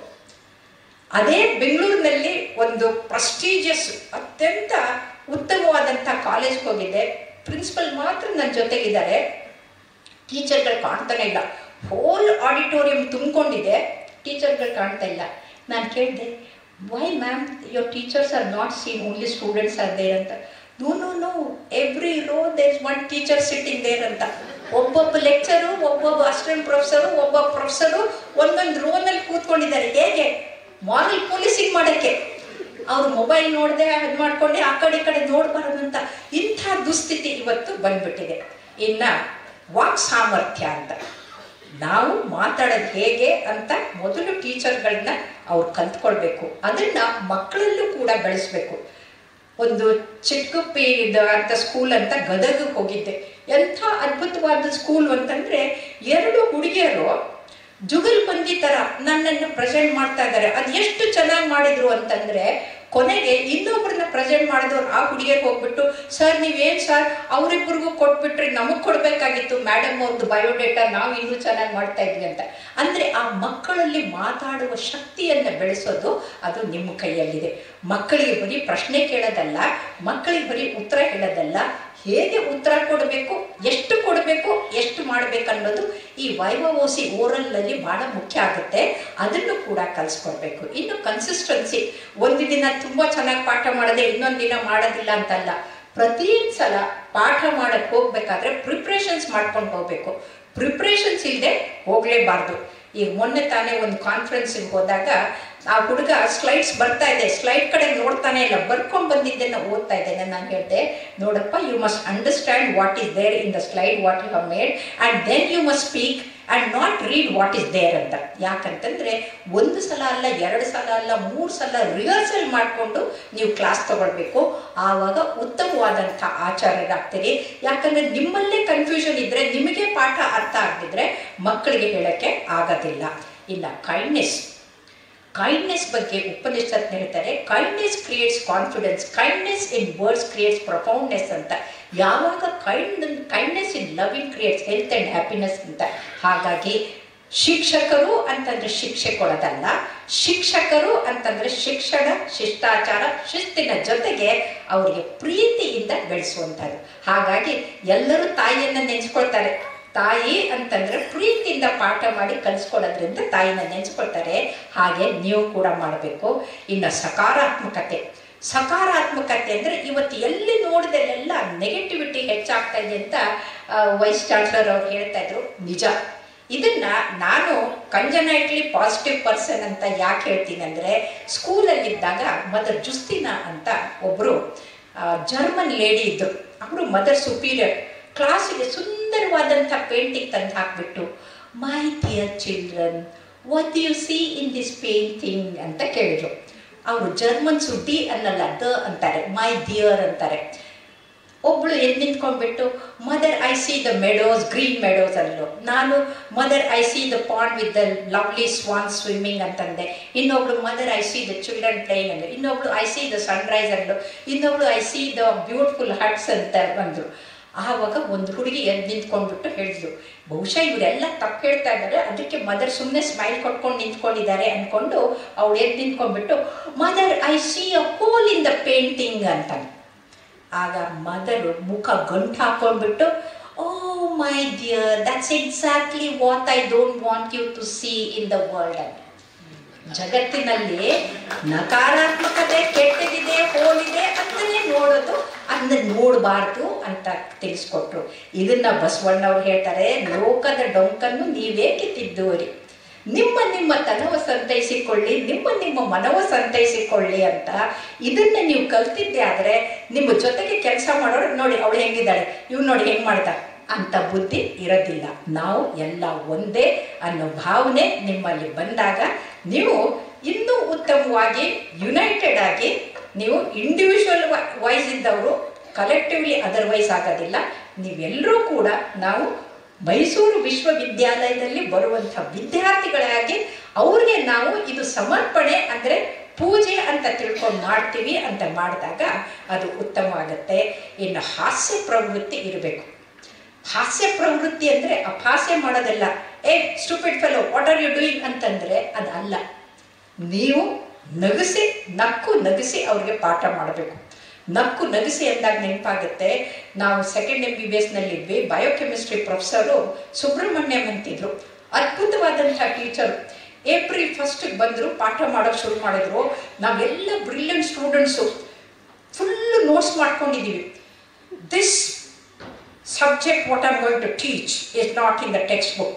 ಅದೇ ಬೆಂಗಳೂರಿನಲ್ಲಿ ಒಂದು ಪ್ರೆಸ್ಟೀಜಿಯಸ್ ಅತ್ಯಂತ ಉತ್ತಮವಾದಂಥ ಕಾಲೇಜ್ಗೆ ಹೋಗಿದ್ದೆ. ಪ್ರಿನ್ಸಿಪಲ್ ಮಾತ್ರ ನನ್ನ ಜೊತೆಗಿದ್ದಾರೆ, ಟೀಚರ್ಗಳು ಕಾಣ್ತಾನೆ ಇಲ್ಲ. ಹೋಲ್ ಆಡಿಟೋರಿಯಂ ತುಂಬಿಕೊಂಡಿದೆ, ಟೀಚರ್ಗಳು ಕಾಣ್ತಾ ಇಲ್ಲ. ನಾನು ಕೇಳಿದೆ, why ma'am your teachers are not seen, only students are there ಅಂತ. No every row there is one teacher sitting there ಅಂತ. ಒಬ್ಬೊಬ್ಬ ಲೆಕ್ಚರು, ಒಬ್ಬೊಬ್ಬ ಅಸಿಸ್ಟೆಂಟ್ ಪ್ರೊಫೆಸರು, ಒಬ್ಬ ಪ್ರೊಫೆಸರು ಒಂದೊಂದು ರೋನಲ್ಲಿ ಕೂತ್ಕೊಂಡಿದ್ದಾರೆ. ಹೇಗೆ? ಮಾರಲ್ ಪೊಲೀಸಿಂಗ್ ಮಾಡೋಕ್ಕೆ. ಅವ್ರು ಮೊಬೈಲ್ ನೋಡದೆ ಅದು ಮಾಡ್ಕೊಂಡೆ ಆ ಕಡೆ ಈ ಕಡೆ ನೋಡಬಾರದಂತ ಇಂಥ ದುಸ್ಥಿತಿ ಇವತ್ತು ಬಂದ್ಬಿಟ್ಟಿದೆ. ಇನ್ನು ವಾಕ್ ಸಾಮರ್ಥ್ಯ ಅಂತ, ನಾವು ಮಾತಾಡೋದು ಹೇಗೆ ಅಂತ ಮೊದಲು ಟೀಚರ್ಗಳನ್ನ ಅವ್ರು ಕಲ್ತ್ಕೊಳ್ಬೇಕು. ಅದನ್ನು ಮಕ್ಕಳಲ್ಲೂ ಕೂಡ ಬೆಳೆಸ್ಬೇಕು. ಒಂದು ಚಿಟ್ಕುಪ್ಪಿ ಅಂತ ಸ್ಕೂಲ್ ಅಂತ ಗದಗಕ್ಕೆ ಹೋಗಿದ್ದೆ. ಎಂಥ ಅದ್ಭುತವಾದ ಸ್ಕೂಲ್ ಅಂತಂದರೆ, 2 ಹುಡುಗಿಯರು ಜುಗಲ್ಬಂದಿ ಥರ ನನ್ನನ್ನು ಪ್ರೆಸೆಂಟ್ ಮಾಡ್ತಾ ಇದ್ದಾರೆ. ಅದು ಎಷ್ಟು ಚೆನ್ನಾಗಿ ಮಾಡಿದ್ರು ಅಂತಂದರೆ, ಕೊನೆಗೆ ಇನ್ನೊಬ್ಬರನ್ನ ಪ್ರೆಸೆಂಟ್ ಮಾಡಿದವ್ರು ಆ ಹುಡುಗಿಯರಿಗೆ ಹೋಗ್ಬಿಟ್ಟು, ಸರ್ ನೀವೇನು ಸರ್ ಅವರಿಬ್ಬರಿಗೂ ಕೊಟ್ಬಿಟ್ರೆ ನಮಗೆ ಕೊಡಬೇಕಾಗಿತ್ತು ಮೇಡಮ್ ಅವ್ರದ್ದು ಬಯೋಡೇಟಾ, ನಾವು ಇನ್ನೂ ಚೆನ್ನಾಗಿ ಮಾಡ್ತಾ ಇದ್ವಿ ಅಂತ. ಅಂದರೆ ಆ ಮಕ್ಕಳಲ್ಲಿ ಮಾತಾಡುವ ಶಕ್ತಿಯನ್ನು ಬೆಳೆಸೋದು ಅದು ನಿಮ್ಮ ಕೈಯಲ್ಲಿದೆ. ಮಕ್ಕಳಿಗೆ ಬರೀ ಪ್ರಶ್ನೆ ಕೇಳೋದಲ್ಲ, ಮಕ್ಕಳಿಗೆ ಬರೀ ಉತ್ತರ ಹೇಳೋದಲ್ಲ, ಹೇಗೆ ಉತ್ತರ ಕೊಡಬೇಕು, ಎಷ್ಟು ಮಾಡಬೇಕು ಅನ್ನೋದು ಈ ವೈವೋಸಿ ಓರಲ್ನಲ್ಲಿ ಭಾಳ ಮುಖ್ಯ ಆಗುತ್ತೆ. ಅದನ್ನು ಕೂಡ ಕಲಿಸ್ಕೊಡ್ಬೇಕು. ಇನ್ನು ಕನ್ಸಿಸ್ಟೆನ್ಸಿ, ಒಂದು ದಿನ ತುಂಬ ಚೆನ್ನಾಗಿ ಪಾಠ ಮಾಡದೆ ಇನ್ನೊಂದು ದಿನ ಮಾಡೋದಿಲ್ಲ ಅಂತಲ್ಲ. ಪ್ರತಿ ಸಲ ಪಾಠ ಮಾಡಕ್ಕೆ ಹೋಗ್ಬೇಕಾದ್ರೆ ಪ್ರಿಪ್ರೇಷನ್ಸ್ ಮಾಡ್ಕೊಂಡು ಹೋಗಬೇಕು. ಪ್ರಿಪ್ರೇಷನ್ಸ್ ಇಲ್ಲದೆ ಹೋಗಲೇಬಾರ್ದು. ಈಗ ಮೊನ್ನೆ ತಾನೇ ಒಂದು ಕಾನ್ಫರೆನ್ಸಿಗೆ ಹೋದಾಗ ಆ ಹುಡುಗ ಸ್ಲೈಡ್ಸ್ ಬರ್ತಾ ಇದೆ, ಸ್ಲೈಡ್ ಕಡೆ ನೋಡ್ತಾನೆ ಇಲ್ಲ, ಬರ್ಕೊಂಡು ಬಂದಿದ್ದನ್ನು ಓದ್ತಾ ಇದ್ದೇನೆ. ನಾನು ಹೇಳಿದೆ, ನೋಡಪ್ಪ, you must understand what is there in the slide, what you have made, and then you must speak and not read what is there ಅಂತ. ಯಾಕಂತಂದರೆ 1 ಸಲ ಅಲ್ಲ, 2 ಸಲ ಅಲ್ಲ, 3 ಸಲ ರಿಹರ್ಸಲ್ ಮಾಡಿಕೊಂಡು ನೀವು ಕ್ಲಾಸ್ ತಗೊಳ್ಬೇಕು. ಆವಾಗ ಉತ್ತಮವಾದಂಥ ಆಚಾರ್ಯರಾಗ್ತೀರಿ. ಯಾಕಂದರೆ ನಿಮ್ಮಲ್ಲೇ ಕನ್ಫ್ಯೂಷನ್ ಇದ್ದರೆ, ನಿಮಗೆ ಪಾಠ ಅರ್ಥ ಆಗದಿದ್ದರೆ ಮಕ್ಕಳಿಗೆ ಹೇಳೋಕ್ಕೆ ಆಗೋದಿಲ್ಲ. ಇಲ್ಲ, ಕೈಂಡ್ನೆಸ್ ಬಗ್ಗೆ ಉಪನಿಷತ್ ಹೇಳ್ತಾರೆ, kindness creates confidence, kindness in words creates profoundness ಅಂತ. ಯಾವಾಗ kindness in loving creates health and happiness ಅಂತ. ಹಾಗಾಗಿ ಶಿಕ್ಷಕರು ಅಂತಂದರೆ ಶಿಕ್ಷೆ ಕೊಡೋದಲ್ಲ, ಶಿಕ್ಷಕರು ಅಂತಂದರೆ ಶಿಕ್ಷಣ, ಶಿಷ್ಟಾಚಾರ, ಶಿಸ್ತಿನ ಜೊತೆಗೆ ಅವರಿಗೆ ಪ್ರೀತಿಯಿಂದ ಬೆಳೆಸುವಂಥದ್ದು. ಹಾಗಾಗಿ ಎಲ್ಲರೂ ತಾಯಿಯನ್ನು ನೆನೆಸ್ಕೊಳ್ತಾರೆ. ತಾಯಿ ಅಂತಂದರೆ ಪ್ರೀತಿಯಿಂದ ಪಾಠ ಮಾಡಿ ಕಲಿಸ್ಕೊಡೋದ್ರಿಂದ ತಾಯಿನ ನೆನೆಸ್ಕೊಳ್ತಾರೆ. ಹಾಗೆ ನೀವು ಕೂಡ ಮಾಡಬೇಕು. ಇನ್ನು ಸಕಾರಾತ್ಮಕತೆ ಅಂದರೆ ಇವತ್ತು ಎಲ್ಲಿ ನೋಡಿದಲ್ಲೆಲ್ಲ ನೆಗೆಟಿವಿಟಿ ಹೆಚ್ಚಾಗ್ತಾ ಇದೆ ಅಂತ ವೈಸ್ ಚಾನ್ಸಲರ್ ಅವ್ರು ಹೇಳ್ತಾ ಇದ್ರು. ನಿಜ. ಇದನ್ನು ನಾನು ಕಂಜನೈಟ್ಲಿ ಪಾಸಿಟಿವ್ ಪರ್ಸನ್ ಅಂತ ಯಾಕೆ ಹೇಳ್ತೀನಿ ಅಂದರೆ, ಸ್ಕೂಲಲ್ಲಿದ್ದಾಗ ಮದರ್ ಜುಸ್ತಿನಾ ಅಂತ ಒಬ್ಬರು ಜರ್ಮನ್ ಲೇಡಿ ಇದ್ದರು. ಅವರು ಮದರ್ ಸುಪೀರಿಯರ್. ಕ್ಲಾಸಿಗೆ ಸುಂದರವಾದಂಥ ಪೇಂಟಿಂಗ್ ತಂದು ಹಾಕ್ಬಿಟ್ಟು, my dear children, what do U C in this painting ಅಂತ ಕೇಳಿದ್ರು. ಅವರು ಜರ್ಮನ್ ಸುದ್ದಿ ಅನ್ನಲ್ಲ, ದ ಅಂತಾರೆ, ಮೈ ಡಿಯರ್ ಅಂತಾರೆ. ಒಬ್ಬಳು ಎದ್ದು ನಿಂತ್ಕೊಂಡ್ಬಿಟ್ಟು, mother I see the meadows, green meadows ಅಲ್ಲೋ. ನಾನು mother I see the pond with the lovely swan swimming ಅಂತಂದೆ. ಇನ್ನೊಬ್ಳು mother I see the children playing ಅಂದರು. ಇನ್ನೊಬ್ಳು ಐ ಸಿ ದ ಸನ್ರೈಸ್ ಅಂದರು. ಇನ್ನೊಬ್ಳು I see the beautiful huts ಅಂತ ಬಂದರು. ಆವಾಗ ಒಂದು ಹುಡುಗಿ ಎದ್ದು ನಿಂತ್ಕೊಂಡ್ಬಿಟ್ಟು ಹೇಳಿದ್ರು, ಬಹುಶಃ ಇವರೆಲ್ಲ ತಪ್ಪು ಹೇಳ್ತಾ ಇದ್ದಾರೆ, ಅದಕ್ಕೆ ಮದರ್ ಸುಮ್ಮನೆ ಸ್ಮೈಲ್ ಕೊಟ್ಕೊಂಡು ನಿಂತ್ಕೊಂಡಿದ್ದಾರೆ ಅಂದ್ಕೊಂಡು ಅವಳು ಎದ್ದು ನಿಂತ್ಕೊಂಡ್ಬಿಟ್ಟು, mother I see a hole in the painting ಅಂತ. ಆಗ ಮದರ್ ಮುಖ ಗಂಟು ಹಾಕೊಂಡ್ಬಿಟ್ಟು, oh my dear, that's exactly what I don't want you to see in the world ಅಂತ. ಜಗತ್ತಿನಲ್ಲಿ ನಕಾರಾತ್ಮಕತೆ, ಕೆಟ್ಟದಿದೆ, ಹೋಲಿದೆ ಅಂತಲೇ ನೋಡೋದು, ಅದನ್ನ ನೋಡಬಾರ್ದು ಅಂತ ತಿಳಿಸ್ಕೊಟ್ರು. ಇದನ್ನ ಬಸವಣ್ಣವ್ರು ಹೇಳ್ತಾರೆ, ಲೋಕದ ಡೊಂಕನ್ನು ನೀವೇಕೆ ತಿದ್ದುವರಿ, ನಿಮ್ಮ ತನವ ಸಂತೈಸಿಕೊಳ್ಳಿ, ನಿಮ್ಮ ಮನವ ಸಂತೈಸಿಕೊಳ್ಳಿ ಅಂತ. ಇದನ್ನ ನೀವು ಕಲ್ತಿದ್ದೆ ಆದರೆ ನಿಮ್ಮ ಜೊತೆಗೆ ಕೆಲಸ ಮಾಡೋರು, ನೋಡಿ ಅವಳು ಹೆಂಗಿದ್ದಾಳೆ, ಇವ್ನು ನೋಡಿ ಹೆಂಗೆ ಮಾಡ್ತಾರೆ ಅಂತ ಬುದ್ಧಿ ಇರೋದಿಲ್ಲ. ನಾವು ಎಲ್ಲ ಒಂದೇ ಅನ್ನೋ ಭಾವನೆ ನಿಮ್ಮಲ್ಲಿ ಬಂದಾಗ ನೀವು ಇನ್ನೂ ಉತ್ತಮವಾಗಿ ಯುನೈಟೆಡ್ ಆಗಿ, ನೀವು ಇಂಡಿವಿಜುವಲ್ ವೈಸ್ ಇದ್ದವರು ಕಲೆಕ್ಟಿವ್ಲಿ ಅದರ್ವೈಸ್ ಆಗೋದಿಲ್ಲ. ನೀವೆಲ್ಲರೂ ಕೂಡ ನಾವು ಮೈಸೂರು ವಿಶ್ವವಿದ್ಯಾಲಯದಲ್ಲಿ ಬರುವಂಥ ವಿದ್ಯಾರ್ಥಿಗಳಾಗಿ ಅವ್ರಿಗೆ ನಾವು ಇದು ಸಮರ್ಪಣೆ ಅಂದರೆ ಪೂಜೆ ಅಂತ ತಿಳ್ಕೊಂಡು ಮಾಡ್ತೀವಿ ಅಂತ ಮಾಡಿದಾಗ ಅದು ಉತ್ತಮವಾಗುತ್ತೆ. ಇನ್ನು ಹಾಸ್ಯ ಪ್ರವೃತ್ತಿ ಇರಬೇಕು. ಹಾಸ್ಯ ಪ್ರವೃತ್ತಿ ಅಂದರೆ ಅಪಹಾಸ್ಯ ಮಾಡೋದಲ್ಲ, ಏ stupid fellow what are you doing ಅಂತಂದರೆ ಅದಲ್ಲ. ನೀವು ನಗಿಸಿ ನಗಿಸಿ ಅವ್ರಿಗೆ ಪಾಠ ಮಾಡಬೇಕು. ನಗಿಸಿ ಅಂದಾಗ ನೆನಪಾಗುತ್ತೆ, ನಾವು ಸೆಕೆಂಡ್ MBBS ನಲ್ಲಿದ್ವಿ. ಬಯೋಕೆಮಿಸ್ಟ್ರಿ ಪ್ರೊಫೆಸರು ಸುಬ್ರಹ್ಮಣ್ಯಂ ಅಂತಿದ್ರು, ಅದ್ಭುತವಾದಂಥ ಟೀಚರು. April 1 ಬಂದರು, ಪಾಠ ಮಾಡೋಕ್ಕೆ ಶುರು ಮಾಡಿದ್ರು. ನಾವೆಲ್ಲ ಬ್ರಿಲಿಯಂಟ್ ಸ್ಟೂಡೆಂಟ್ಸು ಫುಲ್ಲು ನೋಟ್ಸ್ ಮಾಡ್ಕೊಂಡಿದ್ದೀವಿ. This subject what I'm going to teach is not in the textbook.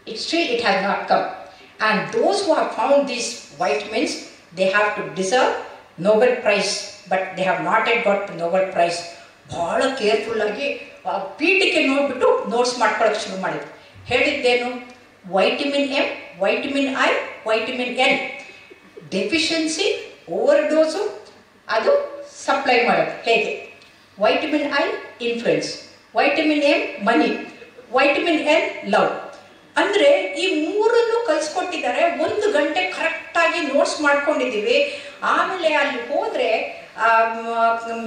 It has not come. And those who have found these vitamins, they have to deserve Nobel Prize, but they have not yet got the Nobel Prize. ಭಾಳ ಕೇರ್ಫುಲ್ ಆಗಿ ಪೀಠಿಕೆ ನೋಡ್ಬಿಟ್ಟು ನೋಟ್ಸ್ ಮಾಡ್ಕೊಳ್ಳೋಕೆ ಶುರು ಮಾಡಿದ್ರು. ಹೇಳಿದ್ದೇನು? Vitamin M, vitamin I, vitamin N deficiency, overdose ಅದು ಸಪ್ಲೈ ಮಾಡೋದು ಹೇಗೆ? Vitamin I influence, vitamin M money, vitamin N love. ಅಂದರೆ ಈ ಮೂರನ್ನು ಕಲಿಸ್ಕೊಟ್ಟಿದ್ದಾರೆ. 1 ಗಂಟೆ ಕರೆಕ್ಟಾಗಿ ನೋಟ್ಸ್ ಮಾಡ್ಕೊಂಡಿದ್ದೀವಿ. ಆಮೇಲೆ ಅಲ್ಲಿ ಹೋದರೆ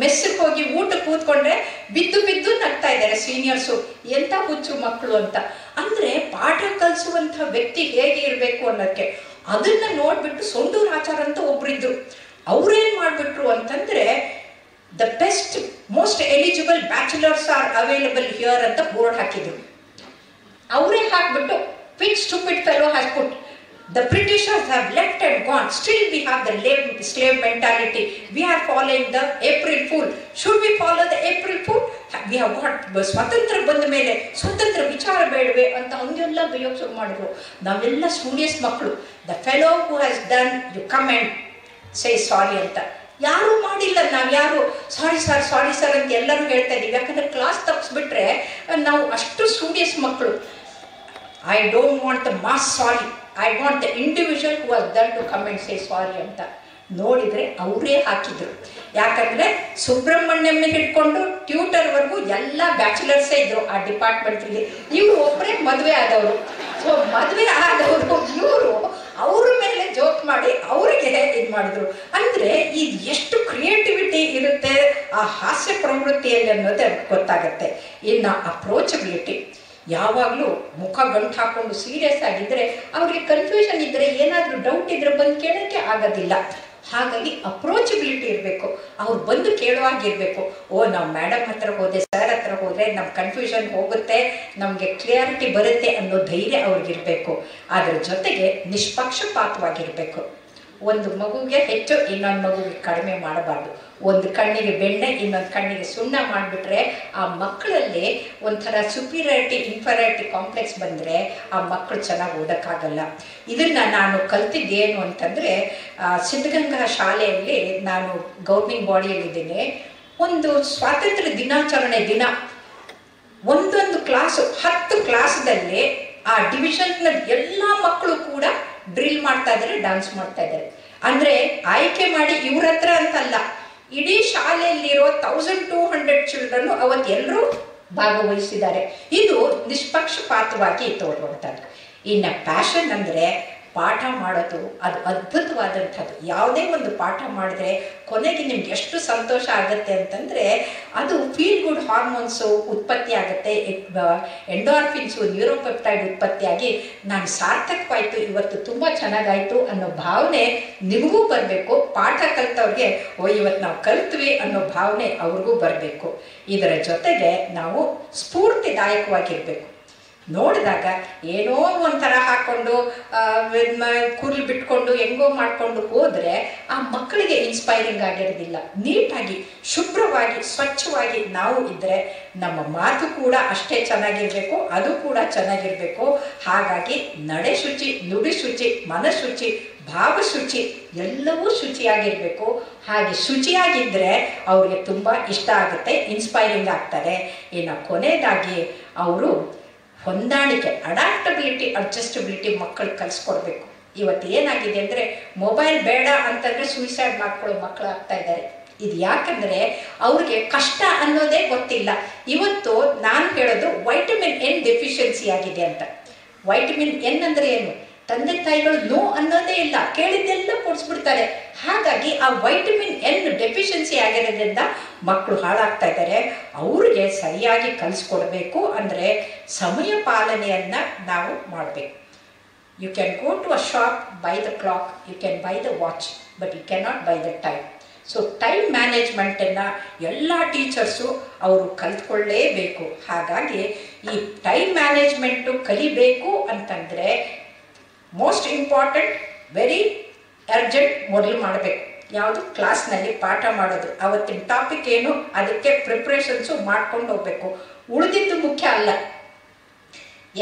ಮೆಸ್ಸಿಗೆ ಹೋಗಿ ಊಟಕ್ಕೆ ಕೂತ್ಕೊಂಡ್ರೆ ಬಿದ್ದು ನಗ್ತಾ ಇದ್ದಾರೆ ಸೀನಿಯರ್ಸು, ಎಂಥ ಹುಚ್ಚು ಮಕ್ಕಳು ಅಂತ. ಅಂದರೆ ಪಾಠ ಕಲಿಸುವಂಥ ವ್ಯಕ್ತಿ ಹೇಗೆ ಇರಬೇಕು ಅನ್ನೋಕ್ಕೆ ಅದನ್ನು ನೋಡಿಬಿಟ್ಟು ಸೊಂಡೂರು ಆಚಾರ ಅಂತ ಒಬ್ಬರಿದ್ರು. ಅವ್ರೇನು ಮಾಡಿಬಿಟ್ರು ಅಂತಂದರೆ, the best most eligible bachelors are available here ಅಂತ ಬೋರ್ಡ್ ಹಾಕಿದ್ರು. ಅವರೇ ಹಾಕ್ಬಿಟ್ಟು which stupid fellow has put the Britishers have left and gone, still we have the slave mentality, we are following the April Fool. Should we follow the April Fool? We have got ಸ್ವತಂತ್ರ ಬಂದ ಮೇಲೆ ಸ್ವತಂತ್ರ ವಿಚಾರ ಬೇಡವೆ ಅಂತ ಹಂಗೆಲ್ಲ ಬೈಯೋಕೆ ಶುರು ಮಾಡಿದ್ರು. ನಾವೆಲ್ಲ ಸ್ಟೂಡಿಯಸ್ ಮಕ್ಕಳು. the fellow who has done, you come and say sorry ಅಂತ ಯಾರೂ ಮಾಡಿಲ್ಲ. ನಾವು ಯಾರು ಸಾರಿ ಸರ್ ಅಂತ ಎಲ್ಲರೂ ಹೇಳ್ತಾ ಇದ್ದೀವಿ. ಯಾಕಂದರೆ ಕ್ಲಾಸ್ ತಪ್ಪಿಸ್ಬಿಟ್ರೆ ನಾವು ಅಷ್ಟು ಸ್ಟೂಡಿಯಸ್ ಮಕ್ಕಳು. I don't want the mass sorry, I want the individual who has done to come and say sorry ಅಂತ ನೋಡಿದರೆ ಅವರೇ ಹಾಕಿದ್ರು. ಯಾಕಂದರೆ ಸುಬ್ರಹ್ಮಣ್ಯಂ ಹಿಡ್ಕೊಂಡು ಟ್ಯೂಟರ್ವರೆಗೂ ಎಲ್ಲ ಬ್ಯಾಚುಲರ್ಸೇ ಇದ್ರು ಆ ಡಿಪಾರ್ಟ್ಮೆಂಟಲ್ಲಿ. ಇವರು ಒಬ್ಬರೇ ಮದುವೆ ಆದವರು. ಸೊ ಮದುವೆ ಆದವರು ಇವರು ಅವ್ರ ಮೇಲೆ ಜೋಕ್ ಮಾಡಿ ಅವರಿಗೆ ಇದು ಮಾಡಿದ್ರು. ಅಂದರೆ ಇದು ಎಷ್ಟು ಕ್ರಿಯೇಟಿವಿಟಿ ಇರುತ್ತೆ ಆ ಹಾಸ್ಯ ಪ್ರವೃತ್ತಿಯಲ್ಲಿ ಅನ್ನೋದೇ ಗೊತ್ತಾಗತ್ತೆ. ಇನ್ನು ಅಪ್ರೋಚಬಿಲಿಟಿ, ಯಾವಾಗಲೂ ಮುಖ ಗಂಟು ಹಾಕ್ಕೊಂಡು ಸೀರಿಯಸ್ ಆಗಿದ್ದರೆ ಅವ್ರಿಗೆ ಕನ್ಫ್ಯೂಷನ್ ಇದ್ದರೆ, ಏನಾದರೂ ಡೌಟ್ ಇದ್ದರೆ ಬಂದು ಕೇಳೋಕ್ಕೆ ಆಗೋದಿಲ್ಲ. ಹಾಗಾಗಿ ಅಪ್ರೋಚಬಿಲಿಟಿ ಇರಬೇಕು. ಅವ್ರು ಬಂದು ಕೇಳುವಾಗಿರಬೇಕು. ನಾವು ಮೇಡಮ್ ಹತ್ರ ಹೋದೆ, ಸರ್ ಹತ್ರ ಹೋದರೆ ನಮ್ಮ ಕನ್ಫ್ಯೂಷನ್ ಹೋಗುತ್ತೆ, ನಮಗೆ ಕ್ಲಿಯಾರಿಟಿ ಬರುತ್ತೆ ಅನ್ನೋ ಧೈರ್ಯ ಅವ್ರಿಗಿರಬೇಕು. ಅದರ ಜೊತೆಗೆ ನಿಷ್ಪಕ್ಷಪಾತವಾಗಿರಬೇಕು. ಒಂದು ಮಗುಗೆ ಹೆಚ್ಚು, ಇನ್ನೊಂದು ಮಗುಗೆ ಕಡಿಮೆ ಮಾಡಬಾರ್ದು. ಒಂದು ಕಣ್ಣಿಗೆ ಬೆಣ್ಣೆ, ಇನ್ನೊಂದು ಕಣ್ಣಿಗೆ ಸುಣ್ಣ ಮಾಡಿಬಿಟ್ರೆ ಆ ಮಕ್ಕಳಲ್ಲಿ ಒಂಥರ ಸುಪೀರಿಯಾರಿಟಿ ಇನ್ಫೀರಿಯಾರಿಟಿ ಕಾಂಪ್ಲೆಕ್ಸ್ ಬಂದರೆ ಆ ಮಕ್ಕಳು ಚೆನ್ನಾಗಿ ಓದೋಕ್ಕಾಗಲ್ಲ. ಇದನ್ನು ನಾನು ಕಲ್ತಿದ್ದೇನು ಅಂತಂದರೆ, ಸಿದ್ಧಗಂಗಾ ಶಾಲೆಯಲ್ಲಿ ನಾನು ಗೌರ್ನಿಂಗ್ ಬಾಡಿಯಲ್ಲಿದ್ದೀನಿ. ಒಂದು ಸ್ವಾತಂತ್ರ್ಯ ದಿನಾಚರಣೆ ದಿನ ಒಂದೊಂದು ಕ್ಲಾಸು 10 ಕ್ಲಾಸ್ದಲ್ಲಿ ಆ ಡಿವಿಷನ್ನ ಎಲ್ಲ ಮಕ್ಕಳು ಕೂಡ ಡ್ರಿಲ್ ಮಾಡ್ತಾ ಇದ್ದಾರೆ, ಡ್ಯಾನ್ಸ್ ಮಾಡ್ತಾ ಇದ್ದಾರೆ. ಅಂದರೆ ಆಯ್ಕೆ ಮಾಡಿ ಇವ್ರ ಹತ್ರ ಅಂತಲ್ಲ, ಇಡೀ ಶಾಲೆಯಲ್ಲಿರೋ 1200 ಚಿಲ್ಡ್ರನ್ ಅವತ್ತು ಎಲ್ಲರೂ ಭಾಗವಹಿಸಿದ್ದಾರೆ. ಇದು ನಿಷ್ಪಕ್ಷಪಾತವಾಗಿ ತೋರುವಂಥದ್ದು. ಇನ್ನು ಪ್ಯಾಷನ್ ಅಂದರೆ ಪಾಠ ಮಾಡೋದು, ಅದು ಅದ್ಭುತವಾದಂಥದ್ದು. ಯಾವುದೇ ಒಂದು ಪಾಠ ಮಾಡಿದ್ರೆ ಕೊನೆಗೆ ನಿಮ್ಗೆ ಎಷ್ಟು ಸಂತೋಷ ಆಗುತ್ತೆ ಅಂತಂದರೆ, ಅದು ಫೀಲ್ ಗುಡ್ ಹಾರ್ಮೋನ್ಸು ಉತ್ಪತ್ತಿ ಆಗುತ್ತೆ, ಎಂಡೋರ್ಫಿನ್ಸು, ನ್ಯೂರೋಪೆಪ್ಟೈಡ್ ಉತ್ಪತ್ತಿಯಾಗಿ ನಾನು ಸಾರ್ಥಕವಾಯಿತು, ಇವತ್ತು ತುಂಬ ಚೆನ್ನಾಗಾಯಿತು ಅನ್ನೋ ಭಾವನೆ ನಿಮಗೂ ಬರಬೇಕು. ಪಾಠ ಕಲಿತವ್ರಿಗೆ ಇವತ್ತು ನಾವು ಕಲಿತ್ವಿ ಅನ್ನೋ ಭಾವನೆ ಅವ್ರಿಗೂ ಬರಬೇಕು. ಇದರ ಜೊತೆಗೆ ನಾವು ಸ್ಫೂರ್ತಿದಾಯಕವಾಗಿರಬೇಕು. ನೋಡಿದಾಗ ಏನೋ ಒಂಥರ ಹಾಕ್ಕೊಂಡು ಕೂದಲು ಬಿಟ್ಕೊಂಡು ಹೆಂಗೋ ಮಾಡಿಕೊಂಡು ಹೋದರೆ ಆ ಮಕ್ಕಳಿಗೆ ಇನ್ಸ್ಪೈರಿಂಗ್ ಆಗಿರೋದಿಲ್ಲ. ನೀಟಾಗಿ ಶುಭ್ರವಾಗಿ ಸ್ವಚ್ಛವಾಗಿ ನಾವು ಇದ್ದರೆ ನಮ್ಮ ಮಾತು ಕೂಡ ಅಷ್ಟೇ ಚೆನ್ನಾಗಿರಬೇಕು, ಅದು ಕೂಡ ಚೆನ್ನಾಗಿರಬೇಕು. ಹಾಗಾಗಿ ನಡೆ ಶುಚಿ, ನುಡಿ ಶುಚಿ, ಮನಶುಚಿ, ಭಾವಶುಚಿ ಎಲ್ಲವೂ ಶುಚಿಯಾಗಿರಬೇಕು. ಹಾಗೆ ಶುಚಿಯಾಗಿದ್ದರೆ ಅವ್ರಿಗೆ ತುಂಬ ಇಷ್ಟ ಆಗುತ್ತೆ, ಇನ್ಸ್ಪೈರಿಂಗ್ ಆಗ್ತಾರೆ. ಇನ್ನು ಕೊನೆಯದಾಗಿ ಅವರು ಹೊಂದಾಣಿಕೆ, ಅಡಾಪ್ಟಬಿಲಿಟಿ, ಅಡ್ಜಸ್ಟಬಿಲಿಟಿ ಮಕ್ಕಳು ಕಲಿಸ್ಕೊಡ್ಬೇಕು. ಇವತ್ತು ಏನಾಗಿದೆ ಅಂದರೆ, ಮೊಬೈಲ್ ಬೇಡ ಅಂತಂದರೆ ಸೂಸೈಡ್ ಮಾಡ್ಕೊಳ್ಳೋ ಮಕ್ಕಳು ಆಗ್ತಾ ಇದ್ದಾರೆ. ಇದು ಯಾಕಂದರೆ ಅವ್ರಿಗೆ ಕಷ್ಟ ಅನ್ನೋದೇ ಗೊತ್ತಿಲ್ಲ. ಇವತ್ತು ನಾನು ಹೇಳೋದು ವೈಟಮಿನ್ N ಡೆಫಿಷಿಯನ್ಸಿ ಆಗಿದೆ ಅಂತ. ವೈಟಮಿನ್ N ಅಂದರೆ ಏನು? ತಂದೆ ತಾಯಿಗಳು ನೋ ಅನ್ನೋದೇ ಇಲ್ಲ, ಕೇಳಿದ್ದೆಲ್ಲ ಕೊಡಿಸ್ಬಿಡ್ತಾರೆ. ಹಾಗಾಗಿ ಆ ವೈಟಮಿನ್ N ಡೆಫಿಷಿಯನ್ಸಿ ಆಗಿರೋದ್ರಿಂದ ಮಕ್ಕಳು ಹಾಳಾಗ್ತಾ ಇದ್ದಾರೆ. ಅವ್ರಿಗೆ ಸರಿಯಾಗಿ ಕಲಿಸ್ಕೊಡ್ಬೇಕು. ಅಂದರೆ ಸಮಯ ಪಾಲನೆಯನ್ನು ನಾವು ಮಾಡಬೇಕು. You can go to a shop, buy the clock, you can buy the watch, but you cannot buy the time. So time ಮ್ಯಾನೇಜ್ಮೆಂಟನ್ನು ಎಲ್ಲ ಟೀಚರ್ಸು ಅವರು ಕಲ್ತ್ಕೊಳ್ಳೇಬೇಕು. ಹಾಗಾಗಿ ಈ ಟೈಮ್ ಮ್ಯಾನೇಜ್ಮೆಂಟು ಕಲಿಬೇಕು ಅಂತಂದರೆ ಮೋಸ್ಟ್ ಇಂಪಾರ್ಟೆಂಟ್, ವೆರಿ ಅರ್ಜೆಂಟ್ ಮೊದಲು ಮಾಡಬೇಕು. ಯಾವುದು? ಕ್ಲಾಸ್ನಲ್ಲಿ ಪಾಠ ಮಾಡೋದು. ಅವತ್ತಿನ ಟಾಪಿಕ್ ಏನು ಅದಕ್ಕೆ ಪ್ರಿಪ್ರೇಷನ್ಸು ಮಾಡ್ಕೊಂಡು ಹೋಗಬೇಕು. ಉಳಿದಿದ್ದು ಮುಖ್ಯ ಅಲ್ಲ.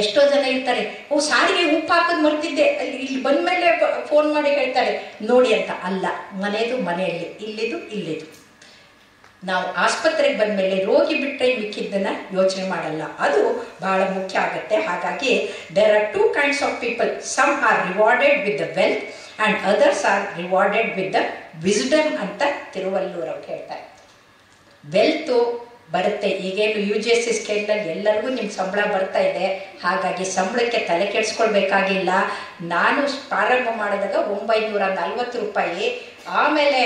ಎಷ್ಟೋ ಜನ ಇರ್ತಾರೆ, ಸಾರಿಗೆ ಉಪ್ಪು ಹಾಕೋದು ಮರ್ತಿದ್ದೆ, ಇಲ್ಲಿ ಬಂದಮೇಲೆ ಫೋನ್ ಮಾಡಿ ಹೇಳ್ತಾರೆ ನೋಡಿ ಅಂತ. ಅಲ್ಲ, ಮನೆಯದು ಮನೆಯಲ್ಲಿ, ಇಲ್ಲಿದು ಇಲ್ಲಿದು. ನಾವು ಆಸ್ಪತ್ರೆಗೆ ಬಂದಮೇಲೆ ರೋಗಿ ಬಿಟ್ಟರೆ ಮಿಕ್ಕಿದ್ದನ್ನು ಯೋಚನೆ ಮಾಡಲ್ಲ. ಅದು ಬಹಳ ಮುಖ್ಯ ಆಗುತ್ತೆ. ಹಾಗಾಗಿ there are 2 kinds of people. Some are rewarded with the wealth and others are rewarded with the wisdom ಅಂತ ತಿರುವಲ್ಲೂರ್ ಅವ್ರು ಹೇಳ್ತಾರೆ. ವೆಲ್ತು ಬರುತ್ತೆ. ಈಗೇನು UGC ಸ್ಕೇಲ್ನಲ್ಲಿ ಎಲ್ಲರಿಗೂ ನಿಮ್ಮ ಸಂಬಳ ಬರ್ತಾ ಇದೆ. ಹಾಗಾಗಿ ಸಂಬಳಕ್ಕೆ ತಲೆ ಕೆಡಿಸ್ಕೊಳ್ಬೇಕಾಗಿಲ್ಲ. ನಾನು ಪ್ರಾರಂಭ ಮಾಡಿದಾಗ 940 ರೂಪಾಯಿ. ಆಮೇಲೆ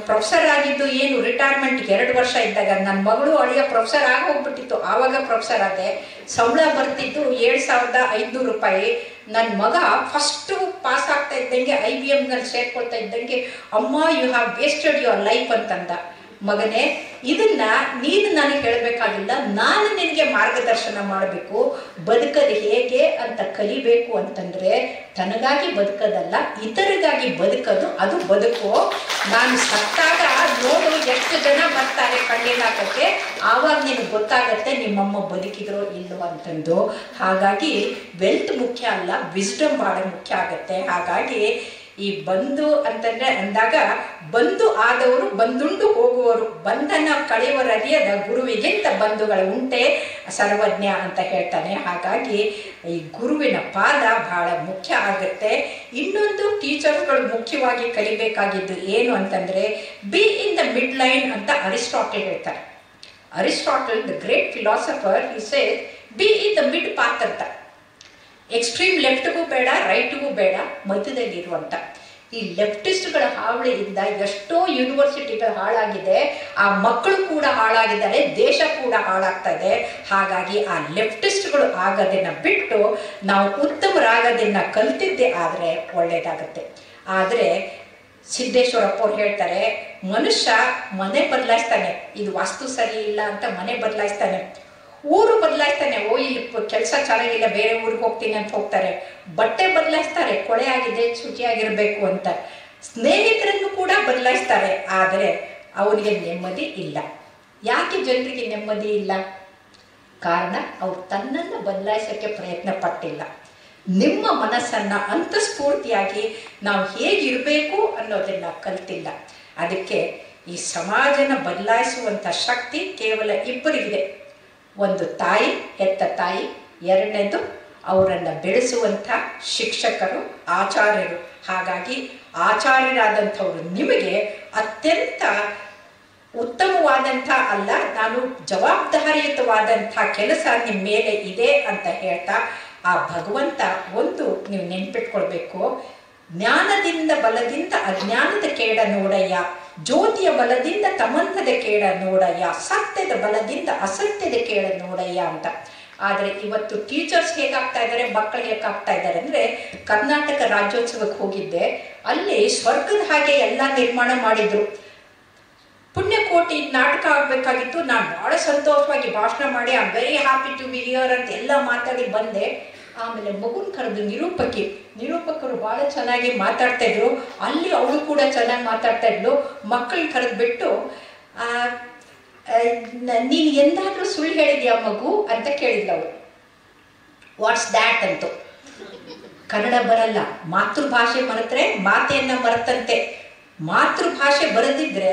ಪ್ರೊಫೆಸರ್ ಆಗಿದ್ದು ಏನು ರಿಟೈರ್ಮೆಂಟ್ 2 ವರ್ಷ ಇದ್ದಾಗ ನನ್ನ ಮಗಳು ಅಳಿಯ ಪ್ರೊಫೆಸರ್ ಆಗಿ ಹೋಗ್ಬಿಟ್ಟಿತ್ತು. ಆವಾಗ ಪ್ರೊಫೆಸರ್ ಆದೆ. ಸಂಬಳ ಬರ್ತಿದ್ದು 7500 ರೂಪಾಯಿ. ನನ್ನ ಮಗ ಫಸ್ಟು ಪಾಸ್ ಆಗ್ತಾ ಇದ್ದಂಗೆ IBMನಲ್ಲಿ ಸೇರ್ಕೊಳ್ತಾ ಇದ್ದಂಗೆ, ಅಮ್ಮ you have wasted your life ಅಂತಂದ. ಮಗನೇ, ಇದನ್ನ ನೀನು ನನಗೆ ಹೇಳಬೇಕಾಗಿಲ್ಲ, ನಾನು ನಿನಗೆ ಮಾರ್ಗದರ್ಶನ ಮಾಡಬೇಕು. ಬದುಕದು ಹೇಗೆ ಅಂತ ಕಲಿಬೇಕು ಅಂತಂದರೆ ತನಗಾಗಿ ಬದುಕೋದಲ್ಲ, ಇತರಿಗಾಗಿ ಬದುಕೋದು, ಅದು ಬದುಕು. ನಾನು ಸತ್ತಾಗ ನೋಡು ಎಷ್ಟು ಜನ ಬರ್ತಾರೆ ಕಣ್ಣೀರಾಕಕ್ಕೆ, ಆವಾಗ ನಿನಗೆ ಗೊತ್ತಾಗತ್ತೆ ನಿಮ್ಮಮ್ಮ ಬದುಕಿದ್ರೋ ಇಲ್ಲೋ ಅಂತಂದು. ಹಾಗಾಗಿ ವೆಲ್ತ್ ಮುಖ್ಯ ಅಲ್ಲ, ವಿಸ್ಡಮ್ ಭಾಳ ಮುಖ್ಯ ಆಗುತ್ತೆ. ಹಾಗಾಗಿ ಈ ಬಂಧು ಅಂತಂದ್ರೆ ಅಂದಾಗ ಬಂಧು ಆದವರು ಬಂದುಂಡು ಹೋಗುವವರು, ಬಂಧನ ಕಳೆಯುವರರಿಯದ ಗುರುವಿಗಿಂತ ಬಂಧುಗಳು ಉಂಟೆ ಸರ್ವಜ್ಞ ಅಂತ ಹೇಳ್ತಾನೆ. ಹಾಗಾಗಿ ಈ ಗುರುವಿನ ಪಾದ ಬಹಳ ಮುಖ್ಯ ಆಗುತ್ತೆ. ಇನ್ನೊಂದು ಟೀಚರ್ಸ್ಗಳು ಮುಖ್ಯವಾಗಿ ಕಲಿಬೇಕಾಗಿದ್ದು ಏನು ಅಂತಂದ್ರೆ B in the mid line ಅಂತ ಅರಿಸ್ಟಾಟಲ್ ಹೇಳ್ತಾರೆ. Aristotle the great philosopher, he says B in the mid path ಅಂತ. ಎಕ್ಸ್ಟ್ರೀಮ್ ಲೆಫ್ಟ್ಗೂ ಬೇಡ, ರೈಟ್ಗೂ ಬೇಡ, ಮಧ್ಯದಲ್ಲಿರುವಂಥ. ಈ ಲೆಫ್ಟಿಸ್ಟ್ಗಳ ಹಾವಳಿಯಿಂದ ಎಷ್ಟೋ ಯೂನಿವರ್ಸಿಟಿಗಳು ಹಾಳಾಗಿದೆ, ಆ ಮಕ್ಕಳು ಕೂಡ ಹಾಳಾಗಿದ್ದಾರೆ, ದೇಶ ಕೂಡ ಹಾಳಾಗ್ತಾ ಇದೆ. ಹಾಗಾಗಿ ಆ ಲೆಫ್ಟಿಸ್ಟ್ಗಳು ಆಗೋದನ್ನು ಬಿಟ್ಟು ನಾವು ಉತ್ತಮರಾಗೋದನ್ನು ಕಲಿತಿದ್ದೆ ಆದರೆ ಒಳ್ಳೆಯದಾಗತ್ತೆ. ಆದರೆ ಸಿದ್ದೇಶ್ವರಪ್ಪ ಅವ್ರು ಹೇಳ್ತಾರೆ, ಮನುಷ್ಯ ಮನೆ ಬದಲಾಯಿಸ್ತಾನೆ, ಇದು ವಾಸ್ತು ಸರಿ ಇಲ್ಲ ಅಂತ ಮನೆ ಬದಲಾಯಿಸ್ತಾನೆ, ಊರು ಬದಲಾಯಿಸ್ತಾನೆ, ಇಲ್ಲಿ ಕೆಲಸ ಚೆನ್ನಾಗಿಲ್ಲ ಬೇರೆ ಊರಿಗೆ ಹೋಗ್ತೀನಿ ಅಂತ ಹೋಗ್ತಾರೆ, ಬಟ್ಟೆ ಬದಲಾಯಿಸ್ತಾರೆ, ಕೊಳೆ ಆಗಿದೆ ಶುಚಿಯಾಗಿರಬೇಕು ಅಂತ, ಸ್ನೇಹಿತರನ್ನು ಕೂಡ ಬದಲಾಯಿಸ್ತಾರೆ. ಆದರೆ ಅವರಿಗೆ ನೆಮ್ಮದಿ ಇಲ್ಲ. ಯಾಕೆ ಜನರಿಗೆ ನೆಮ್ಮದಿ ಇಲ್ಲ? ಕಾರಣ ಅವ್ರು ತನ್ನನ್ನು ಬದಲಾಯಿಸೋಕ್ಕೆ ಪ್ರಯತ್ನ ಪಟ್ಟಿಲ್ಲ. ನಿಮ್ಮ ಮನಸ್ಸನ್ನು ಅಂತಸ್ಫೂರ್ತಿಯಾಗಿ ನಾವು ಹೇಗಿರಬೇಕು ಅನ್ನೋದನ್ನು ಕಲ್ತಿಲ್ಲ. ಅದಕ್ಕೆ ಈ ಸಮಾಜನ ಬದಲಾಯಿಸುವಂಥ ಶಕ್ತಿ ಕೇವಲ ಇಬ್ಬರಿಗಿದೆ. ಒಂದು ತಾಯಿ, ಹೆತ್ತ ತಾಯಿ, ಎರಡನೇದು ಅವರನ್ನು ಬೆಳೆಸುವಂಥ ಶಿಕ್ಷಕರು, ಆಚಾರ್ಯರು. ಹಾಗಾಗಿ ಆಚಾರ್ಯರಾದಂಥವರು ನಿಮಗೆ ಅತ್ಯಂತ ಉತ್ತಮವಾದಂಥ ಅಲ್ಲ, ನಾನು ಜವಾಬ್ದಾರಿಯುತವಾದಂಥ ಕೆಲಸ ನಿಮ್ಮ ಮೇಲೆ ಇದೆ ಅಂತ ಹೇಳ್ತಾ ಆ ಭಗವಂತ ಒಂದು ನೀವು ನೆನ್ಪಿಟ್ಕೊಳ್ಬೇಕು, ಜ್ಞಾನದಿಂದ ಬಲದಿಂದ ಅಜ್ಞಾನದ ಕೇಡ ನೋಡಯ್ಯ, ಜ್ಯೋತಿಯ ಬಲದಿಂದ ತಮಂತದ ಕೇಡ ನೋಡಯ್ಯ, ಸತ್ಯದ ಬಲದಿಂದ ಅಸತ್ಯದ ಕೇಡ ನೋಡಯ್ಯ ಅಂತ. ಆದರೆ ಇವತ್ತು ಟೀಚರ್ಸ್ ಹೇಗಾಗ್ತಾ ಇದ್ದಾರೆ, ಮಕ್ಕಳು ಹೇಗಾಗ್ತಾ ಇದ್ದಾರೆ ಅಂದರೆ, ಕರ್ನಾಟಕ ರಾಜ್ಯೋತ್ಸವಕ್ಕೆ ಹೋಗಿದ್ದೆ, ಅಲ್ಲಿ ಸ್ವರ್ಗದ ಹಾಗೆ ಎಲ್ಲ ನಿರ್ಮಾಣ ಮಾಡಿದ್ರು. ಪುಣ್ಯಕೋಟಿ ನಾಟಕ ಆಗಬೇಕಾಗಿತ್ತು. ನಾನು ಭಾಳ ಸಂತೋಷವಾಗಿ ಭಾಷಣ ಮಾಡಿ I am very happy to be here ಅಂತ ಎಲ್ಲ ಮಾತಾಡಿ ಬಂದೆ. ಆಮೇಲೆ ಮಗುನ ಕರೆದು ನಿರೂಪಕರು ಭಾಳ ಚೆನ್ನಾಗಿ ಮಾತಾಡ್ತಾ ಇದ್ರು. ಅಲ್ಲಿ ಅವಳು ಕೂಡ ಚೆನ್ನಾಗಿ ಮಾತಾಡ್ತಾ ಇದ್ಲು. ಮಕ್ಕಳನ್ನ ಕರೆದ್ಬಿಟ್ಟು ನೀನು ಎಂದಾದ್ರೂ ಸುಳ್ಳು ಹೇಳಿದ್ಯಾ ಮಗು ಅಂತ ಕೇಳಿದ್ಲವಳು. ವಾಟ್ಸ್ ದ್ಯಾಟ್ ಅಂತು. ಕನ್ನಡ ಬರಲ್ಲ, ಮಾತೃಭಾಷೆ ಮರೆತರೆ ಮಾತೆಯನ್ನ ಮರೆತಂತೆ. ಮಾತೃಭಾಷೆ ಬರೆದಿದ್ರೆ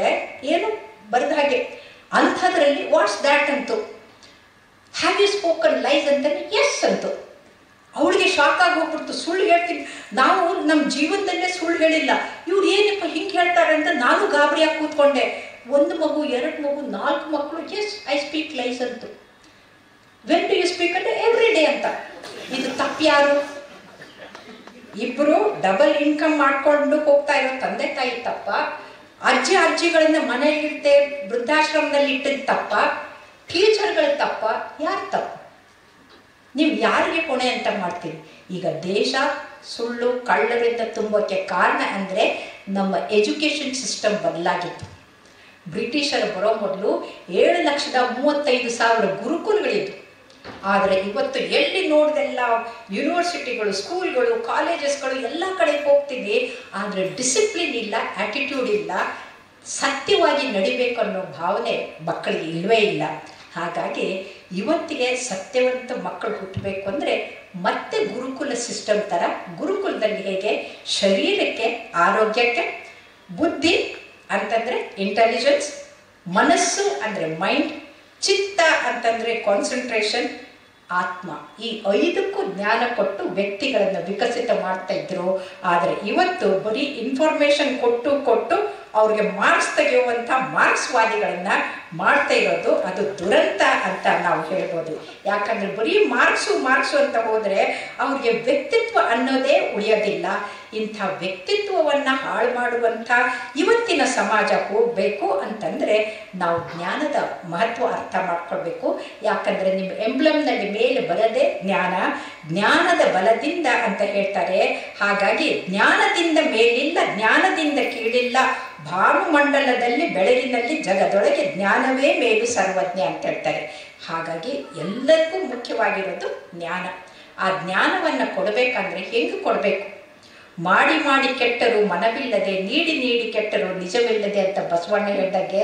ಏನು ಬರೆದ ಹಾಗೆ. ಅಂಥದ್ರಲ್ಲಿ ವಾಟ್ಸ್ ದ್ಯಾಟ್ ಅಂತು. ಹ್ಯಾವ್ ಯು ಸ್ಪೋಕನ್ ಲೈಸ್ ಅಂತಾನೆ ಎಸ್ ಅಂತು. ಅವಳಿಗೆ ಶಾಕ್ ಆಗಿ ಹೋಗ್ಬಿಡ್ತು. ಸುಳ್ಳು ಹೇಳ್ತೀನಿ, ನಾವು ನಮ್ಮ ಜೀವನದಲ್ಲೇ ಸುಳ್ಳು ಹೇಳಿಲ್ಲ, ಇವ್ರು ಏನಪ್ಪ ಹಿಂಗೆ ಹೇಳ್ತಾರೆ ಅಂತ ನಾನು ಗಾಬರಿಯಾಗಿ ಕೂತ್ಕೊಂಡೆ. 1 ಮಗು, 2 ಮಗು, 4 ಮಕ್ಕಳು, ಎಸ್ ಐ ಸ್ಪೀಕ್ ಲೈಸ್ ಅಂತು. ವೆನ್ ಡು ಯು ಸ್ಪೀಕ್ ಅಂದ್ರೆ ಎವ್ರಿ ಡೇ ಅಂತ. ಇದು ತಪ್ಪು ಯಾರು? ಇಬ್ಬರು ಡಬಲ್ ಇನ್ಕಮ್ ಮಾಡ್ಕೊಂಡು ಹೋಗ್ತಾ ಇರೋ ತಂದೆ ತಾಯಿ ತಪ್ಪ? ಅಜ್ಜಿಗಳನ್ನ ಮನೆಯಲ್ಲಿಟ್ಟೆ ವೃದ್ಧಾಶ್ರಮದಲ್ಲಿ ಇಟ್ಟಿದ್ದ ತಪ್ಪ? ಟೀಚರ್ಗಳ ತಪ್ಪ? ಯಾರು ತಪ್ಪು? ನೀವು ಯಾರಿಗೆ ಹೊಣೆ ಅಂತ ಮಾಡ್ತೀವಿ? ಈಗ ದೇಶ ಸುಳ್ಳು ಕಳ್ಳರಿಂದ ತುಂಬೋಕ್ಕೆ ಕಾರಣ ಅಂದರೆ ನಮ್ಮ ಎಜುಕೇಷನ್ ಸಿಸ್ಟಮ್ ಬದಲಾಗಿತ್ತು. ಬ್ರಿಟಿಷರು ಬರೋ ಮೊದಲು 7,35,000 ಗುರುಕುಲಗಳಿದ್ದು. ಆದರೆ ಇವತ್ತು ಎಲ್ಲಿ ನೋಡಿದೆಲ್ಲ ಯೂನಿವರ್ಸಿಟಿಗಳು, ಸ್ಕೂಲ್ಗಳು, ಕಾಲೇಜಸ್ಗಳು ಎಲ್ಲ ಕಡೆ ಹೋಗ್ತೀವಿ. ಆದರೆ ಡಿಸಿಪ್ಲಿನ್ ಇಲ್ಲ, ಆ್ಯಟಿಟ್ಯೂಡ್ ಇಲ್ಲ, ಸತ್ಯವಾಗಿ ನಡಿಬೇಕು ಅನ್ನೋ ಭಾವನೆ ಮಕ್ಕಳಿಗೆ ಇಲ್ಲವೇ ಇಲ್ಲ. ಹಾಗಾಗಿ ಇವತ್ತಿಗೆ ಸತ್ಯವಂತ ಮಕ್ಕಳು ಹುಟ್ಟಬೇಕು ಅಂದರೆ ಮತ್ತೆ ಗುರುಕುಲ ಸಿಸ್ಟಮ್ ಥರ, ಗುರುಕುಲದಲ್ಲಿ ಹೇಗೆ ಶರೀರಕ್ಕೆ ಆರೋಗ್ಯಕ್ಕೆ, ಬುದ್ಧಿ ಅಂತಂದರೆ ಇಂಟೆಲಿಜೆನ್ಸ್, ಮನಸ್ಸು ಅಂದರೆ ಮೈಂಡ್, ಚಿತ್ತ ಅಂತಂದರೆ ಕಾನ್ಸಂಟ್ರೇಷನ್, ಆತ್ಮ, ಈ 5ಕ್ಕೂ ಜ್ಞಾನ ಕೊಟ್ಟು ವ್ಯಕ್ತಿಗಳನ್ನು ವಿಕಸಿತ ಮಾಡ್ತಾ ಇದ್ರು. ಆದರೆ ಇವತ್ತು ಬರೀ ಇನ್ಫಾರ್ಮೇಷನ್ ಕೊಟ್ಟು ಅವ್ರಿಗೆ ಮಾರ್ಕ್ಸ್ ತೆಗೆಯುವಂಥ ಮಾರ್ಕ್ಸ್ವಾದಿಗಳನ್ನು ಮಾಡ್ತಾ ಇರೋದು ಅದು ದುರಂತ ಅಂತ ನಾವು ಹೇಳ್ಬೋದು. ಯಾಕಂದರೆ ಬರೀ ಮಾರ್ಕ್ಸು ಅಂತ ಹೋದರೆ ಅವ್ರಿಗೆ ವ್ಯಕ್ತಿತ್ವ ಅನ್ನೋದೇ ಉಳಿಯೋದಿಲ್ಲ. ಇಂಥ ವ್ಯಕ್ತಿತ್ವವನ್ನು ಹಾಳು ಮಾಡುವಂಥ ಇವತ್ತಿನ ಸಮಾಜ ಹೋಗಬೇಕು ಅಂತಂದರೆ ನಾವು ಜ್ಞಾನದ ಮಹತ್ವ ಅರ್ಥ ಮಾಡ್ಕೊಳ್ಬೇಕು. ಯಾಕಂದರೆ ನಿಮ್ಮ ಎಂಬ್ಲಮ್ನಲ್ಲಿ ಮೇಲೆ ಬರದೆ ಜ್ಞಾನ, ಜ್ಞಾನದ ಬಲದಿಂದ ಅಂತ ಹೇಳ್ತಾರೆ. ಹಾಗಾಗಿ ಜ್ಞಾನದಿಂದ ಮೇಲಿಲ್ಲ, ಜ್ಞಾನದಿಂದ ಕೀಳಿಲ್ಲ, ಭಾನುಮಂಡಲದಲ್ಲಿ ಬೆಳಗಿನಲ್ಲಿ ಜಗದೊಳಗೆ ಜ್ಞಾನವೇ ಮೇಲು ಸರ್ವಜ್ಞ ಅಂತ ಹೇಳ್ತಾರೆ. ಹಾಗಾಗಿ ಎಲ್ಲರಿಗೂ ಮುಖ್ಯವಾಗಿರೋದು ಜ್ಞಾನ. ಆ ಜ್ಞಾನವನ್ನು ಕೊಡಬೇಕಂದ್ರೆ ಹೆಂಗೆ ಕೊಡಬೇಕು? ಮಾಡಿ ಕೆಟ್ಟರು ಮನವಿಲ್ಲದೆ, ನೀಡಿ ಕೆಟ್ಟರು ನಿಜವಿಲ್ಲದೆ ಅಂತ ಬಸವಣ್ಣ ಹೇಳಿದಾಗೆ,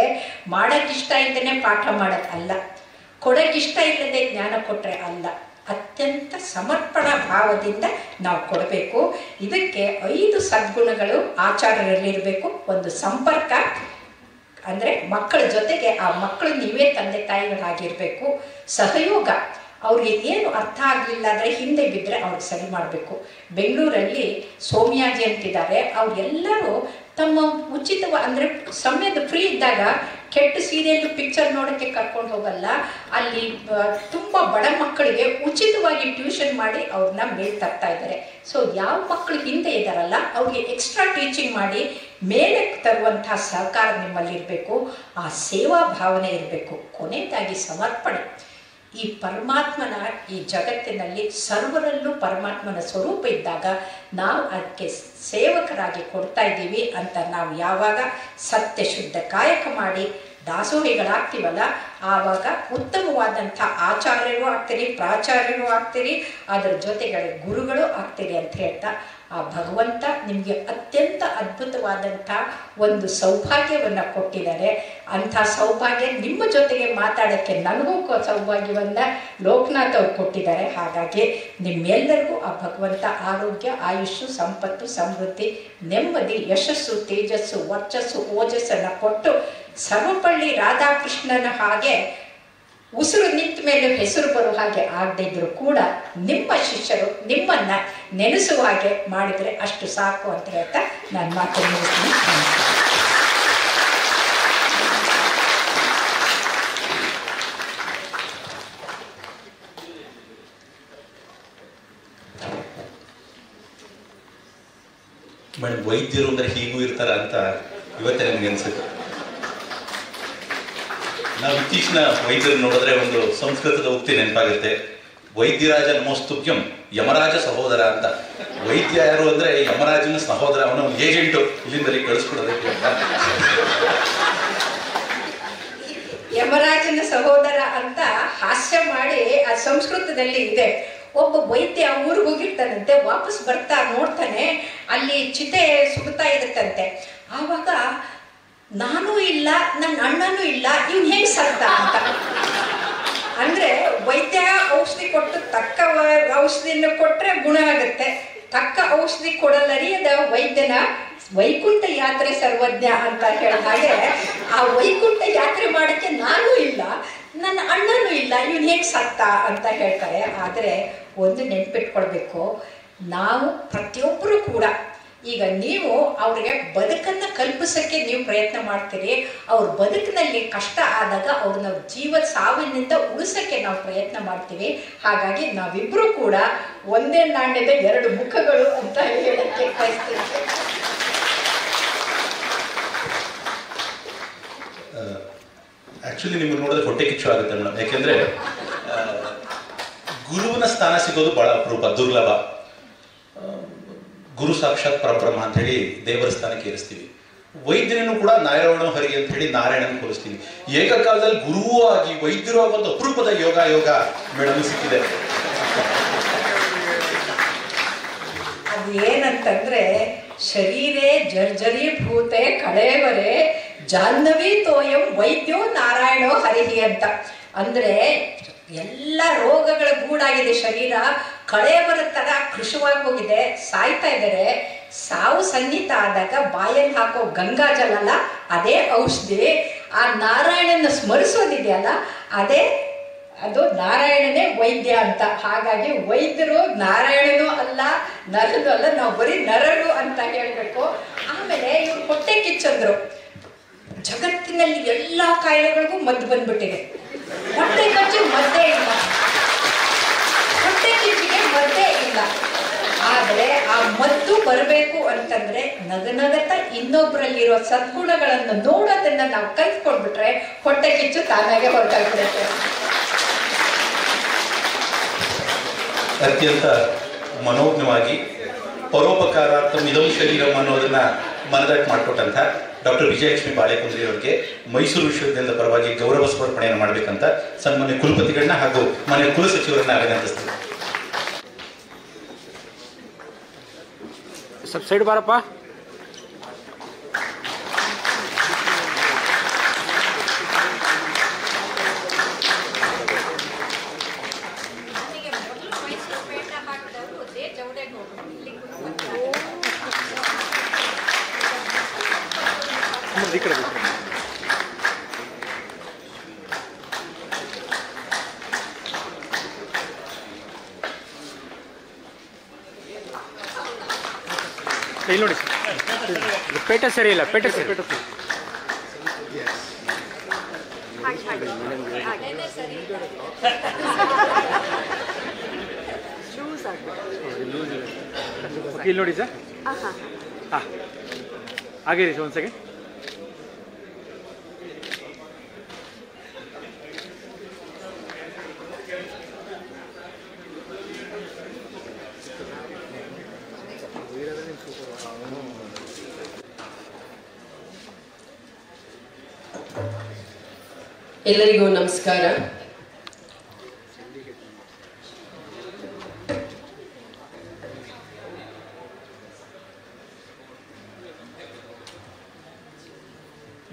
ಮಾಡೋಕ್ಕಿಷ್ಟ ಇಲ್ಲದೇ ಪಾಠ ಮಾಡೋಕ್ಕಲ್ಲ, ಕೊಡೋಕ್ಕಿಷ್ಟ ಇಲ್ಲದೆ ಜ್ಞಾನ ಕೊಟ್ಟರೆ ಅಲ್ಲ. ಅತ್ಯಂತ ಸಮರ್ಪಣಾ ಭಾವದಿಂದ ನಾವು ಕೊಡಬೇಕು. ಇದಕ್ಕೆ 5 ಸದ್ಗುಣಗಳು ಆಚಾರ್ಯರಲ್ಲಿರಬೇಕು. ಒಂದು ಸಂಪರ್ಕ, ಅಂದರೆ ಮಕ್ಕಳ ಜೊತೆಗೆ ಆ ಮಕ್ಕಳು ನೀವೇ ತಂದೆ ತಾಯಿಗಳಾಗಿರಬೇಕು. ಸಹಯೋಗ, ಅವ್ರಿಗೆ ಏನು ಅರ್ಥ ಆಗಲಿಲ್ಲ ಅಂದರೆ ಹಿಂದೆ ಬಿದ್ದರೆ ಅವ್ರಿಗೆ ಸರಿ ಮಾಡಬೇಕು. ಬೆಂಗಳೂರಲ್ಲಿ ಸೋಮಿಯಾಜಿ ಅಂತಿದ್ದಾರೆ, ಅವರೆಲ್ಲರೂ ತಮ್ಮ ಅಂದರೆ ಸಮಯದ ಫ್ರೀ ಇದ್ದಾಗ ಕೆಟ್ಟ ಸೀರಿಯಲ್ಲು ಪಿಕ್ಚರ್ ನೋಡೋಕ್ಕೆ ಕರ್ಕೊಂಡು ಹೋಗಲ್ಲ. ಅಲ್ಲಿ ತುಂಬ ಬಡ ಮಕ್ಕಳಿಗೆ ಉಚಿತವಾಗಿ ಟ್ಯೂಷನ್ ಮಾಡಿ ಅವ್ರನ್ನ ಮೇಲೆ ತರ್ತಾ ಇದ್ದಾರೆ. ಸೊ ಯಾವ ಮಕ್ಕಳು ಹಿಂದೆ ಇದ್ದಾರಲ್ಲ ಅವ್ರಿಗೆ ಎಕ್ಸ್ಟ್ರಾ ಟೀಚಿಂಗ್ ಮಾಡಿ ಮೇಲೆ ತರುವಂಥ ಸಹಕಾರ ನಿಮ್ಮಲ್ಲಿರಬೇಕು. ಆ ಸೇವಾ ಭಾವನೆ ಇರಬೇಕು. ಕೊನೆಯದಾಗಿ ಸಮರ್ಪಣೆ. ಈ ಪರಮಾತ್ಮನ ಈ ಜಗತ್ತಿನಲ್ಲಿ ಸರ್ವರಲ್ಲೂ ಪರಮಾತ್ಮನ ಸ್ವರೂಪ ಇದ್ದಾಗ ನಾವು ಅದಕ್ಕೆ ಸೇವಕರಾಗಿ ಕೊಡ್ತಾ ಇದ್ದೀವಿ ಅಂತ ನಾವು ಯಾವಾಗ ಸತ್ಯ ಶುದ್ಧ ಕಾಯಕ ಮಾಡಿ ದಾಸೋಹಿಗಳಾಗ್ತೀವಲ್ಲ, ಆವಾಗ ಉತ್ತಮವಾದಂಥ ಆಚಾರ್ಯರು ಆಗ್ತೀರಿ, ಪ್ರಾಚಾರ್ಯರು ಆಗ್ತೀರಿ, ಅದರ ಜೊತೆಗೆ ಗುರುಗಳು ಆಗ್ತೀರಿ ಅಂತ ಹೇಳ್ತಾ ಆ ಭಗವಂತ ನಿಮಗೆ ಅತ್ಯಂತ ಅದ್ಭುತವಾದಂಥ ಒಂದು ಸೌಭಾಗ್ಯವನ್ನು ಕೊಟ್ಟಿದ್ದಾರೆ. ಅಂಥ ಸೌಭಾಗ್ಯ ನಿಮ್ಮ ಜೊತೆಗೆ ಮಾತಾಡೋಕ್ಕೆ ನನಗೂ ಸೌಭಾಗ್ಯವನ್ನು ಲೋಕನಾಥ್ ಅವರು ಕೊಟ್ಟಿದ್ದಾರೆ. ಹಾಗಾಗಿ ನಿಮ್ಮೆಲ್ಲರಿಗೂ ಆ ಭಗವಂತ ಆರೋಗ್ಯ, ಆಯುಷ್ಯು, ಸಂಪತ್ತು, ಸಮೃದ್ಧಿ, ನೆಮ್ಮದಿ, ಯಶಸ್ಸು, ತೇಜಸ್ಸು, ವರ್ಚಸ್ಸು, ಓಜಸ್ಸನ್ನು ಕೊಟ್ಟು ಸರ್ವಪಳ್ಳಿ ರಾಧಾಕೃಷ್ಣನ ಹಾಗೆ ಉಸಿರು ನಿಂತ ಮೇಲೆ ಹೆಸರು ಬರೋ ಹಾಗೆ ಆಗದಿದ್ರು ಕೂಡ ನಿಮ್ಮ ಶಿಷ್ಯರು ನಿಮ್ಮನ್ನ ನೆನೆಸುವ ಹಾಗೆ ಮಾಡಿದರೆ ಅಷ್ಟು ಸಾಕು ಅಂತ ಹೇಳ್ತಾ ನಾನು ಮಾತು ಮುಗಿಸ್ತೀನಿ. ಮೇಡಮ್, ವೈದ್ಯರು ಅಂದರೆ ಹೀಗೂ ಇರ್ತಾರ ಅಂತ ಇವತ್ತೇ ನನಗೆ ಅನಿಸುತ್ತೆ. ನಾವು ಇತ್ತೀಚಿನ ವೈದ್ಯರು ನೋಡಿದ್ರೆ ಒಂದು ಸಂಸ್ಕೃತದ ಉಕ್ತಿ ನೆನಪಾಗುತ್ತೆ, ವೈದ್ಯರಾಜ ನಮೋಸ್ತುಭ್ಯಂ ಯಮರಾಜ ಸಹೋದರ ಅಂತ. ವೈದ್ಯ ಯಾರು ಅಂದರೆ ಯಮರಾಜನ ಸಹೋದರ, ಅವನ ಏಜೆಂಟು, ಇಲ್ಲಿಂದಲೇ ಕಳಿಸ್ಕೊಡೋದಕ್ಕೆ. ಯಮರಾಜನ ಸಹೋದರ ಅಂತ ಹಾಸ್ಯ ಮಾಡಿ ಆ ಸಂಸ್ಕೃತದಲ್ಲಿ ಇದೆ. ಒಬ್ಬ ವೈದ್ಯ ಊರಿಗೆ ಹೋಗಿರ್ತಾನಂತೆ, ವಾಪಸ್ ಬರ್ತಾ ನೋಡ್ತಾನೆ ಅಲ್ಲಿ ಚಿತೆ ಸುಡ್ತಾ ಇರುತ್ತಂತೆ. ಆವಾಗ ನಾನೂ ಇಲ್ಲ, ನನ್ನ ಅಣ್ಣನೂ ಇಲ್ಲ, ಇವ್ನು ಹೆಂಗೆ ಸತ್ತ ಅಂತ. ಅಂದರೆ ವೈದ್ಯ ಔಷಧಿ ಕೊಟ್ಟು ತಕ್ಕ ಔಷಧಿಯನ್ನು ಕೊಟ್ಟರೆ ಗುಣ ಆಗುತ್ತೆ, ತಕ್ಕ ಔಷಧಿ ಕೊಡಲರಿಯದ ವೈದ್ಯನ ವೈಕುಂಠ ಯಾತ್ರೆ ಸರ್ವಜ್ಞ ಅಂತ ಹೇಳಿದ ಹಾಗೆ, ಆ ವೈಕುಂಠ ಯಾತ್ರೆ ಮಾಡೋಕ್ಕೆ ನಾನೂ ಇಲ್ಲ, ನನ್ನ ಅಣ್ಣನೂ ಇಲ್ಲ, ಇವ್ನು ಹೇಗೆ ಸತ್ತ ಅಂತ ಹೇಳ್ತಾರೆ. ಆದರೆ ಒಂದು ನೆನ್ಪಿಟ್ಕೊಳ್ಬೇಕು, ನಾವು ಪ್ರತಿಯೊಬ್ಬರು ಕೂಡ ಈಗ ನೀವು ಅವರಿಗೆ ಬದುಕನ್ನು ಕಲ್ಪಿಸೋಕ್ಕೆ ನೀವು ಪ್ರಯತ್ನ ಮಾಡ್ತೀರಿ, ಅವ್ರ ಬದುಕಿನಲ್ಲಿ ಕಷ್ಟ ಆದಾಗ ಅವ್ರನ್ನ ಜೀವ ಸಾವಿನಿಂದ ಉಳಿಸೋಕ್ಕೆ ನಾವು ಪ್ರಯತ್ನ ಮಾಡ್ತೀವಿ. ಹಾಗಾಗಿ ನಾವಿಬ್ಬರು ಕೂಡ ಒಂದೇ ನಾಣ್ಯದ 2 ಮುಖಗಳು ಅಂತ ಹೇಳಕ್ಕೆ ಬಯಸ್ತೀವಿ. ಆ್ಯಕ್ಚುಲಿ ನಿಮ್ಗೆ ನೋಡಿದ್ರೆ ಹೊಟ್ಟೆ ಕಿಚ್ಚು ಆಗುತ್ತೆ ಮೇಡಮ್. ಯಾಕೆಂದರೆ ಗುರುವಿನ ಸ್ಥಾನ ಸಿಗೋದು ಬಹಳ ಅಪರೂಪ, ದುರ್ಲಭ. ಗುರು ಸಾಕ್ಷಾತ್ ಪರಬ್ರಹ್ಮ ಅಂತ ಹೇಳಿ ದೇವರ ಸ್ಥಾನಕ್ಕೆ ಏರಿಸ್ತೀವಿ. ವೈದ್ಯನೂ ಕೂಡ ನಾರಾಯಣ ಹರಿ ಅಂತ ಹೇಳಿ ನಾರಾಯಣನ ಹೋಲಿಸ್ತೀವಿ. ಏಕಕಾಲದಲ್ಲಿ ಗುರುವೂ ಆಗಿ ವೈದ್ಯರು ಆಗುವಂತ ಅಪರೂಪದ ಯೋಗ ಮೇಡಮ್ ಸಿಕ್ಕಿದೆ. ಅದು ಏನಂತಂದ್ರೆ ಶರೀರೇ ಜರ್ಜರೀಭೂತೆ ಕಳೇವರೆ ಜಾಹ್ನವಿ ತೋಯಂ ವೈದ್ಯೋ ನಾರಾಯಣೋ ಹರಿಹಿ ಅಂತ. ಅಂದ್ರೆ ಎಲ್ಲ ರೋಗಗಳ ಗೂಡಾಗಿದೆ ಶರೀರ, ಕಳೇವರ ತರ ಕೃಶವಾಗಿ ಹೋಗಿದೆ, ಸಾಯ್ತಾ ಇದ್ದಾರೆ. ಸಾವು ಸನ್ನಿಹಿತ ಆದಾಗ ಬಾಯಲ್ಲಿ ಹಾಕೋ ಗಂಗಾಜಲ ಅಲ್ಲ, ಅದೇ ಔಷಧಿ. ಆ ನಾರಾಯಣನ ಸ್ಮರಿಸೋದಿದೆಯಲ್ಲ, ಅದು ನಾರಾಯಣನೇ ವೈದ್ಯ ಅಂತ. ಹಾಗಾಗಿ ವೈದ್ಯರು ನಾರಾಯಣನೂ ಅಲ್ಲ, ನರನು ಅಲ್ಲ, ನಾವು ಬರೀ ನರರು ಅಂತ ಹೇಳ್ಬೇಕು. ಆಮೇಲೆ ಇವ್ರು ಹೊಟ್ಟೆ ಕಿಚ್ಚಂದ್ರು. ಜಗತ್ತಿನಲ್ಲಿ ಎಲ್ಲ ಕಾಯಿಲೆಗಳಿಗೂ ಮದ್ದು ಬಂದ್ಬಿಟ್ಟಿದೆ. ಹೊಟ್ಟೆ ಕಚ್ಚಿ ಮದ್ದೇ ಇಲ್ಲ, ಹೊಟ್ಟೆ ಕಿಚ್ಚಿಗೆ ಮದ್ದೇ ಇಲ್ಲ. ಆದರೆ ಆ ಮದ್ದು ಬರಬೇಕು ಅಂತಂದ್ರೆ ನಗನಗತ ಇನ್ನೊಬ್ಬರಲ್ಲಿರೋ ಸದ್ಗುಣಗಳನ್ನು ನೋಡೋದನ್ನ ನಾವು ಕಲ್ತ್ಕೊಂಡ್ಬಿಟ್ರೆ ಹೊಟ್ಟೆ ಕಿಚ್ಚು ತಾನಾಗೆ ಹೊರಟಾಗ್ಬಿಡುತ್ತೆ. ಅತ್ಯಂತ ಮನೋಜ್ಞವಾಗಿ ಪರೋಪಕಾರಾರ್ಥಂ ಇದಂ ಶರೀರಂ ಅನ್ನೋದನ್ನ ಮನದಟ್ಟು ಮಾಡಿಕೊಟ್ಟಂತ ಡಾಕ್ಟರ್ ವಿಜಯಲಕ್ಷ್ಮಿ ಬಾಳೆಕುಂದ್ರಿ ಅವರಿಗೆ ಮೈಸೂರು ವಿಶ್ವವಿದ್ಯಾಲಯದ ಪರವಾಗಿ ಗೌರವ ಸಮರ್ಪಣೆಯನ್ನು ಮಾಡಬೇಕಂತ ಸನ್ಮಾನ್ಯ ಕುಲಪತಿಗಳನ್ನ ಹಾಗೂ ಮನೆಯ ಕುಲಸಚಿವರನ್ನ ಅಭಿನಂದಿಸ್ತೀವಿ. ಸೈಡ್ ಬಾರಪ್ಪ. ಈ ಕಡೆ ಇಲ್ಲಿ ನೋಡಿ, ಪೇಟ ಸರಿ ಇಲ್ಲ, ಪೇಟ ಸರಿ. ಇಲ್ಲಿ ನೋಡಿ ಸರ್. ಹಾಂ ಹಾಗೆ ರೀ, ಒಂದು ಸೆಕೆಂಡ್. ಎಲ್ಲರಿಗೂ ನಮಸ್ಕಾರ.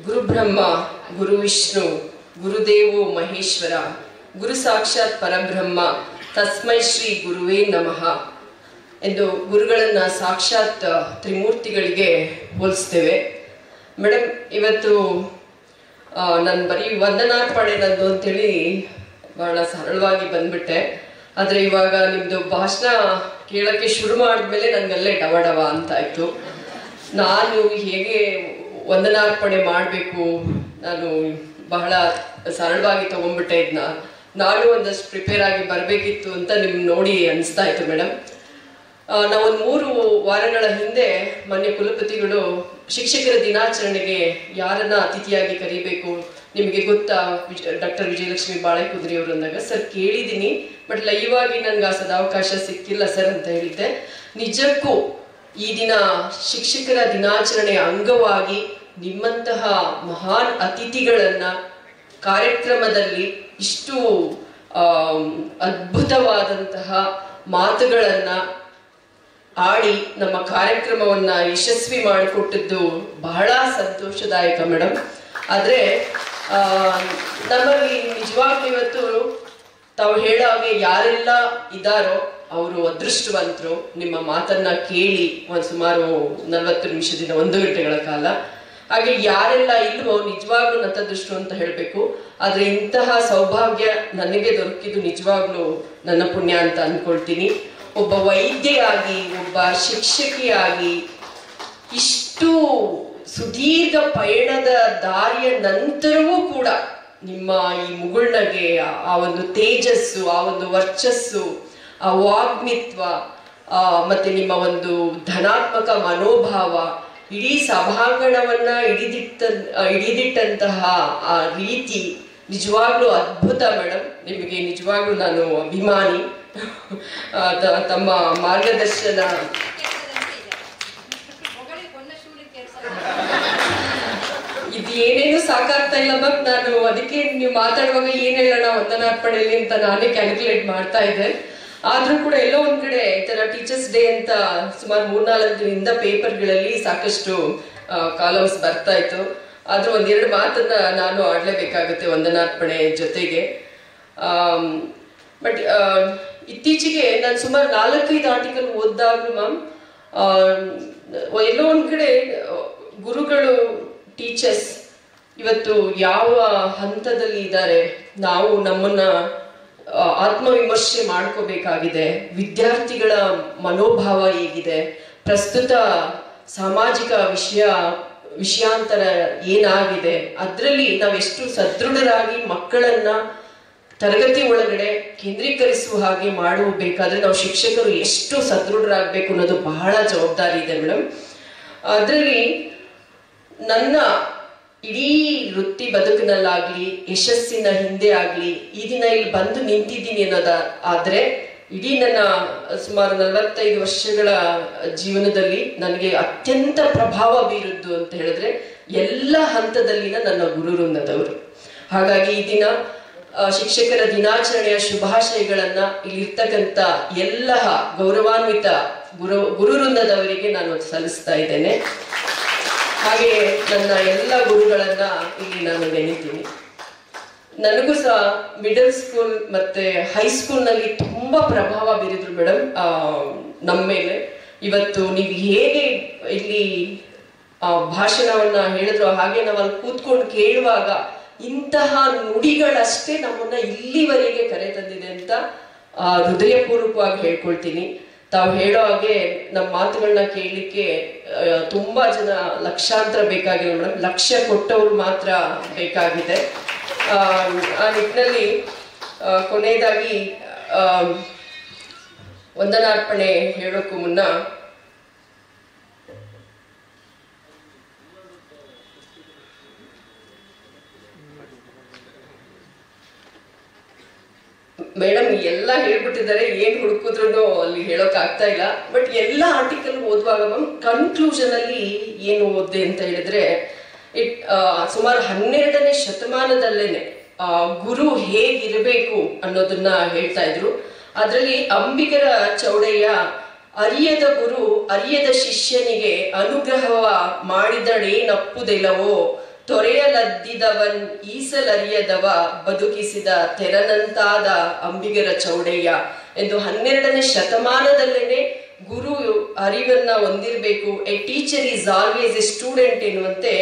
ಗುರುಬ್ರಹ್ಮ ಗುರು ವಿಷ್ಣು ಗುರುದೇವೋ ಮಹೇಶ್ವರ ಗುರು ಸಾಕ್ಷಾತ್ ಪರಬ್ರಹ್ಮ ತಸ್ಮೈ ಶ್ರೀ ಗುರುವೇ ನಮಃ ಎಂದು ಗುರುಗಳನ್ನ ಸಾಕ್ಷಾತ್ ತ್ರಿಮೂರ್ತಿಗಳಿಗೆ ಹೋಲಿಸ್ತೇವೆ. ಮೇಡಮ್, ಇವತ್ತು ನಾನು ಬರೀ ವಂದನಾರ್ಪಣೆ ನಂದು ಅಂತೇಳಿ ಬಹಳ ಸರಳವಾಗಿ ಬಂದ್ಬಿಟ್ಟೆ. ಆದರೆ ಇವಾಗ ನಿಮ್ಮದು ಭಾಷಣ ಕೇಳೋಕ್ಕೆ ಶುರು ಮಾಡಿದ್ಮೇಲೆ ನನಗಲ್ಲೇ ಡವ ಅಂತಾಯಿತು. ನಾನು ಹೇಗೆ ವಂದನಾರ್ಪಣೆ ಮಾಡಬೇಕು, ನಾನು ಬಹಳ ಸರಳವಾಗಿ ತೊಗೊಂಡ್ಬಿಟ್ಟೆ. ಇದನ್ನ ನಾನು ಒಂದಷ್ಟು ಪ್ರಿಪೇರ್ ಆಗಿ ಬರಬೇಕಿತ್ತು ಅಂತ ನಿಮ್ಗೆ ನೋಡಿ ಅನಿಸ್ತಾ ಇತ್ತು ಮೇಡಮ್. ನಾವೊಂದು 3 ವಾರಗಳ ಹಿಂದೆ ಮಾನ್ಯ ಕುಲಪತಿಗಳು ಶಿಕ್ಷಕರ ದಿನಾಚರಣೆಗೆ ಯಾರನ್ನ ಅತಿಥಿಯಾಗಿ ಕರೀಬೇಕು ನಿಮಗೆ ಗೊತ್ತಾ, ಡಾಕ್ಟರ್ ವಿಜಯಲಕ್ಷ್ಮಿ ಬಾಳೆಕುಂದ್ರಿ ಅವರು ಅಂದಾಗ, ಸರ್ ಕೇಳಿದ್ದೀನಿ ಬಟ್ ಲೈವ್ ಆಗಿ ನನಗೆ ಆ ಸದಾವಕಾಶ ಸಿಕ್ಕಿಲ್ಲ ಸರ್ ಅಂತ ಹೇಳಿದ್ದೆ. ನಿಜಕ್ಕೂ ಈ ದಿನ ಶಿಕ್ಷಕರ ದಿನಾಚರಣೆಯ ಅಂಗವಾಗಿ ನಿಮ್ಮಂತಹ ಮಹಾನ್ ಅತಿಥಿಗಳನ್ನ ಕಾರ್ಯಕ್ರಮದಲ್ಲಿ ಇಷ್ಟು ಅದ್ಭುತವಾದಂತಹ ಮಾತುಗಳನ್ನ ಆಡಿ ನಮ್ಮ ಕಾರ್ಯಕ್ರಮವನ್ನ ಯಶಸ್ವಿ ಮಾಡಿಕೊಟ್ಟದ್ದು ಬಹಳ ಸಂತೋಷದಾಯಕ ಮೇಡಮ್. ಆದರೆ ನಮ್ಮಲ್ಲಿ ನಿಜವಾಗ್ಲೂ ಇವತ್ತು ತಾವು ಹೇಳೋ ಹಾಗೆ ಯಾರೆಲ್ಲ ಇದ್ದಾರೋ ಅವರು ಅದೃಷ್ಟವಂತರು. ನಿಮ್ಮ ಮಾತನ್ನ ಕೇಳಿ ಸುಮಾರು 40 ನಿಮಿಷದಿಂದ 1 ಗಂಟೆಗಳ ಕಾಲ. ಹಾಗೆ ಯಾರೆಲ್ಲ ಇಲ್ವೋ ನಿಜವಾಗ್ಲೂ ನತದೃಷ್ಟು ಅಂತ ಹೇಳಬೇಕು. ಆದರೆ ಇಂತಹ ಸೌಭಾಗ್ಯ ನನಗೆ ದೊರಕಿದ್ದು ನಿಜವಾಗ್ಲೂ ನನ್ನ ಪುಣ್ಯ ಅಂತ ಅಂದ್ಕೊಳ್ತೀನಿ. ಒಬ್ಬ ವೈದ್ಯೆಯಾಗಿ, ಒಬ್ಬ ಶಿಕ್ಷಕಿಯಾಗಿ ಇಷ್ಟು ಸುದೀರ್ಘ ಪಯಣದ ದಾರಿಯ ನಂತರವೂ ಕೂಡ ನಿಮ್ಮ ಈ ಮುಗುಳ್ನಗೆ, ಆ ಒಂದು ತೇಜಸ್ಸು, ಆ ಒಂದು ವರ್ಚಸ್ಸು, ಆ ವಾಗ್ಮಿತ್ವ, ಮತ್ತೆ ನಿಮ್ಮ ಒಂದು ಧನಾತ್ಮಕ ಮನೋಭಾವ, ಇಡೀ ಸಭಾಂಗಣವನ್ನ ಹಿಡಿದಿಟ್ಟಂತಹ ಆ ರೀತಿ ನಿಜವಾಗ್ಲೂ ಅದ್ಭುತ ಮೇಡಮ್. ನಿಮಗೆ ನಿಜವಾಗ್ಲೂ ನಾನು ಅಭಿಮಾನಿ. ತಮ್ಮ ಮಾರ್ಗದರ್ಶನ ಇದು ಏನೇನು ಸಾಕಾಗ್ತಾ ಇಲ್ಲ ಮ್ಯಾಮ್. ನಾನು ಅದಕ್ಕೆ ನೀವು ಮಾತಾಡುವಾಗ ಏನ್ ಹೇಳೋಣ ವಂದನಾರ್ಪಣೆಯಲ್ಲಿ ಅಂತ ನಾನೇ ಕ್ಯಾಲ್ಕುಲೇಟ್ ಮಾಡ್ತಾ ಇದ್ದೆ. ಆದ್ರೂ ಕೂಡ ಎಲ್ಲೋ ಒಂದ್ ಕಡೆ ಈ ತರ ಟೀಚರ್ಸ್ ಡೇ ಅಂತ ಸುಮಾರು 3-4 ದಿನದಿಂದ ಪೇಪರ್ಗಳಲ್ಲಿ ಸಾಕಷ್ಟು ಕಾಲಮ್ಸ್ ಬರ್ತಾ ಇತ್ತು. ಆದ್ರೂ ಒಂದೆರಡು ಮಾತನ್ನ ನಾನು ಆಡ್ಲೇಬೇಕಾಗುತ್ತೆ ವಂದನಾರ್ಪಣೆ ಜೊತೆಗೆ. ಬಟ್ ಇತ್ತೀಚೆಗೆ ನಾನು ಸುಮಾರು 4-5 ಆರ್ಟಿಕಲ್ ಓದಿದಾಗ್ಲೂ ಮ್ಯಾಮ್ ಎಲ್ಲೋ ಒಂದ್ ಕಡೆ ಗುರುಗಳು, ಟೀಚರ್ಸ್ ಇವತ್ತು ಯಾವ ಹಂತದಲ್ಲಿ ಇದ್ದಾರೆ, ನಾವು ನಮ್ಮನ್ನ ಆತ್ಮವಿಮರ್ಶೆ ಮಾಡ್ಕೋಬೇಕಾಗಿದೆ. ವಿದ್ಯಾರ್ಥಿಗಳ ಮನೋಭಾವ ಹೇಗಿದೆ, ಪ್ರಸ್ತುತ ಸಾಮಾಜಿಕ ವಿಷಯಾಂತರ ಏನಾಗಿದೆ, ಅದರಲ್ಲಿ ನಾವೆಷ್ಟು ಸದೃಢರಾಗಿ ಮಕ್ಕಳನ್ನ ತರಗತಿ ಒಳಗಡೆ ಕೇಂದ್ರೀಕರಿಸುವ ಹಾಗೆ ಮಾಡಬೇಕಾದ್ರೆ ನಾವು ಶಿಕ್ಷಕರು ಎಷ್ಟು ಸದೃಢರಾಗಬೇಕು ಅನ್ನೋದು ಬಹಳ ಜವಾಬ್ದಾರಿ ಇದೆ ಮೇಡಮ್. ಅದರಲ್ಲಿ ನನ್ನ ಇಡೀ ವೃತ್ತಿ ಬದುಕಿನಲ್ಲಾಗ್ಲಿ, ಯಶಸ್ಸಿನ ಹಿಂದೆ ಆಗ್ಲಿ, ಈ ದಿನ ಇಲ್ಲಿ ಬಂದು ನಿಂತಿದ್ದೀನಿ ಆದ್ರೆ ಇಡೀ ನನ್ನ ಸುಮಾರು 45 ವರ್ಷಗಳ ಜೀವನದಲ್ಲಿ ನನಗೆ ಅತ್ಯಂತ ಪ್ರಭಾವ ಬೀರುದ್ದು ಅಂತ ಹೇಳಿದ್ರೆ ಎಲ್ಲ ಹಂತದಲ್ಲಿನ ನನ್ನ ಗುರುವೃಂದದವರು. ಹಾಗಾಗಿ ಈ ದಿನ ಶಿಕ್ಷಕರ ದಿನಾಚರಣೆಯ ಶುಭಾಶಯಗಳನ್ನ ಇಲ್ಲಿರ್ತಕ್ಕಂಥ ಎಲ್ಲ ಗೌರವಾನ್ವಿತ ಗುರುವೃಂದದವರಿಗೆ ನಾನು ಸಲ್ಲಿಸ್ತಾ ಇದ್ದೇನೆ. ಹಾಗೆ ನನ್ನ ಎಲ್ಲ ಗುರುಗಳನ್ನ ಇಲ್ಲಿ ನಾನು ನೆನೆತೀನಿ. ನನಗೂ ಸಹ ಮಿಡಲ್ ಸ್ಕೂಲ್ ಮತ್ತೆ ಹೈಸ್ಕೂಲ್ನಲ್ಲಿ ತುಂಬಾ ಪ್ರಭಾವ ಬೀರಿದ್ರು ಮೇಡಮ್ ನಮ್ಮ ಮೇಲೆ. ಇವತ್ತು ನೀವು ಹೇಗೆ ಇಲ್ಲಿ ಭಾಷಣವನ್ನ ಹೇಳಿದ್ರು ಹಾಗೆ ನಾವು ಅಲ್ಲಿ ಕೂತ್ಕೊಂಡು ಕೇಳುವಾಗ ಇಂತಹ ನುಡಿಗಳಷ್ಟೇ ನಮ್ಮನ್ನ ಇಲ್ಲಿವರೆಗೆ ಕರೆ ತಂದಿದೆ ಅಂತ ಹೃದಯಪೂರ್ವಕವಾಗಿ ಹೇಳ್ಕೊಳ್ತೀನಿ. ತಾವು ಹೇಳೋ ಹಾಗೆ ನಮ್ಮ ಮಾತುಗಳನ್ನ ಕೇಳಲಿಕ್ಕೆ ತುಂಬಾ ಜನ, ಲಕ್ಷಾಂತರ ಬೇಕಾಗಿಲ್ಲ ಮೇಡಮ್, ಲಕ್ಷ ಕೊಟ್ಟವ್ರು ಮಾತ್ರ ಬೇಕಾಗಿದೆ. ಆ ನಿಟ್ಟಿನಲ್ಲಿ ಕೊನೆಯದಾಗಿ ವಂದನಾರ್ಪಣೆ ಹೇಳೋಕ್ಕೂ ಮುನ್ನ ಮೇಡಮ್ ಎಲ್ಲ ಹೇಳ್ಬಿಟ್ಟಿದ್ದಾರೆ, ಏನ್ ಹುಡುಕಿದ್ರು ಅಲ್ಲಿ ಹೇಳೋಕ್ ಆಗ್ತಾ ಇಲ್ಲ. ಬಟ್ ಎಲ್ಲ ಆರ್ಟಿಕಲ್ ಓದುವಾಗ ಮ್ಯಾಮ್ ಕನ್ಕ್ಲೂಷನ್ ಅಲ್ಲಿ ಏನು ಓದ್ದೆ ಅಂತ ಹೇಳಿದ್ರೆ, ಸುಮಾರು 12ನೇ ಶತಮಾನದಲ್ಲೇನೆ ಗುರು ಹೇಗಿರಬೇಕು ಅನ್ನೋದನ್ನ ಹೇಳ್ತಾ ಇದ್ರು. ಅದರಲ್ಲಿ ಅಂಬಿಗರ ಚೌಡಯ್ಯ ಅರಿಯದ ಗುರು ಅರಿಯದ ಶಿಷ್ಯನಿಗೆ ಅನುಗ್ರಹವ ಮಾಡಿದಡೇನಪ್ಪುದೆಲವೋ, ತೊರೆಯಲದ್ದಿದವನ್ ಈಸಲರಿಯದವ ಬದುಕಿಸಿದ ತೆರನಂತಾದ ಅಂಬಿಗರ ಚೌಡಯ್ಯ ಎಂದು 12ನೇ ಶತಮಾನದಲ್ಲೇನೆ ಗುರು ಅರಿವನ್ನ ಹೊಂದಿರಬೇಕು. A teacher is always A student ಎನ್ನುವಂತೆ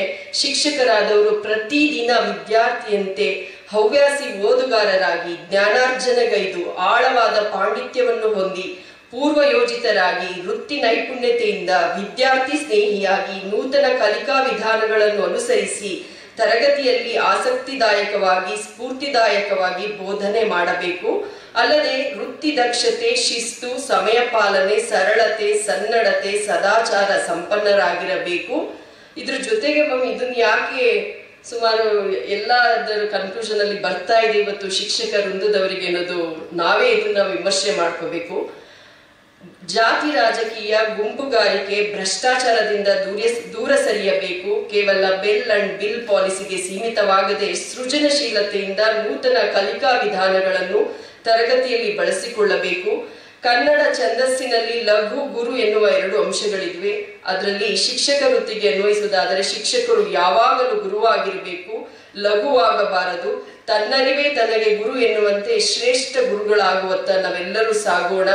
ಶಿಕ್ಷಕರಾದವರು ಪ್ರತಿದಿನ ವಿದ್ಯಾರ್ಥಿಯಂತೆ ಹವ್ಯಾಸಿ ಓದುಗಾರರಾಗಿ ಜ್ಞಾನಾರ್ಜನೆಗೈದು ಆಳವಾದ ಪಾಂಡಿತ್ಯವನ್ನು ಹೊಂದಿ ಪೂರ್ವಯೋಜಿತರಾಗಿ ವೃತ್ತಿ ನೈಪುಣ್ಯತೆಯಿಂದ ವಿದ್ಯಾರ್ಥಿ ಸ್ನೇಹಿಯಾಗಿ ನೂತನ ಕಲಿಕಾ ವಿಧಾನಗಳನ್ನು ಅನುಸರಿಸಿ ತರಗತಿಯಲ್ಲಿ ಆಸಕ್ತಿದಾಯಕವಾಗಿ ಸ್ಫೂರ್ತಿದಾಯಕವಾಗಿ ಬೋಧನೆ ಮಾಡಬೇಕು. ಅಲ್ಲದೆ ವೃತ್ತಿ ದಕ್ಷತೆ, ಶಿಸ್ತು, ಸಮಯ ಪಾಲನೆ, ಸರಳತೆ, ಸನ್ನಡತೆ, ಸದಾಚಾರ ಸಂಪನ್ನರಾಗಿರಬೇಕು. ಇದ್ರ ಜೊತೆಗೆ ಮ್ಯಾಮ್ ಇದನ್ನ ಯಾಕೆ ಸುಮಾರು ಎಲ್ಲದರ ಕನ್ಕ್ಲೂಷನ್ ಅಲ್ಲಿ ಬರ್ತಾ ಇದೆ ಇವತ್ತು ಶಿಕ್ಷಕ ವೃಂದದವರಿಗೆ ಅನ್ನೋದು ನಾವೇ ಇದನ್ನ ವಿಮರ್ಶೆ ಮಾಡ್ಕೋಬೇಕು. ಜಾತಿ ರಾಜಕೀಯ, ಗುಂಪುಗಾರಿಕೆ, ಭ್ರಷ್ಟಾಚಾರದಿಂದ ದೂರ ಸರಿಯಬೇಕು. ಕೇವಲ ಬೆಲ್ ಅಂಡ್ ಬಿಲ್ ಪಾಲಿಸಿಗೆ ಸೀಮಿತವಾಗದೆ ಸೃಜನಶೀಲತೆಯಿಂದ ನೂತನ ಕಲಿಕಾ ವಿಧಾನಗಳನ್ನು ತರಗತಿಯಲ್ಲಿ ಬಳಸಿಕೊಳ್ಳಬೇಕು. ಕನ್ನಡ ಛಂದಸ್ಸಿನಲ್ಲಿ ಲಘು ಗುರು ಎನ್ನುವ 2 ಅಂಶಗಳಿವೆ. ಅದರಲ್ಲಿ ಶಿಕ್ಷಕ ವೃತ್ತಿಗೆ ಅನ್ವಯಿಸುವುದಾದರೆ ಶಿಕ್ಷಕರು ಯಾವಾಗಲೂ ಗುರುವಾಗಿರಬೇಕು, ಲಘುವಾಗಬಾರದು. ತನ್ನರಿವೇ ತನಗೆ ಗುರು ಎನ್ನುವಂತೆ ಶ್ರೇಷ್ಠ ಗುರುಗಳಾಗುವತ್ತ ನಾವೆಲ್ಲರೂ ಸಾಗೋಣ.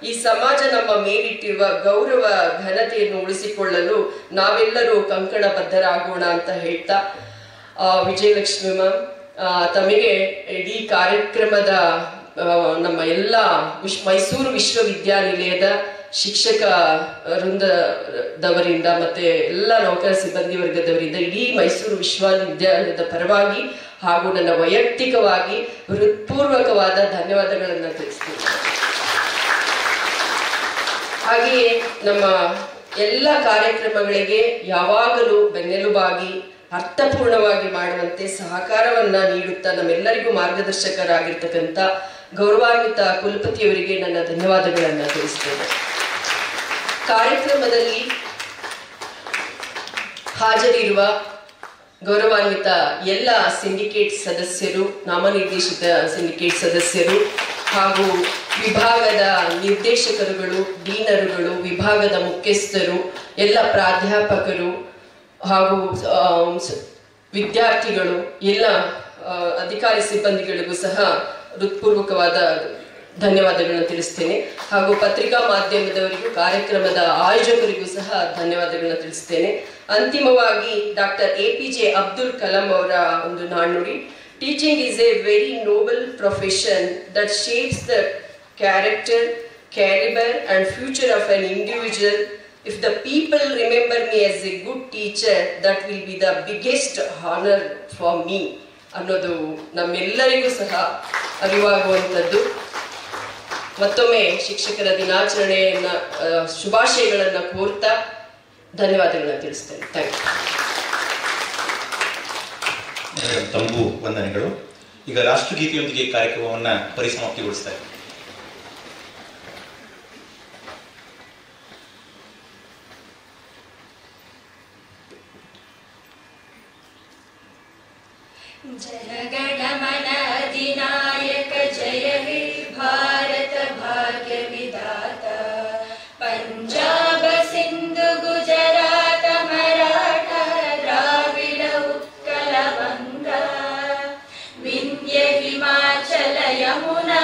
ಈ ಸಮಾಜ ನಮ್ಮ ಮೇಲಿಟ್ಟಿರುವ ಗೌರವ ಘನತೆಯನ್ನು ಉಳಿಸಿಕೊಳ್ಳಲು ನಾವೆಲ್ಲರೂ ಕಂಕಣಬದ್ಧರಾಗೋಣ ಅಂತ ಹೇಳ್ತಾ, ವಿಜಯಲಕ್ಷ್ಮಿ ಮ್ಯಾಮ್ ತಮಗೆ ಇಡೀ ಕಾರ್ಯಕ್ರಮದ ನಮ್ಮ ಎಲ್ಲ ಮೈಸೂರು ವಿಶ್ವವಿದ್ಯಾನಿಲಯದ ಶಿಕ್ಷಕ ವೃಂದದವರಿಂದ ಮತ್ತೆ ಎಲ್ಲ ನೌಕರ ಸಿಬ್ಬಂದಿ ವರ್ಗದವರಿಂದ ಇಡೀ ಮೈಸೂರು ವಿಶ್ವವಿದ್ಯಾನಿಲಯದ ಪರವಾಗಿ ಹಾಗೂ ನನ್ನ ವೈಯಕ್ತಿಕವಾಗಿ ಹೃತ್ಪೂರ್ವಕವಾದ ಧನ್ಯವಾದಗಳನ್ನು ತಿಳಿಸ್ತೀನಿ. ಹಾಗೆಯೇ ನಮ್ಮ ಎಲ್ಲ ಕಾರ್ಯಕ್ರಮಗಳಿಗೆ ಯಾವಾಗಲೂ ಬೆನ್ನೆಲುಬಾಗಿ ಅರ್ಥಪೂರ್ಣವಾಗಿ ಮಾಡುವಂತೆ ಸಹಕಾರವನ್ನ ನೀಡುತ್ತಾ ನಮ್ಮೆಲ್ಲರಿಗೂ ಮಾರ್ಗದರ್ಶಕರಾಗಿರ್ತಕ್ಕಂಥ ಗೌರವಾನ್ವಿತ ಕುಲಪತಿಯವರಿಗೆ ನನ್ನ ಧನ್ಯವಾದಗಳನ್ನು ತಿಳಿಸ್ತೇನೆ. ಕಾರ್ಯಕ್ರಮದಲ್ಲಿ ಹಾಜರಿರುವ ಗೌರವಾನ್ವಿತ ಎಲ್ಲ ಸಿಂಡಿಕೇಟ್ ಸದಸ್ಯರು, ನಾಮನಿರ್ದೇಶಿತ ಸಿಂಡಿಕೇಟ್ ಸದಸ್ಯರು ಹಾಗೂ ವಿಭಾಗದ ನಿರ್ದೇಶಕರುಗಳು, ಡೀನರುಗಳು, ವಿಭಾಗದ ಮುಖ್ಯಸ್ಥರು, ಎಲ್ಲ ಪ್ರಾಧ್ಯಾಪಕರು ಹಾಗೂ ವಿದ್ಯಾರ್ಥಿಗಳು, ಎಲ್ಲ ಅಧಿಕಾರಿ ಸಿಬ್ಬಂದಿಗಳಿಗೂ ಸಹ ಹೃತ್ಪೂರ್ವಕವಾದ ಧನ್ಯವಾದಗಳನ್ನು ತಿಳಿಸ್ತೇನೆ. ಹಾಗೂ ಪತ್ರಿಕಾ ಮಾಧ್ಯಮದವರಿಗೂ, ಕಾರ್ಯಕ್ರಮದ ಆಯೋಜಕರಿಗೂ ಸಹ ಧನ್ಯವಾದಗಳನ್ನು ತಿಳಿಸ್ತೇನೆ. ಅಂತಿಮವಾಗಿ ಡಾಕ್ಟರ್ APJ ಅಬ್ದುಲ್ ಕಲಾಂ ಅವರ ಒಂದು ನಾಣ್ಣುಡಿ, teaching is a very noble profession that shapes the character, calibre and future of an individual. If the people remember me as a good teacher, that will be the biggest honor for me ಅನ್ನೋದು ನಮ್ಮೆಲ್ಲರಿಗೂ ಸಹ ಅರಿವಾಗುವಂಥದ್ದು. ಮತ್ತೊಮ್ಮೆ ಶಿಕ್ಷಕರ ದಿನಾಚರಣೆಯನ್ನ ಶುಭಾಶಯಗಳನ್ನು ಕೋರ್ತಾ ಧನ್ಯವಾದಗಳನ್ನು ತಿಳಿಸ್ತೇನೆ. Thank you. ತಮಗೂ ವಂದನೆಗಳು. ಈಗ ರಾಷ್ಟ್ರಗೀತೆಯೊಂದಿಗೆ ಕಾರ್ಯಕ್ರಮವನ್ನು ಪರಿಸಮಾಪ್ತಿಗೊಳಿಸ್ತಾ ಇದ್ದೀವಿ. जनगणमन अधिनायक जय हे भारत भाग्य विधाता. पंजाब सिंधु गुजरात मराठा द्राविड उत्कल बंगा. विंध्य हिमाचल यमुना